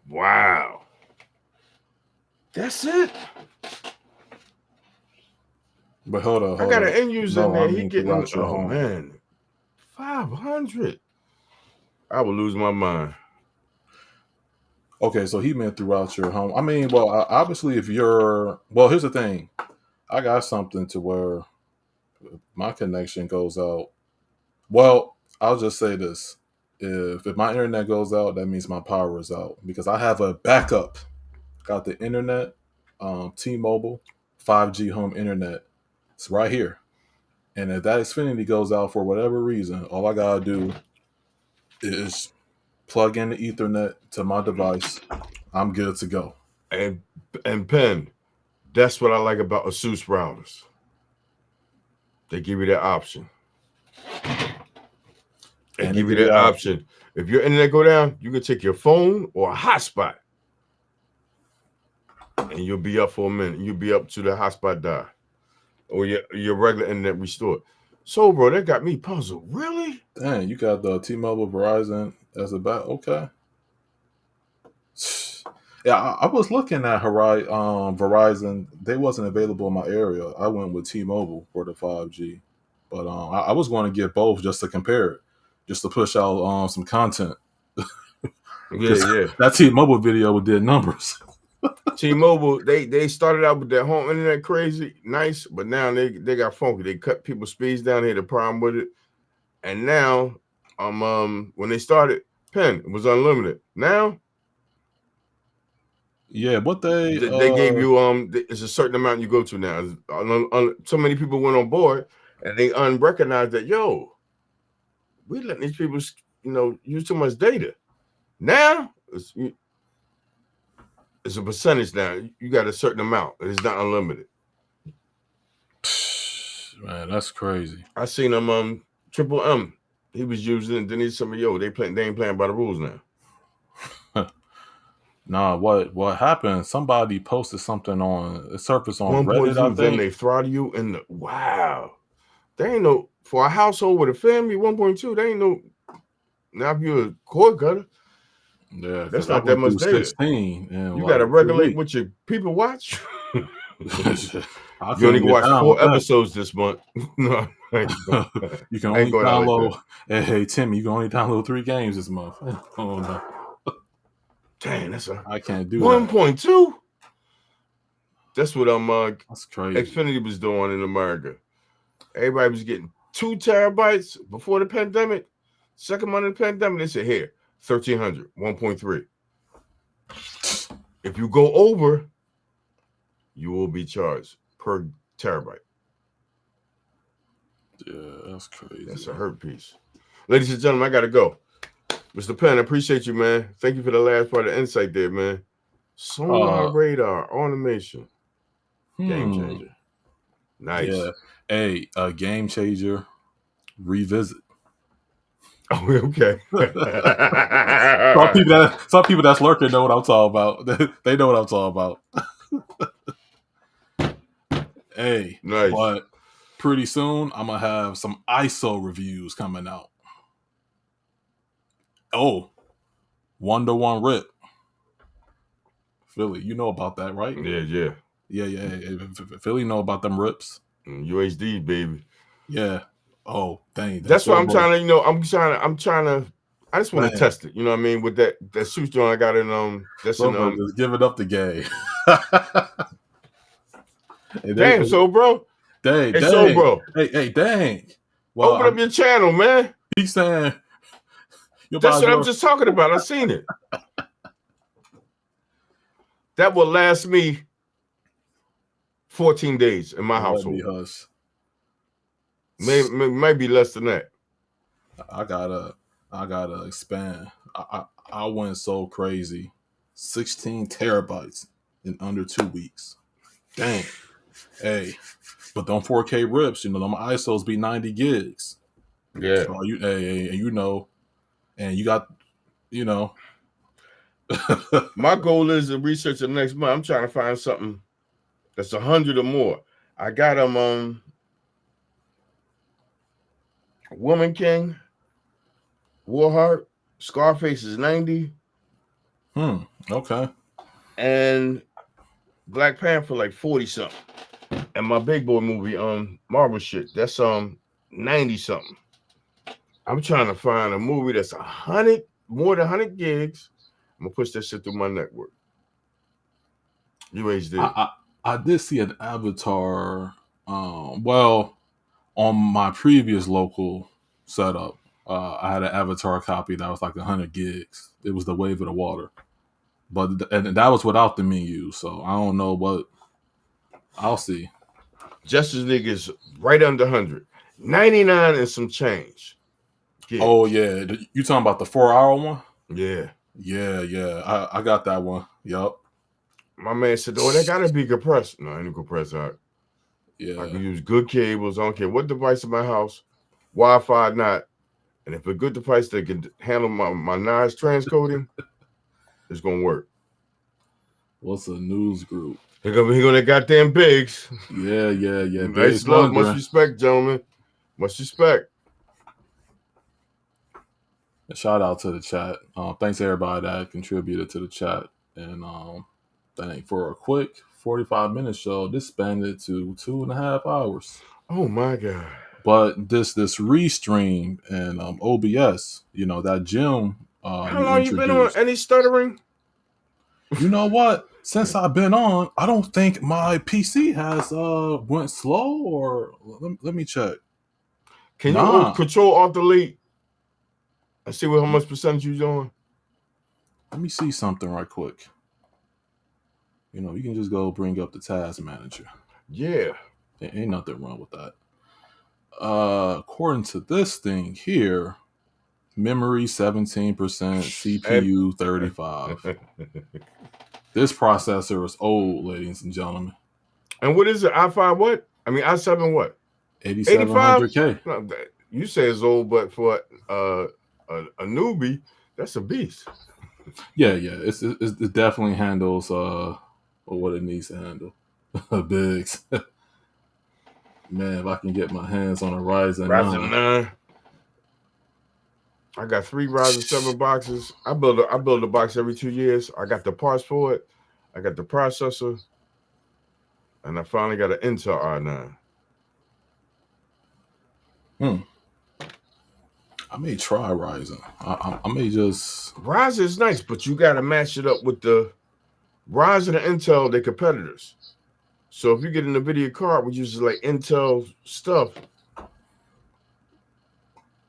Wow. That's it. But hold on. I got an end user in there. He getting man, 500. I would lose my mind. Okay, so he meant throughout your home. I mean, well, obviously, if you're here's the thing. I got something to where my connection goes out. Well, I'll just say this: if my internet goes out, that means my power is out because I have a backup. Got the internet, T-Mobile, 5G home internet. It's right here. And if that Xfinity goes out for whatever reason, all I gotta do is plug in the Ethernet to my device. I'm good to go. And Pen, that's what I like about ASUS routers. They give you that option. They give you that option. If your internet go down, you can take your phone or a hotspot, and you'll be up for a minute. You'll be up to the hotspot die, or your regular internet restored. So, bro, that got me puzzled. Really? Dang, you got the T-Mobile, Verizon as a back. Okay. Yeah, I was looking at Verizon. They wasn't available in my area. I went with T-Mobile for the 5G, but I was going to get both just to compare it, just to push out some content. Yeah. That T-Mobile video did numbers. T-Mobile, they started out with their home internet crazy, nice, but now they got funky. They cut people's speeds down. They had a problem with it, and now, when they started, Pen, it was unlimited. Now, yeah, what they gave you it's a certain amount you go to now. So many people went on board, and they unrecognized that we letting these people use too much data. Now it's a percentage now. You got a certain amount. It's not unlimited. Man, that's crazy. I seen him Triple M. He was using it. Then he's some they ain't playing by the rules now. Nah, what happened? Somebody posted something on the surface on 1.2, Reddit, I think. then they throttle you and wow. They ain't no for a household with a family, 1.2, they ain't no now if you're a cord cutter. Yeah, that's not that much data. 16 and you gotta regulate what your people watch. You only can watch 4 episodes this month. No, you can only download. Like hey Timmy, you can only download 3 games this month. Oh no. Dang, I can't do 1.2. That's what that's crazy. Xfinity was doing in America. Everybody was getting 2 terabytes before the pandemic. Second month of the pandemic, they said here, 1,300, 1.3. If you go over, you will be charged per terabyte. Yeah, that's crazy. That's a hurt piece. Ladies and gentlemen, I gotta go. Mr. Penn, I appreciate you, man. Thank you for the last part of the insight there, man. Sonar radar automation. Game changer. Nice. Yeah. Hey, a game changer. Revisit. Oh, okay. some people that's lurking know what I'm talking about. They know what I'm talking about. Hey, nice. But pretty soon I'm gonna have some ISO reviews coming out. Oh, 1-to-1 rip. Philly, you know about that, right? Yeah. Philly know about them rips. UHD, baby. Yeah. Oh, dang. That's why I'm trying to, I'm trying to. I just want to test it. You know what I mean? With that shoe joint I got in that's in just give it up the game. Damn, so bro. Dang. So bro. Hey, dang. Well, open up your channel, man. He's saying. That's what I'm just talking about. I seen it. That will last me 14 days in my household. Maybe less than that. I gotta expand. I went so crazy. 16 terabytes in under 2 weeks. Dang. Hey, but them 4K rips, them ISOs be 90 gigs. Yeah. So and you got, My goal is to research the next month. I'm trying to find something that's 100 or more. I got them Woman King, Warheart, Scarface is 90. Okay. And Black Panther like 40 something. And my big boy movie, Marvel shit, that's 90 something. I'm trying to find a movie that's more than 100 gigs. I'm gonna push that shit through my network. UHD. I did see an Avatar. Well, on my previous local setup, I had an Avatar copy that was like 100 gigs. It was the Wave of the Water, and that was without the menu. So I don't know what. I'll see. Justice League is right under 100, 99 and some change. Gigs. Oh yeah, you talking about the 4-hour one? Yeah. I got that one. Yup. My man said, "Oh, that gotta be compressed." No, I ain't compressed out. Yeah. I can use good cables. I don't care what device in my house, Wi-Fi not, and if a good device that can handle my noise transcoding, it's gonna work. What's a news group? Here go that goddamn Biggs. Yeah. Nice love, much respect, gentlemen. Much respect. A shout out to the chat. Thanks to everybody that contributed to the chat. And for a quick 45-minute show, this spanned to 2.5 hours. Oh my god! But this restream and OBS, that Jim. How long you been on? Any stuttering? You know what? Since I've been on, I don't think my PC has went slow, or let me check. Can you Control Alt Delete and see how much percentage you're doing? Let me see something right quick. You can just go bring up the task manager. Yeah. There ain't nothing wrong with that. According to this thing here, Memory 17%, CPU 35. This processor is old, ladies and gentlemen. And what is it? i5 what? I mean i7 what? 85? 8700K. No, you say it's old, but for a newbie, that's a beast. Yeah. It definitely handles what it needs to handle. Bigs. Man, if I can get my hands on a Ryzen 9. I got 3 Ryzen 7 boxes. I build a box every 2 years. I got the parts for it. I got the processor. And I finally got an Intel i9. I may try Ryzen. I may just... Ryzen is nice, but you got to match it up with the Ryzen and Intel, they're competitors. So if you get an NVIDIA card, which uses like Intel stuff, a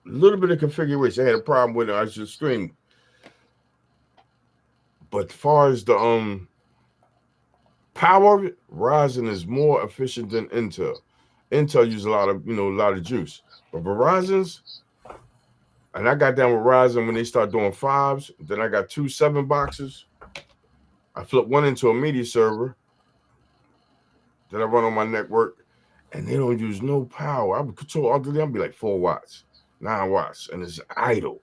little bit of configuration. I had a problem with it. I should stream. But as far as the power of it, Ryzen is more efficient than Intel. Intel uses a lot of juice. But Verizon's, and I got down with Ryzen when they start doing 5s. Then I got 2 7 boxes. I flipped one into a media server that I run on my network, and they don't use no power. I would control all the day. I'll be like 4 watts, 9 watts, and it's idle.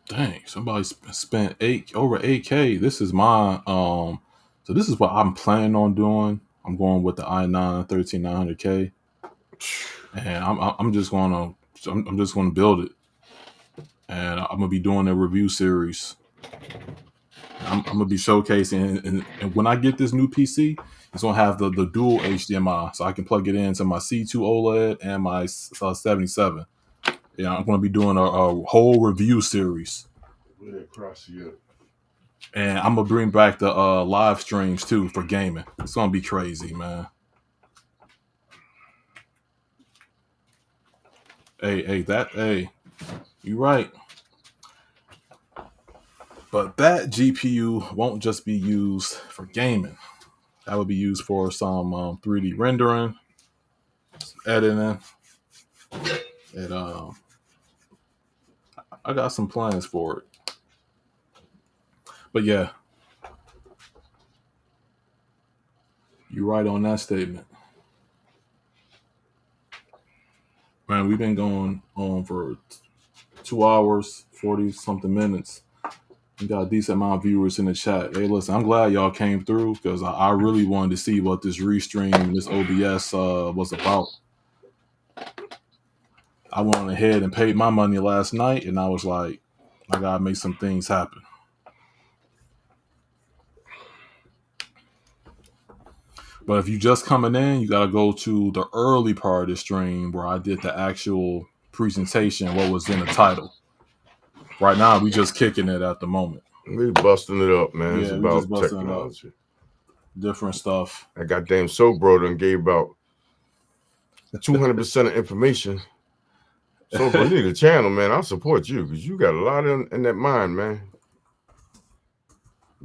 Dang, somebody spent over 8K. This is my so this is what I'm planning on doing. I'm going with the i9 13900K, and I'm just gonna build it, and I'm gonna be doing a review series. I'm gonna be showcasing, and when I get this new PC, it's gonna have the dual HDMI, so I can plug it into my C2 OLED and my 77. Yeah, I'm gonna be doing a whole review series. And I'm gonna bring back the live streams too for gaming. It's gonna be crazy, man. Hey, you right. But that GPU won't just be used for gaming. That would be used for some 3D rendering, editing, and I got some plans for it. But yeah, you're right on that statement. Man, we've been going on for 2 hours, 40 something minutes. We got a decent amount of viewers in the chat. Hey, listen, I'm glad y'all came through because I really wanted to see what this Restream and this OBS was about. I went ahead and paid my money last night, and I was like, I gotta make some things happen. But if you just coming in, you gotta go to the early part of the stream where I did the actual presentation, what was in the title. Right now, we just kicking it at the moment. We busting it up, man. Yeah, it's about technology. Different stuff. That goddamn soap bro done gave about 200% of information. So if I need a channel, man, I'll support you because you got a lot in that mind, man.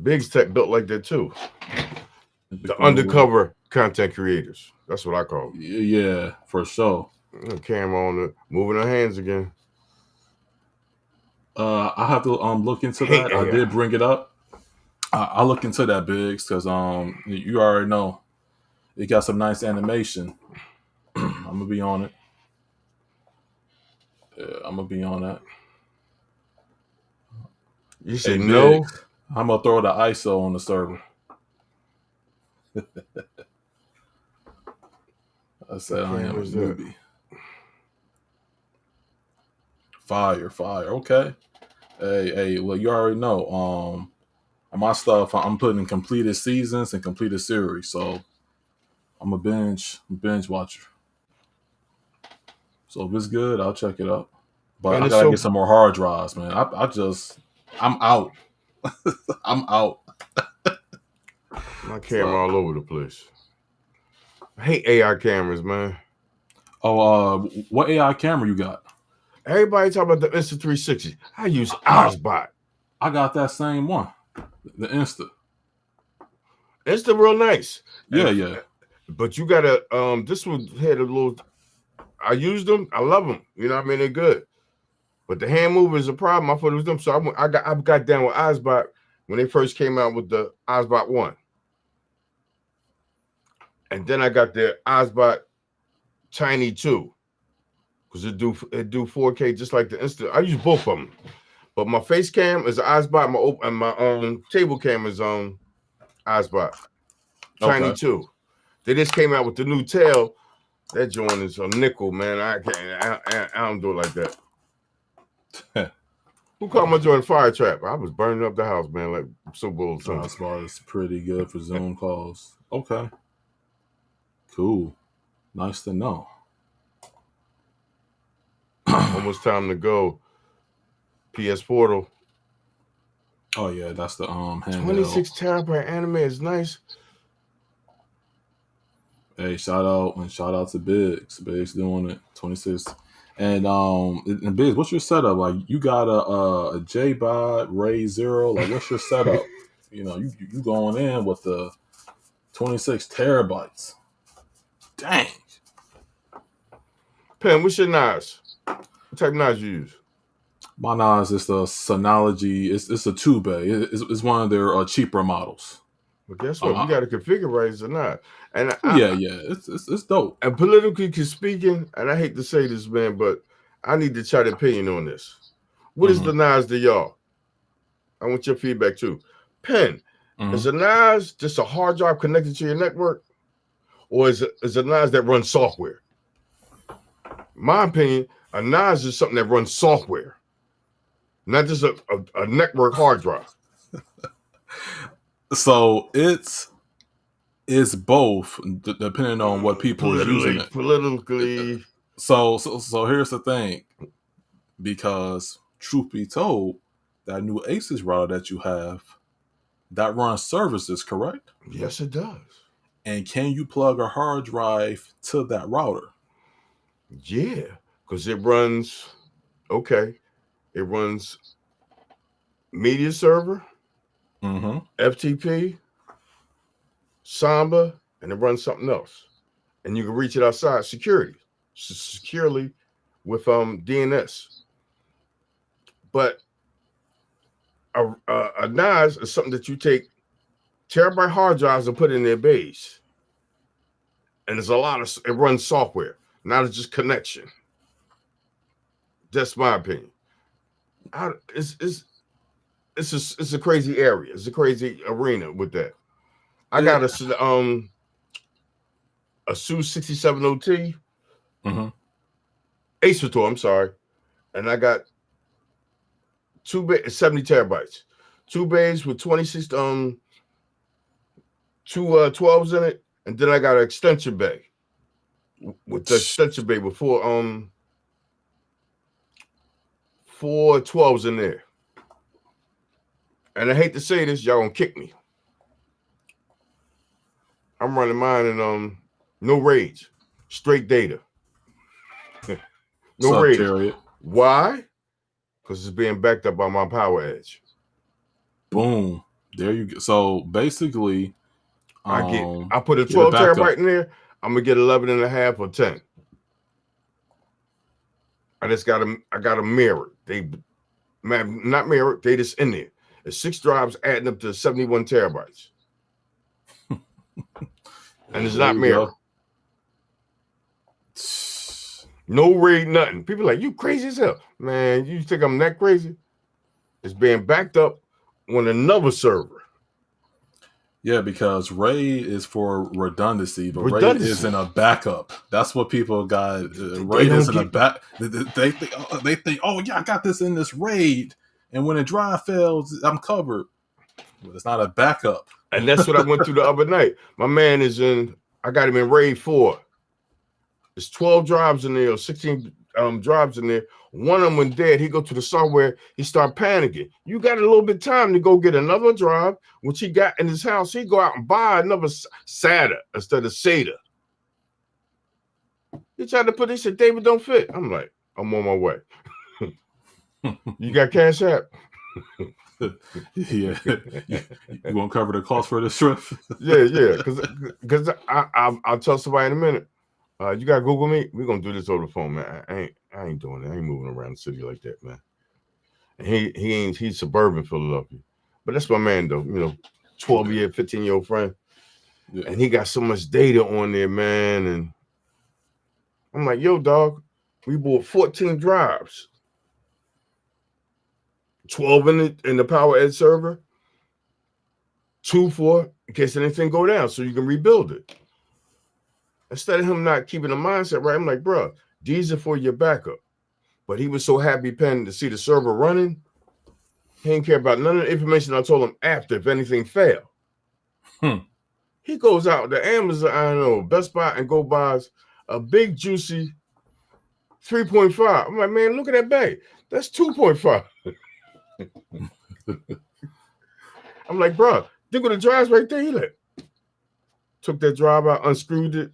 Big's Tech built like that too. The undercover content creators. That's what I call them. Yeah, for sure. Camera on moving her hands again. I have to look into that. I did bring it up. I'll look into that, Biggs, because you already know it got some nice animation. I'm gonna be on it. Yeah, I'm gonna be on that. You say no? I'm gonna throw the ISO on the server. I said I am a newbie. Fire. Okay. Hey, well, you already know. On my stuff, I'm putting completed seasons and completed series. So I'm a binge watcher. So if it's good, I'll check it out. But I gotta get some more hard drives, man. I'm out. I'm out. My camera all over the place. I hate AI cameras, man. Oh, what AI camera you got? Everybody talk about the Insta360. I use Ozbot. I got that same one, the Insta. Insta real nice. Yeah. But you gotta this one had a little. I used them. I love them. You know what I mean? They're good. But the hand mover is a problem. I thought it was them. So I got down with iSpot when they first came out with the iSpot 1. And then I got the iSpot Tiny 2. Because it do 4K just like the Instant. I use both of them. But my face cam is an iSpot, and my table cam is iSpot Tiny 2. They just came out with the new tail. That joint is a nickel, man. I don't do it like that. Who called my joint fire trap? I was burning up the house, man, like Super Bowl or something. iSpot is pretty good for Zoom calls. Okay. Cool. Nice to know. Almost time to go. PS Portal. Oh yeah, that's the handheld. 26 terabyte anime is nice. Hey, shout out to Biggs. Biggs doing it. 26. And Biggs, what's your setup? Like, you got a JBOD Ray 0. Like, what's your setup? You know, you going in with the 26 terabytes. Dang. Pen, what's your NAS? What type of NAS you use? My NAS is the Synology. It's a 2-bay. It's one of their cheaper models. But guess what? We got to configure right or not. And it's dope. And politically speaking, and I hate to say this, man, but I need to try the opinion on this. What is the NAS to y'all? I want your feedback too. Pen, is a NAS just a hard drive connected to your network, or is a NAS that runs software? My opinion, a NAS is something that runs software, not just a network hard drive. So it's both, depending on what people are using it. Politically. So here's the thing, because truth be told, that new Asus router that you have, that runs services, correct? Yes, it does. And can you plug a hard drive to that router? Yeah, because it runs, it runs media server, FTP, Samba, and it runs something else. And you can reach it outside securely with DNS. But a NAS is something that you take terabyte hard drives and put in their base. And there's it runs software, not just connection. That's my opinion. It's a crazy area. It's a crazy arena with that. I got a SUSE 67OT, Ace I'm sorry, and I got 70 terabytes, 2 bays with 26 two 12s in it, and then I got an extension bay with the extension bay with four 12s in there. And I hate to say this, y'all gonna kick me. I'm running mine in no rage, straight data. No rage. Period. Why? Because it's being backed up by my Power Edge. Boom. There you go. So basically, I put a 12 terabyte in there, I'm gonna get 11 and a half or 10. I got a mirror. Not mirror, they just in there. It's 6 drives adding up to 71 terabytes. And it's not mirror. No RAID, nothing. People are like, you crazy as hell. Man, you think I'm that crazy? It's being backed up on another server. Yeah, because RAID is for redundancy, but RAID isn't a backup. That's what people got. RAID isn't a back. They think, oh yeah, I got this in this RAID, and when a drive fails, I'm covered. But it's not a backup. And that's what I went through the other night. My man I got him in RAID 4. There's 12 drives in there, or 16 drives in there. One of them went dead. He go to the software. He start panicking. You got a little bit of time to go get another drive, which he got in his house. He go out and buy another SATA instead of SATA. He tried to put this, said, David, don't fit. I'm like, I'm on my way. You got Cash App? Yeah. You want to cover the cost for this trip? Yeah. Because I'll tell somebody in a minute. You got Google Meet? We're gonna do this over the phone, man. I ain't doing it. I ain't moving around the city like that, man. And he's suburban Philadelphia. But that's my man though, 12-year, 15-year-old friend. Yeah. And he got so much data on there, man. And I'm like, yo, dog, we bought 14 drives. 12 in the Power Edge server, 2 for in case anything go down, so you can rebuild it. Instead of him not keeping the mindset right, I'm like, bro, these are for your backup. But he was so happy, Penn, to see the server running. He didn't care about none of the information I told him after if anything failed. He goes out to Amazon, I don't know, Best Buy, and go buys a big juicy 3.5. I'm like, man, look at that bag. That's 2.5. I'm like, bro, think of the drives right there. He like, took that drive out, unscrewed it,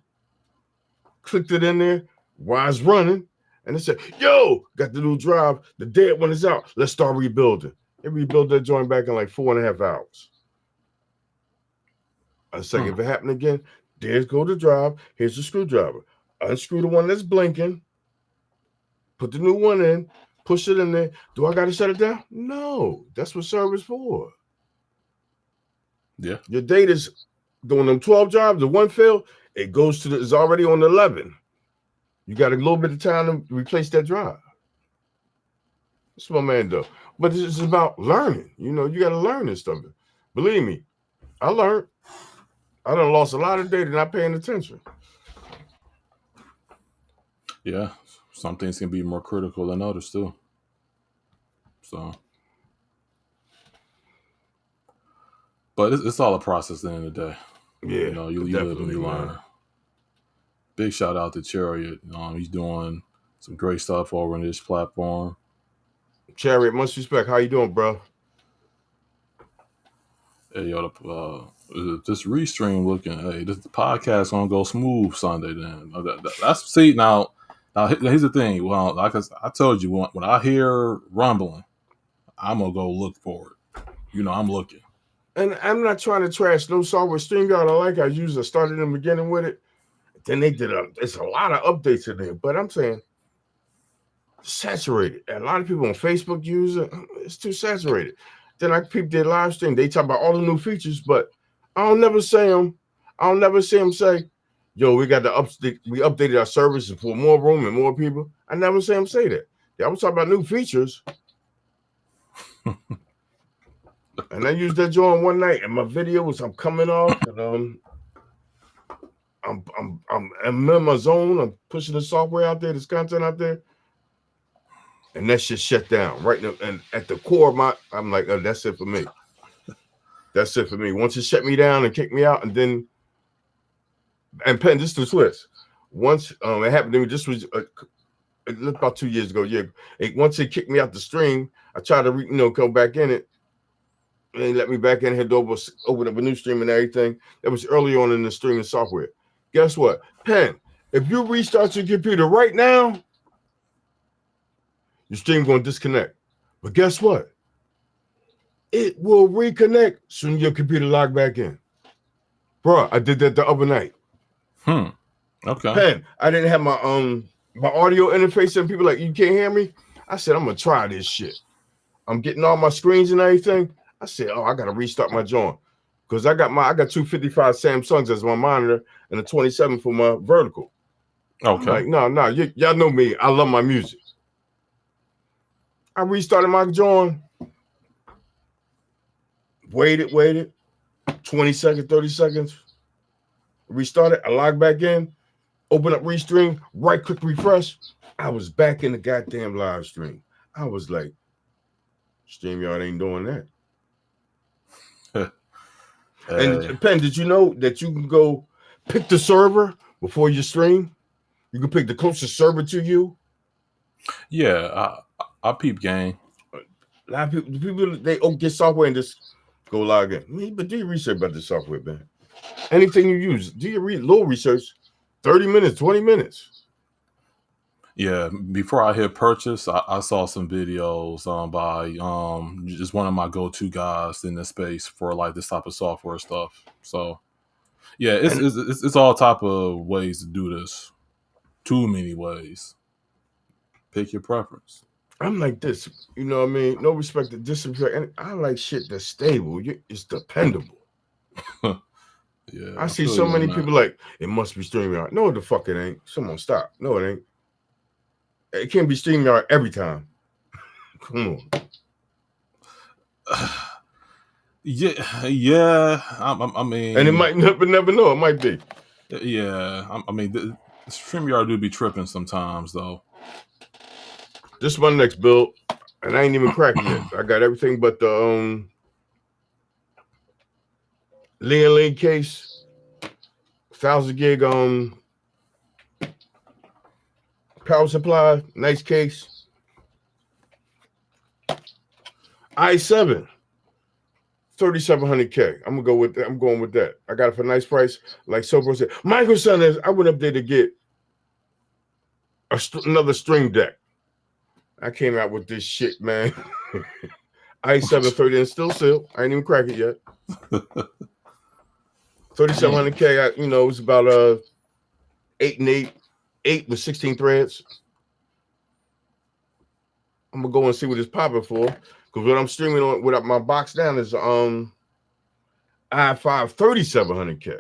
clicked it in there while it's running, and it said, yo, got the new drive. The dead one is out. Let's start rebuilding. They rebuilt that joint back in like 4.5 hours. I was like, if it happened again, there's go the drive. Here's the screwdriver. Unscrew the one that's blinking. Put the new one in. Push it in there. Do I got to shut it down? No. That's what server's for. Yeah. Your data's doing them 12 drives. The one failed, it goes to it's already on 11. You got a little bit of time to replace that drive. That's my man though. But it's about learning. You got to learn this stuff. Believe me, I learned. I done lost a lot of data not paying attention. Yeah. Some things can be more critical than others too. So, but it's all a process at the end of the day. Yeah, you live and you learn. Big shout out to Chariot. He's doing some great stuff over on this platform. Chariot, much respect. How you doing, bro? Hey, this restream looking. Hey, this podcast gonna go smooth Sunday. Then that's see now. Now here's the thing. Well, like I told you, when I hear rumbling, I'm gonna go look for it. I'm looking. And I'm not trying to trash no software. StreamYard I started in the beginning with it. Then they did it's a lot of updates in there. But I'm saying saturated. And a lot of people on Facebook use it. It's too saturated. Then I peeped their live stream. They talk about all the new features, but I'll never see them say, yo, we updated our services for more room and more people. I never see them say that. I was talking about new features. And I used that joint one night, and my video was I'm coming off, and I'm in my zone. I'm pushing the software out there, this content out there, and that shit shut down right now. And at the core of I'm like, oh, that's it for me. That's it for me. Once it shut me down and kicked me out, and Penn, this is the twist. Once it happened to me, this was about 2 years ago. Yeah, once it kicked me out the stream, I tried to come back in it. They let me back in, head over, open up a new stream and everything. That was early on in the streaming software. Guess what? Penn, if you restart your computer right now, your stream going to disconnect. But guess what? It will reconnect soon as your computer log back in. Bro, I did that the other night. Okay. Penn, I didn't have my audio interface and people like, you can't hear me? I said, I'm going to try this shit. I'm getting all my screens and everything. I said, I got to restart my joint because I got 255 Samsungs as my monitor and a 27 for my vertical. Okay. I'm like, no, y'all know me. I love my music. I restarted my joint. Waited 20 seconds, 30 seconds. Restarted. I logged back in. Open up Restream. Right click refresh. I was back in the goddamn live stream. I was like, StreamYard ain't doing that. And Penn, did you know that you can go pick the server before you stream? You can pick the closest server to you. Yeah, I peep game. A lot of people they get software and just go log in. But do your research about the software, man. Anything you use, do your little research. 30 minutes, 20 minutes. Yeah, before I hit purchase, I saw some videos by just one of my go-to guys in this space for like this type of software stuff. So yeah, it's all type of ways to do this. too many ways. Pick your preference. I'm like this, you know what I mean? No respect to disrespect. And I like shit that's stable. It's dependable. Yeah, I see feel so you on many that. people like, it must be StreamYard. No, the fuck it ain't. Someone stop. No, it ain't. It can't be StreamYard every time. Come on. Yeah. I mean, And it might never know. It might be. yeah. I mean, the StreamYard do be tripping sometimes, though. This is my next build, and I ain't even cracked it yet. I got everything but the Lean case, 1000 gig power supply, nice case. i7, 3700K. I'm going with that. I'm going with that. I got it for a nice price. Like Sobro said, Michael Sanders, I went up there to get another stream deck. I came out with this shit, man. i7 30 and still sealed. I ain't even cracked it yet. 3700K. It's about 8 and 8 with 16 threads. I'm gonna go and see what it's popping for, because what I'm streaming on without my box down is i5 3700K.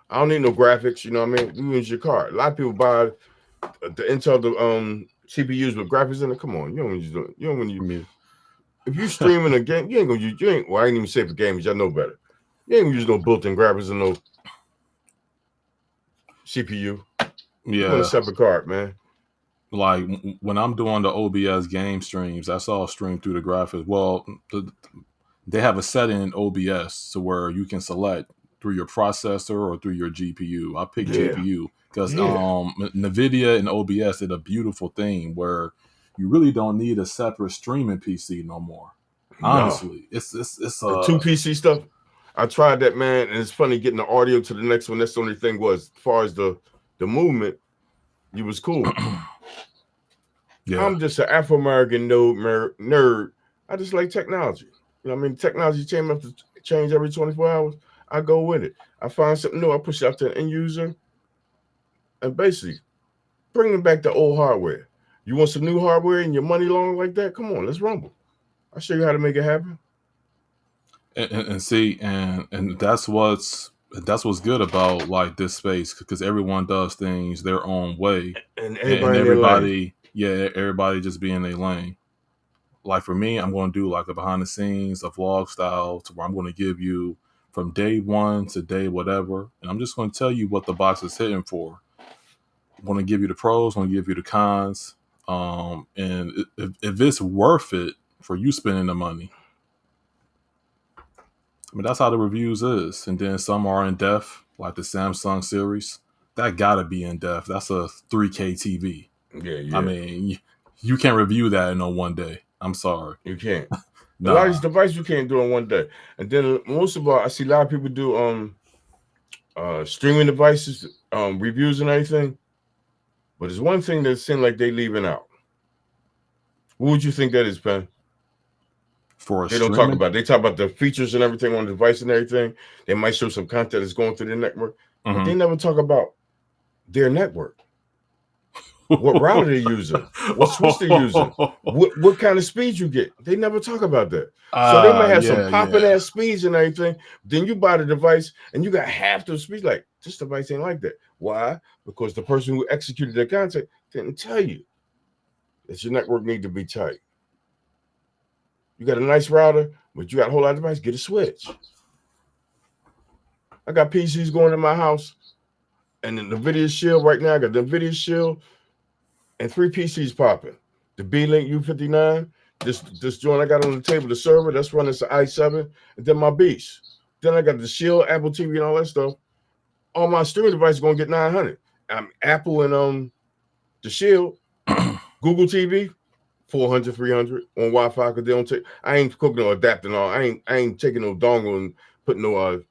I don't need no graphics, you know what I mean? You use your card. A lot of people buy the Intel CPUs with graphics in it. Come on, you don't want to use. If you streaming a game, you ain't gonna use. Well, I ain't even say for games. Y'all know better. You ain't gonna use no built-in graphics and no CPU. Yeah, You want a separate card, man. Like when I'm doing the OBS game streams, that's all streamed through the graphics. Well, they have a setting in OBS to where you can select through your processor or through your GPU. I pick GPU because NVIDIA and OBS did a beautiful thing where you really don't need a separate streaming PC no more. Honestly, it's the 2 PC stuff. I tried that, man, and it's funny getting the audio to the next one. That's the only thing was, as far as the movement, you was cool. Yeah. I'm just an Afro-American nerd. I just like technology. You know what I mean? Technology change every 24 hours. I go with it. I find something new. I push it out to the end user. And basically, bringing back the old hardware. You want some new hardware and your money long like that? Come on, let's rumble. I'll show you how to make it happen. And see, and that's what's good about like this space, because everyone does things their own way, and everybody everybody just be in their lane. Like for me, I'm going to do like a behind the scenes, a vlog style, to where I'm going to give you from day one to day whatever, and I'm just going to tell you what the box is hitting for. I'm going to give you the pros, I'm going to give you the cons, and if it's worth it for you spending the money. I mean, that's how the reviews is. And then some are in depth, like the Samsung series. That gotta be in depth. That's a 3K TV. Yeah. I mean, you can't review that in one day. I'm sorry. You can't. A lot of these devices you can't do in one day. And then most of all, I see a lot of people do streaming devices, reviews and everything. But there's one thing that seems like they leaving out. What would you think that is, Pen? They don't talk about it. They talk about the features and everything on the device and everything. They might show some content that's going through their network, but they never talk about their network. What router they're using, what switch they're using, what kind of speed you get. They never talk about that. So they might have some popping ass speeds and everything. Then you buy the device and you got half the speed. Like, this device ain't like that. Why? Because the person who executed the content didn't tell you that your network need to be tight. You got a nice router, but you got a whole lot of devices. Get a switch. I got PCs going in my house, and then the NVIDIA Shield right now. I got the NVIDIA Shield and 3 PCs popping. The B-Link U59, this joint I got on the table, the server, that's running the i7, and then my Beast. Then I got the Shield, Apple TV, and all that stuff. All my streaming devices going to get 900. Apple and the Shield, Google TV, 400, 300 on Wi-Fi, because they don't take. I ain't cooking no adapter and all. I ain't taking no dongle and putting no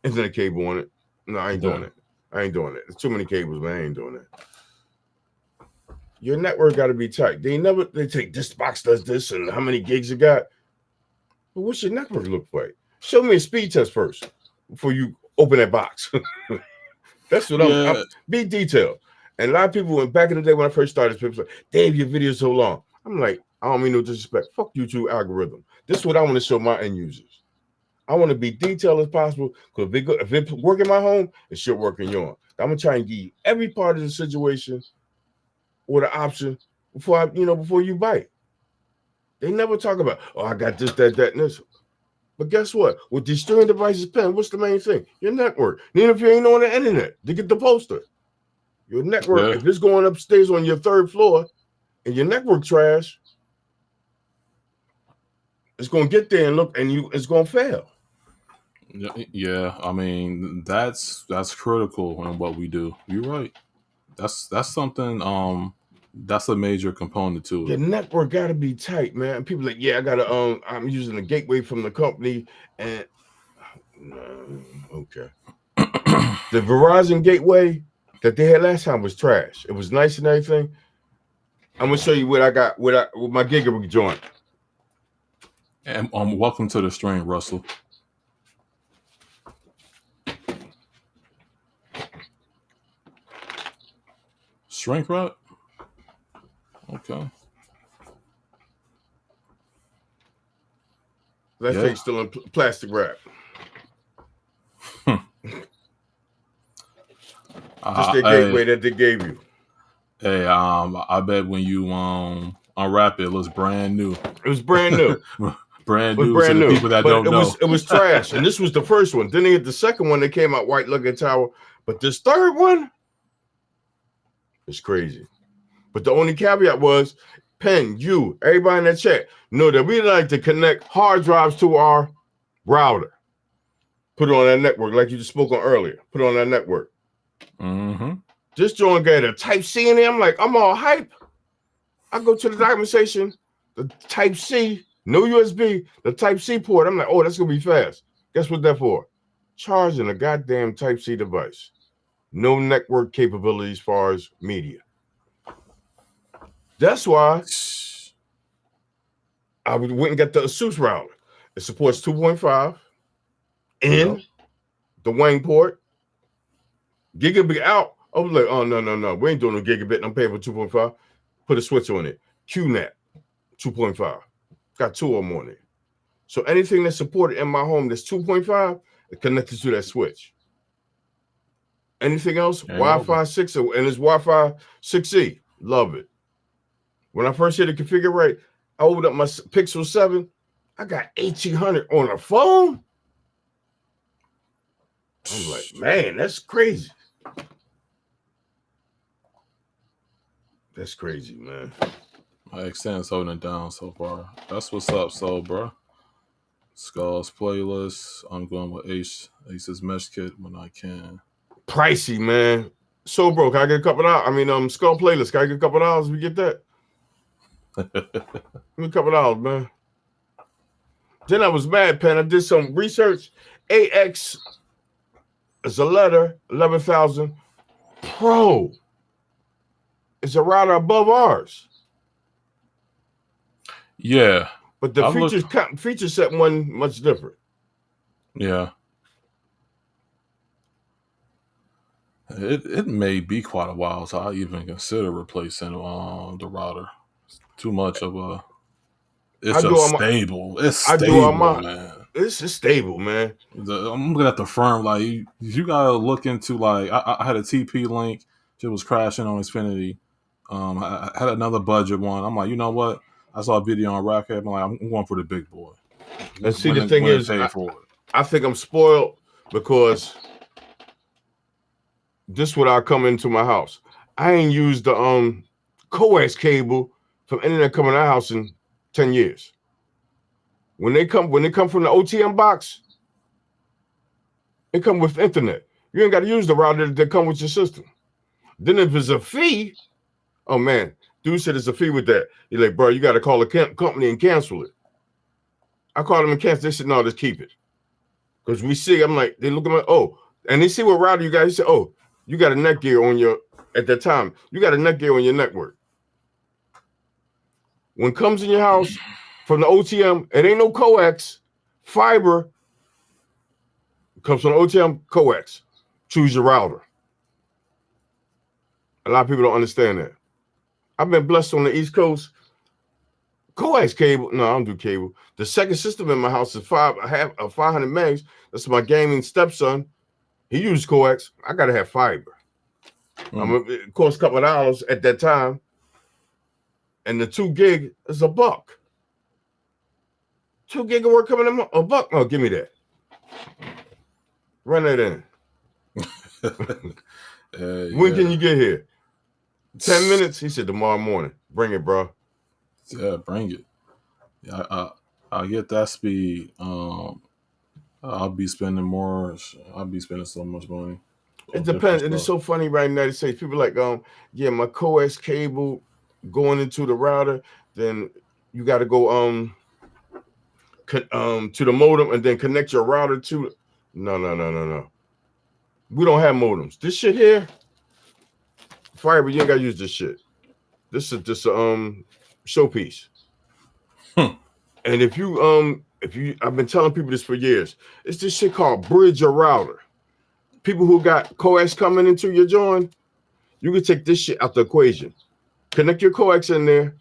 internet cable on it. No, I ain't doing it. I ain't doing it. There's too many cables, man. I ain't doing it. Your network got to be tight. They take this box does this and how many gigs it got. But what's your network look like? Show me a speed test first before you open that box. That's what I'm be detailed. And a lot of people went back in the day when I first started, people like, Dave, your video's so long. I'm like, I don't mean no disrespect. Fuck YouTube algorithm. This is what I want to show my end users. I want to be detailed as possible because if it work in my home, it should work in yours. I'm gonna try and give you every part of the situation or the option before you bite. They never talk about, oh, I got this, that, and this. But guess what? With these streaming devices, what's the main thing? Your network. Even if you ain't on the internet, to get the poster. Your network, if it's going upstairs on your third floor and your network trash, it's gonna get there and look, and it's gonna fail. Yeah, I mean that's critical in what we do. You're right. That's something. That's a major component to it. Your network got to be tight, man. People like, yeah, I gotta. I'm using a gateway from the company, and okay. The Verizon gateway that they had last time was trash. It was nice and everything. I'm gonna show you what I got with my gigabit joint. And welcome to the stream, Russell. Shrink wrap? Okay. That thing's still in plastic wrap. Just the gateway that they gave you. Hey, I bet when you unwrap it, it looks brand new. It was brand new. Brand new to the people that don't know. It was trash. And this was the first one. Then they had the second one that came out white looking tower. But this third one is crazy. But the only caveat was, everybody in that chat, know that we like to connect hard drives to our router. Put it on that network, like you just spoke on earlier. Put it on that network. Mm-hmm. This joint got a Type-C in there. I'm like, I'm all hype. I go to the documentation, the Type-C, no USB, the Type-C port. I'm like, oh, that's going to be fast. Guess what that's for? Charging a goddamn Type-C device. No network capability as far as media. That's why I went and got the ASUS router. It supports 2.5 in the Wang port. Gigabit out. I was like, oh, no. We ain't doing no gigabit. I'm paying for 2.5. Put a switch on it. QNAP 2.5. Got two of them on it. So anything that's supported in my home that's 2.5 is connected to that switch. Anything else, Wi-Fi 6, and it's Wi-Fi 6E. Love it. When I first hit the configure right, I opened up my Pixel 7. I got 1800 on a phone. I'm like, man, that's crazy. That's crazy, man. My extend's holding it down so far. That's what's up, so bro. Skull's playlist. I'm going with Ace's mesh kit when I can. Pricey, man. So bro, can I get a couple of dollars? I mean, Skull playlist. Can I get a couple of dollars? We get that. Give me a couple of dollars, man. Then I was mad, Pen. I did some research. AX is a letter, 11,000. Pro is a router above ours. Yeah. But the feature set one much different. Yeah. It may be quite a while, so I even consider replacing the router. It's too much of a. It's stable. It's stable, man. It's stable, man. I'm looking at the firm. Like you gotta look into like I had a TP link. It was crashing on Xfinity. I had another budget one. I'm like, you know what? I saw a video on Racket. I'm like, I'm going for the big boy. And see, the thing is, I think I'm spoiled because this would I come into my house. I ain't used the coax cable from internet coming to our house in 10 years. When they come from the OTM box, it come with internet. You ain't got to use the router that come with your system. Then if it's a fee, oh man, dude said it's a fee with that. You're like, bro, you got to call the company and cancel it. I called them and canceled. They said, no, just keep it. Because we see, I'm like, they look at my, and they see what router you got. He said, oh, you got a Netgear on your, at that time, you got a Netgear on your network. When it comes in your house from the OTM, it ain't no coax. Fiber comes from the OTM coax. Choose your router. A lot of people don't understand that. I've been blessed on the East Coast. Coax cable. No, I don't do cable. The second system in my house is 500 megs. That's my gaming stepson. He used coax. I gotta have fiber. It cost a couple of dollars at that time. And the 2 gig is $1. 2 gig of work coming in $1. Oh, give me that. Run that in. When can you get here? 10 minutes? He said tomorrow morning. Bring it, bro. Yeah, bring it. I get that speed. I'll be spending more. I'll be spending so much money. It depends. And it's so funny right now. They say people like, yeah, my coax cable going into the router, then you got to go to the modem and then connect your router to. No. We don't have modems. This shit here, fiber. You ain't got to use this shit. This is just a showpiece. And if you, I've been telling people this for years. It's this shit called bridge or router. People who got coax coming into your joint, you can take this shit out the equation. Connect your coax in there.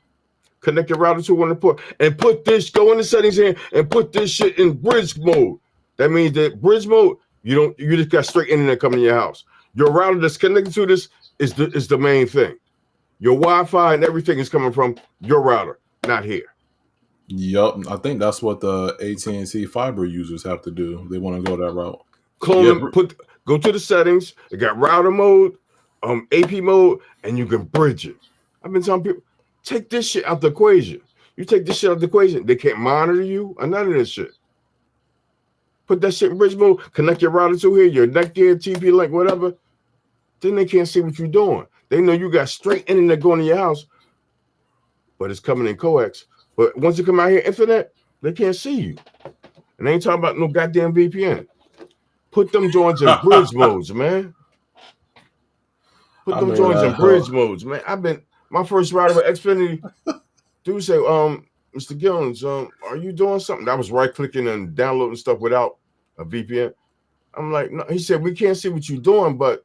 Connect your router to one of the port and put this. Go in the settings here and put this shit in bridge mode. That means that bridge mode, you just got straight internet coming to your house. Your router that's connected to this is the main thing. Your Wi-Fi and everything is coming from your router, not here. Yup, I think that's what the AT&T fiber users have to do. They want to go that route. Clone them, go to the settings. It got router mode, AP mode, and you can bridge it. I've been telling people, take this shit out the equation. You take this shit out the equation, they can't monitor you or none of this shit. Put that shit in bridge mode, connect your router to here, your neck gear, TP link, whatever. Then they can't see what you're doing. They know you got straight internet going to your house, but it's coming in coax. But once you come out here, internet, they can't see you. And they ain't talking about no goddamn VPN. Put them joints in bridge modes, man. Put them joints in bridge modes, man. My first router with Xfinity, dude said, Mr. Gillens, are you doing something? I was right-clicking and downloading stuff without a VPN. I'm like, no. He said, we can't see what you're doing, but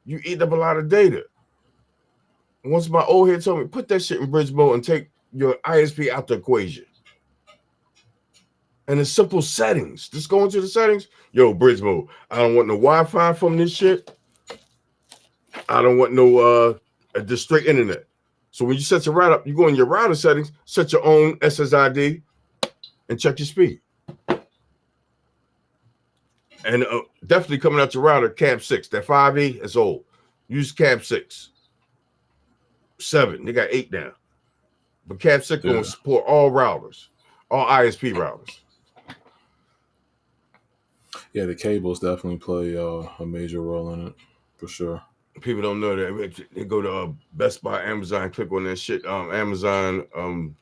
you eat up a lot of data. Once my old head told me, put that shit in bridge mode and take your ISP out the equation. And it's simple settings. Just go into the settings. Yo, bridge mode. I don't want no Wi-Fi from this shit. I don't want no just straight internet. So when you set your router up, you go in your router settings, set your own SSID, and check your speed. And definitely coming out your router, Cab 6. That 5E is old. Use Cab 6. 7. They got 8 now. But Cab 6 going to support all routers, all ISP routers. Yeah, the cables definitely play a major role in it, for sure. People don't know that. They go to Best Buy, Amazon, click on that shit. Amazon,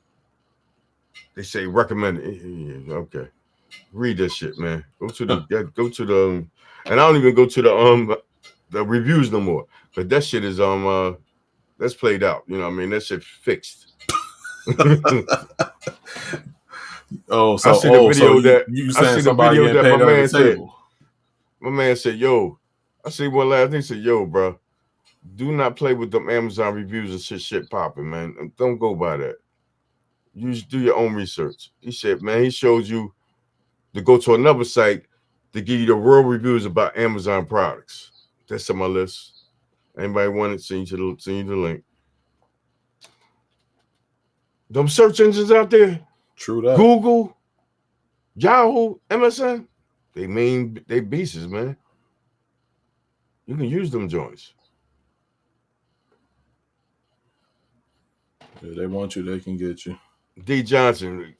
they say recommended. Yeah, okay. Read this shit, man. Go to the, and I don't even go to the reviews no more. But that shit is that's played out. You know what I mean? That shit fixed. So I see the video that you saying somebody getting paid under the table. My man said, yo, I see one last thing. He said, yo, bro, do not play with them Amazon reviews and shit popping, man. Don't go by that. You just do your own research. He said, man, he shows you to go to another site to give you the real reviews about Amazon products. That's on my list. Anybody want it, send you the link. Them search engines out there, true that. Google, Yahoo, MSN, they beasts, man. You can use them joints. If they want you, they can get you. D. Johnson,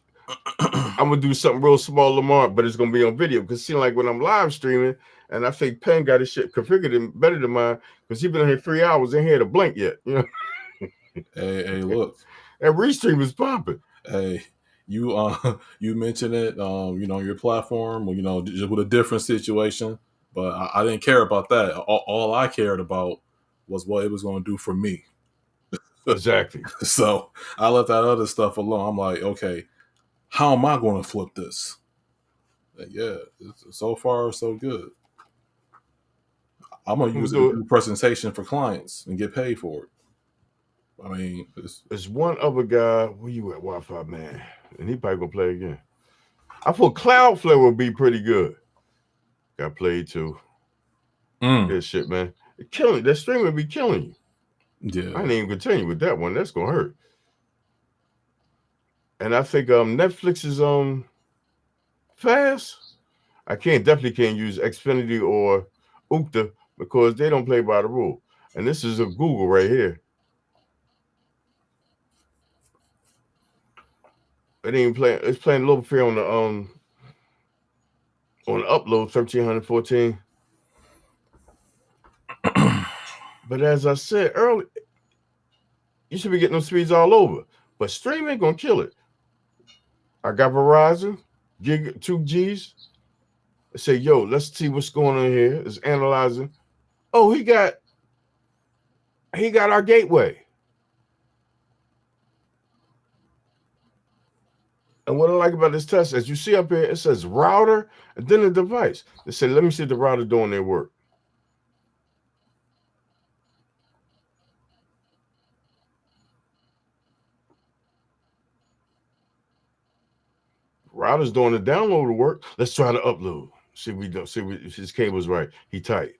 I'm gonna do something real small, Lamar, but it's gonna be on video because it seems like when I'm live streaming, and I think Penn got his shit configured better than mine because he been in here 3 hours, ain't had a blink yet. You know. Hey, look. That restream is popping. Hey, you mentioned it, your platform, just with a different situation, but I didn't care about that. All I cared about was what it was going to do for me. Exactly. So I left that other stuff alone. I'm like, okay, how am I going to flip this? And yeah, so far so good. I'm gonna use it to do presentation for clients and get paid for it. I mean, there's one other guy. Where you at, Wi-Fi man? And he probably gonna play again. I thought Cloudflare would be pretty good. Got played too. Yeah, shit, man. It killing that stream would be killing you. Yeah, I ain't even continue with that one. That's gonna hurt. And I think Netflix is fast. I definitely can't use Xfinity or Ukta because they don't play by the rule. And this is a Google right here. It ain't playing. It's playing a little fair on the upload 1314. But as I said earlier, you should be getting those speeds all over. But stream ain't gonna kill it. I got Verizon, 2Gs. I say, yo, let's see what's going on here. It's analyzing. Oh, he got our gateway. And what I like about this test, as you see up here, it says router and then the device. They say, let me see the router doing their work. Router's doing the download work. Let's try to upload. See if his cable's right. He tight.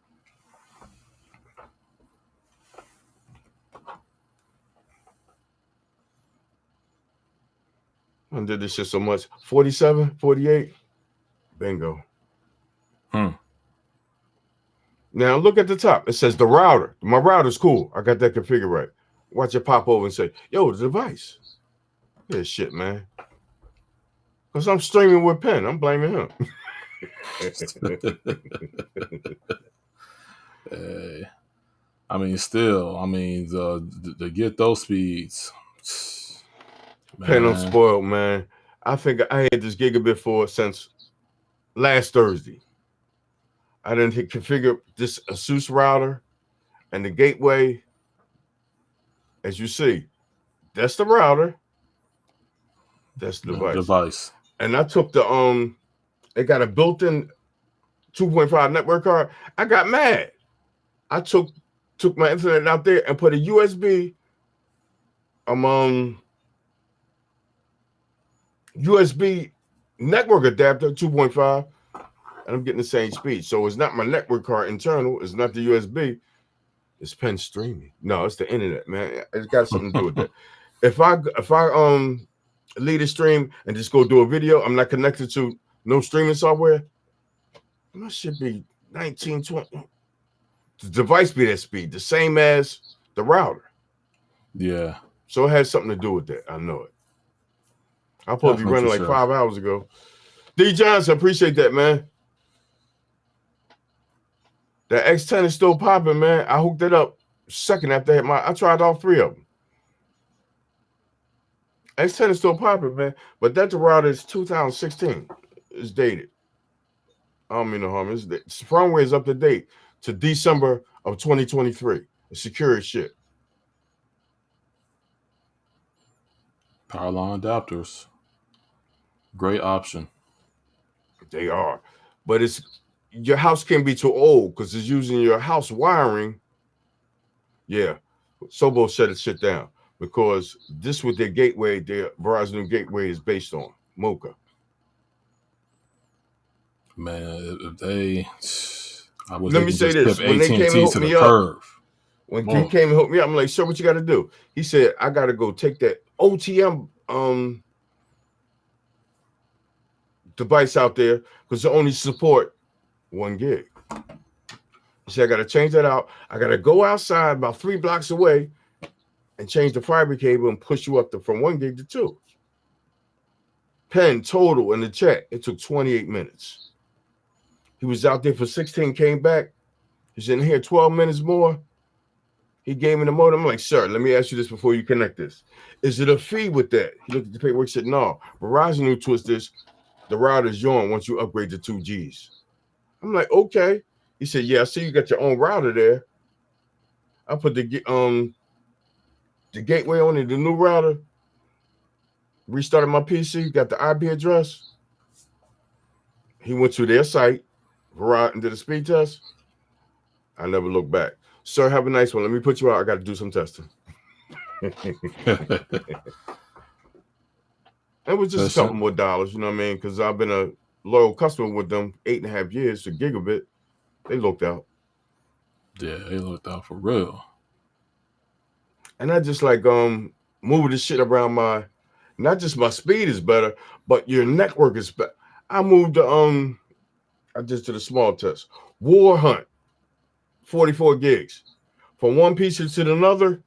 I did this shit so much. 47, 48. Bingo. Now look at the top. It says the router. My router's cool. I got that configured right. Watch it pop over and say, yo, the device. Yeah, shit, man. Because I'm streaming with Penn. I'm blaming him. I mean, still, to get those speeds. Penn, I'm spoiled, man. I think I had this gigabit for since last Thursday. I didn't configure this ASUS router and the gateway. As you see, that's the router. That's the device. And I took the it got a built-in 2.5 network card. I got mad. I took my internet out there and put a USB USB network adapter 2.5, and I'm getting the same speed. So it's not my network card internal. It's not the USB. It's Penn streaming. No, it's the internet, man. It's got something to do with that. If I lead a stream and just go do a video, I'm not connected to no streaming software. That should be 19, 20. The device be that speed, the same as the router. Yeah. So it has something to do with that. I know it. I supposed to be running like 5 hours ago. D. Johnson, appreciate that, man. The X10 is still popping, man. I hooked it up second after I tried all three of them. X10 is still popping, man. But that router is 2016. It's dated. I don't mean no harm. The firmware is up to date to December of 2023. It's secure as shit. Power line adapters. Great option. They are. But your house can't be too old because it's using your house wiring. Yeah. Sobo shut it shit down because this with their gateway, their Verizon gateway is based on Mocha. Man, if they let me say this. When they came and hooked me up, when he came and hooked me up, I'm like, sir, what you got to do? He said, I got to go take that OTM device out there because they only support 1 gig. He said, I got to change that out. I got to go outside about 3 blocks away and change the fiber cable and push you up from 1 gig to 2. Penn total in the chat, it took 28 minutes. He was out there for 16, came back. He's in here 12 minutes more. He gave me the modem. I'm like, sir, let me ask you this before you connect this. Is it a fee with that? He looked at the paperwork, said, no. Verizon knew twist this. The router's yours once you upgrade to 2Gs. I'm like, okay. He said, yeah, I see you got your own router there. I put the gateway on it, the new router. Restarted my PC, got the IP address. He went to their site, Verizon did a speed test. I never look back. Sir, have a nice one. Let me put you out. I got to do some testing. It was just a couple more dollars, you know what I mean? Because I've been a loyal customer with them 8.5 years to gigabit. They looked out. Yeah, they looked out for real. And I just like moving the shit around my, not just my speed is better, but your network is better. I moved to I just did a small test. War Hunt, 44 gigs. From one piece to another,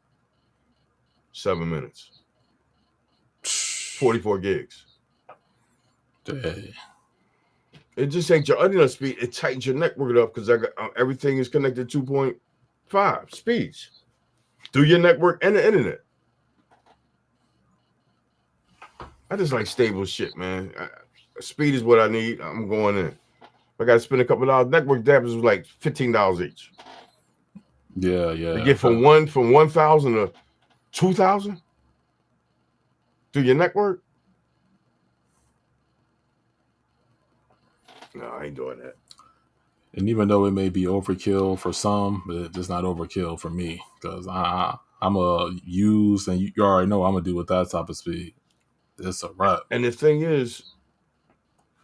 7 minutes. 44 gigs. Dang. It just ain't your internet speed. It tightens your network up because I got everything is connected 2.5 speeds through your network and the internet. I just like stable shit, man. Speed is what I need. I'm going in. I got to spend a couple of dollars. Network adapters was like $15 each. Yeah. To get from 1,000 to 2,000 through your network. No, I ain't doing that. And even though it may be overkill for some, it's not overkill for me because I'm a use, and you already know I'm gonna do with that type of speed. It's a wrap. And the thing is,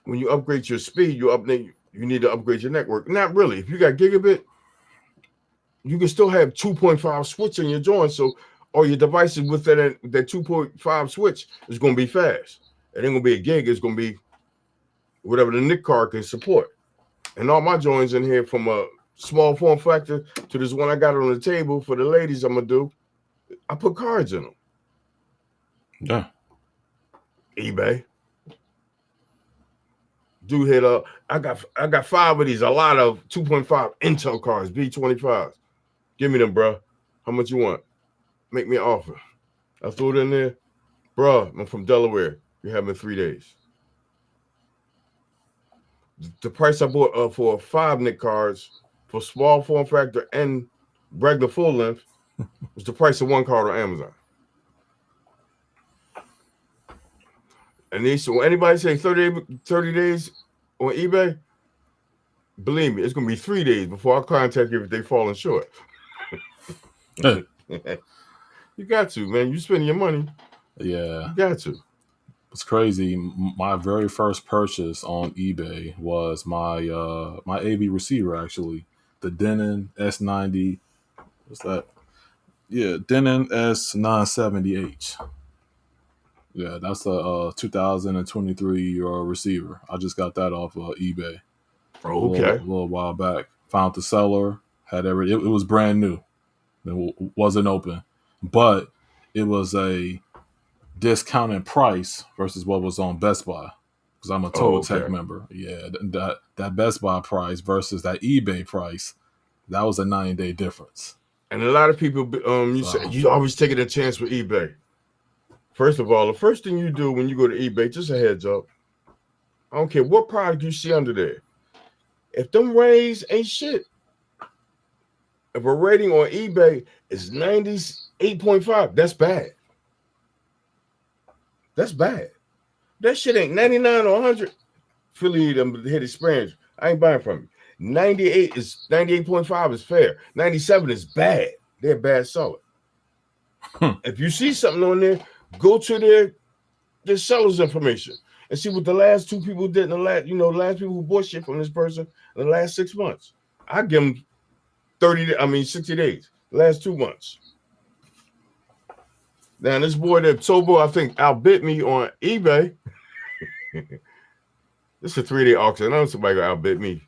when you upgrade your speed, you need to upgrade your network. Not really. If you got gigabit, you can still have 2.5 switch in your joint. So all your devices with that 2.5 switch is going to be fast. It ain't going to be a gig. It's going to be whatever the NIC card can support. And all my joints in here, from a small form factor to this one I got on the table for the ladies, I'm going to do, I put cards in them. Yeah. eBay. Dude hit up. I got 5 of these, a lot of 2.5 Intel cards, B25s. Give me them, bro. How much you want? Make me an offer. I threw it in there. Bro, I'm from Delaware. You have me 3 days. The price I bought for 5 NIC cards for small form factor and regular full length was the price of one card on Amazon. And so anybody say 30 days on eBay, believe me, it's going to be 3 days before I contact you if they falling short. You got to, man. You spending your money. Yeah. You got to. It's crazy. My very first purchase on eBay was my my AV receiver, actually. The Denon S90. What's that? Yeah, Denon S970H. Yeah, that's a 2023 receiver. I just got that off eBay. Oh, okay. A little while back. Found the seller. Had it was brand new. It wasn't open, but it was a discounted price versus what was on Best Buy, because I'm a Total Tech member. Yeah, that Best Buy price versus that eBay price, that was a 9-day difference. And a lot of people, say you always taking a chance with eBay. First of all, the first thing you do when you go to eBay, just a heads up, I don't care what product you see under there. If them ratings ain't shit, if a rating on eBay is 98.5, that's bad. That's bad. That shit ain't 99 or 100. Philly them hit experience. I ain't buying from you. 98.5 is fair. 97 is bad. They're bad seller. If you see something on there, go to their seller's information and see what the last 2 people did in the last people who bought shit from this person in the last 6 months. I give them 60 days. The last 2 months. Now this boy that Tobo, I think, outbid me on eBay. This is a 3-day auction. I know somebody gonna outbid me.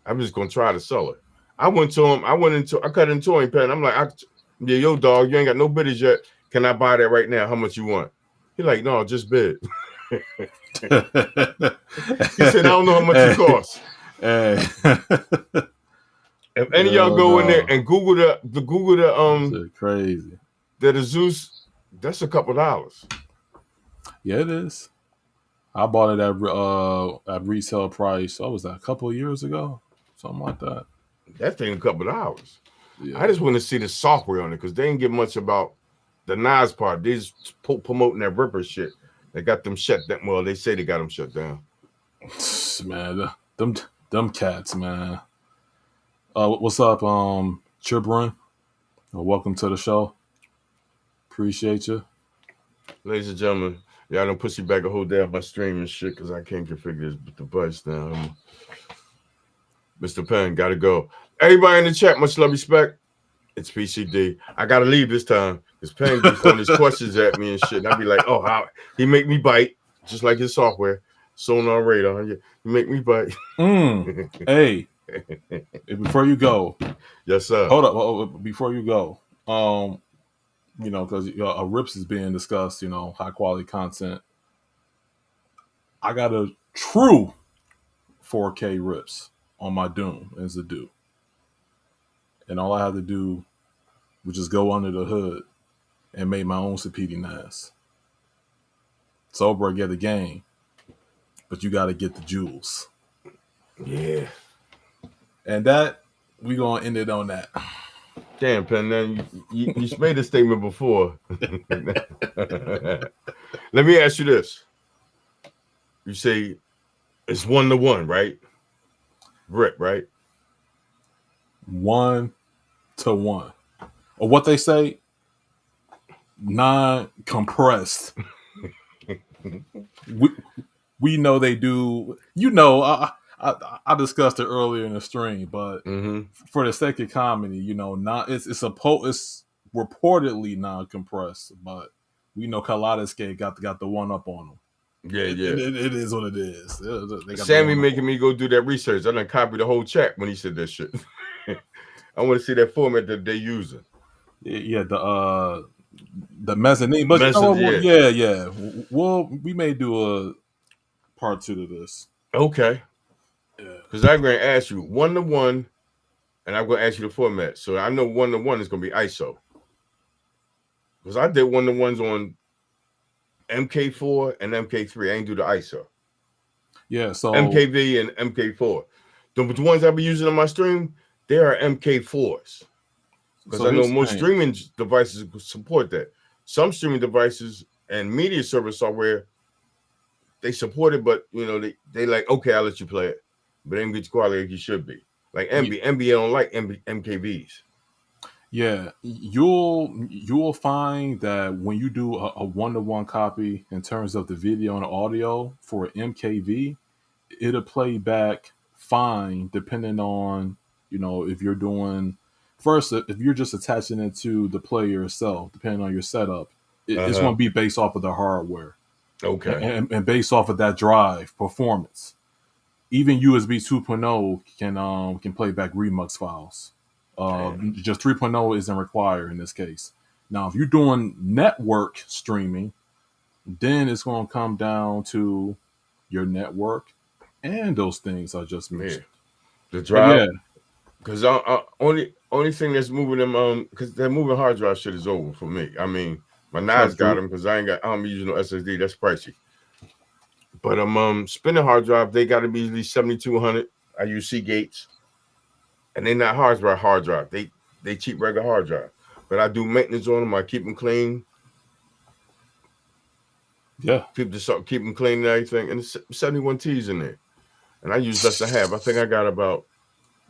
I'm just gonna try to sell it. I went to him. I cut into him pen. I'm like, yeah, yo, dog, you ain't got no bidders yet. Can I buy that right now? How much you want? He like, no, just bid. He said, I don't know how much it costs. If any of y'all go in there and Google the crazy. The Zeus, that's a couple dollars. Yeah, it is. I bought it at retail price. What was that? A couple of years ago, something like that. That thing a couple dollars. Yeah. I just want to see the software on it because they ain't get much about the Nas part. They just promoting that Ripper shit. They got them shut down. Well, they say they got them shut down. Man, them cats, man. What's up, Chibrin? Welcome to the show. Appreciate you. Ladies and gentlemen, y'all done pussy back a whole day off my stream and shit because I can't configure this device now. Mr. Penn, gotta go. Everybody in the chat, much love, respect. It's PCD. I gotta leave this time because Penn be throwing his questions at me and shit. And I be like, oh, how he make me bite, just like his software. Sonar radar. He make me bite. Hey, before you go. Yes, sir. Hold up. Before you go. Because RIPs is being discussed, high quality content. I got a true 4K RIPs on my Dune and Zidoo. And all I had to do was just go under the hood and make my own Sapiti NAS. Sober, get the game, but you got to get the jewels. Yeah. And that, we going to end it on that. Damn, Penn, then you made a statement before. Let me ask you this. You say it's 1-to-1, right? RIP, right? 1-to-1. Or what they say, non-compressed. we know they do. I discussed it earlier in the stream, but for the sake of comedy, it's reportedly non-compressed, but we know Kaleidoscape got the one up on them. Yeah, it is what it is. Sammy making me go do that research. I done copied the whole chat when he said that shit. I want to see that format that they're using. Yeah, the mezzanine, but yeah. Well, we may do a part 2 to this. Okay. Because I'm going to ask you 1-to-1, and I'm going to ask you the format. So I know 1-to-1 is going to be ISO. Because I did 1-to-1s on MK4 and MK3. I ain't do the ISO. Yeah, so MKV and MK4. The ones I be using on my stream, they are MK4s. Because I know most streaming devices support that. Some streaming devices and media server software, they support it, but they like, okay, I'll let you play it, but they don't get the quality like you should be. Like NBA don't like MKVs. Yeah, you'll find that when you do a 1-to-1 copy in terms of the video and audio for MKV, it'll play back fine depending on if you're doing first, if you're just attaching it to the player itself, depending on your setup, it's going to be based off of the hardware. Okay. And based off of that drive performance. Even USB 2.0 can play back Remux files. Just 3.0 isn't required in this case. Now, if you're doing network streaming, then it's going to come down to your network and those things I just mentioned. The drive. Because only thing that's moving them, because that moving hard drive shit is over for me. I mean, my NAS got them because I'm using no SSD. That's pricey. But spinning hard drive, they got to be at least 7200. I use Seagates, and they're not hard drive. They cheap regular hard drive. But I do maintenance on them. I keep them clean. Yeah, keep them clean and everything. And it's 71 T's in there, and I use less than half. I think I got about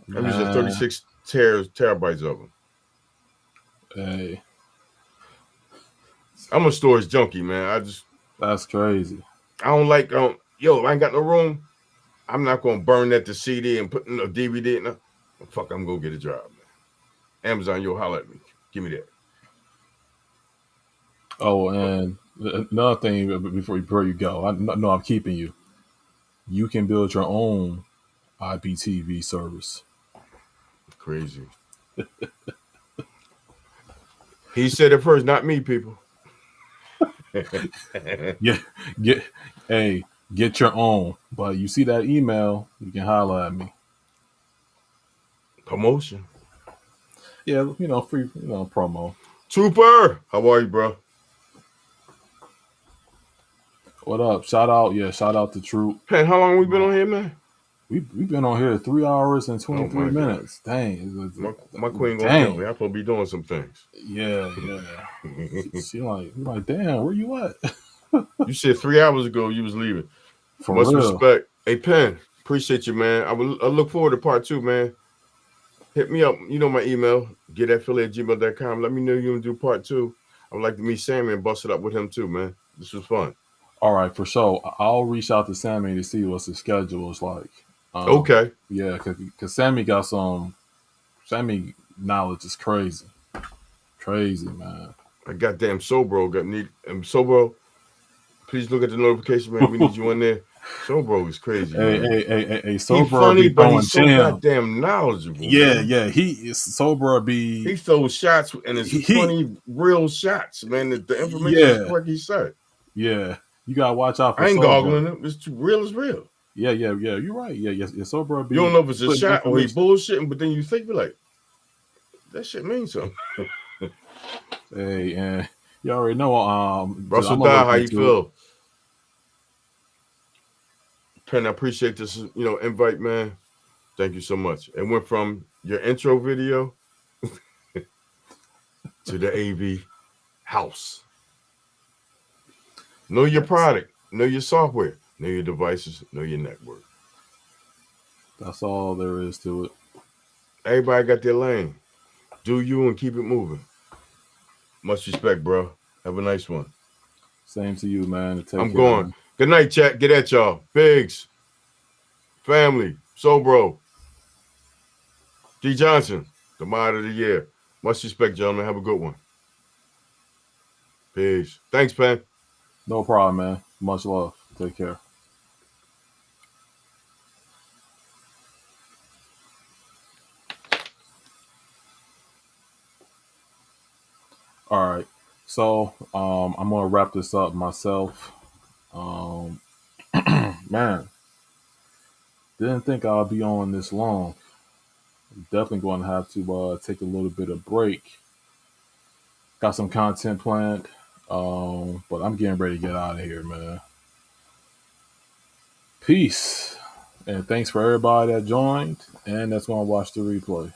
I'm using 36 terabytes of them. Hey, I'm a storage junkie, man. That's crazy. I don't like I ain't got no room. I'm not gonna burn that to CD and put in a DVD. No, fuck, I'm gonna get a drive, man. Amazon, you'll holler at me. Give me that. Oh, and another thing before you go, I'm keeping you. You can build your own IPTV service. Crazy. He said it first, not me, people. Get your own. But you see that email, you can holler at me. Promotion. Yeah, free, promo. Trooper, how are you, bro? What up? Shout out to Troop. Hey, how long we been on here, man? We've been on here 3 hours and 23 minutes. God. Dang. My queen gonna kill me. I'm supposed to be doing some things. Yeah. she like, damn, where you at? You said 3 hours ago you was leaving. Much respect. Hey, Penn, appreciate you, man. I look forward to part 2, man. hit me up. You know my email, getaffiliate@gmail.com. Let me know you want to do part 2. I would like to meet Sammy and bust it up with him too, man. This was fun. All right, for sure. I'll reach out to Sammy to see what his schedule is like. Okay. Yeah, because Sammy got some. Sammy knowledge is crazy, crazy, man. I goddamn Sobro got need Sobro. Please look at the notification, man. We need you in there. Sobro is crazy, man. Hey, He Sober funny, be but throwing he's so jam. goddamn knowledgeable, Yeah, man. yeah. He is Sober be He throws shots and it's he funny, real shots, man. The information is yeah, correct. He said, yeah. You gotta watch out for I ain't Sober. goggling him. It's too real as real. Yeah. You're right. Yeah. Sober You don't be know if it's a putting shot or he information. bullshitting, but then you think you're like, that shit means something. Hey, and you already know. I'm Russell gonna Dye, look how you into it. feel? Pen, I appreciate this, invite, man. Thank you so much. It went from your intro video to the AV house. Know your That's product, know your software, know your devices, know your network. that's all there is to it. Everybody got their lane. Do you and keep it moving. Much respect, bro. Have a nice one. Same to you, man. Take I'm care, going. man. Good night, chat. Get at y'all. Biggs, family, Soul Bro, D. Johnson, the mod of the year. Much respect, gentlemen. Have a good one. Peace. Thanks, Pen. No problem, man. Much love. Take care. All right. So I'm gonna wrap this up myself. Um, man, didn't think I'll be on this long. Definitely going to have to take a little bit of break. Got some content planned, but I'm getting ready to get out of here, man. Peace, and thanks for everybody that joined and that's going to watch the replay.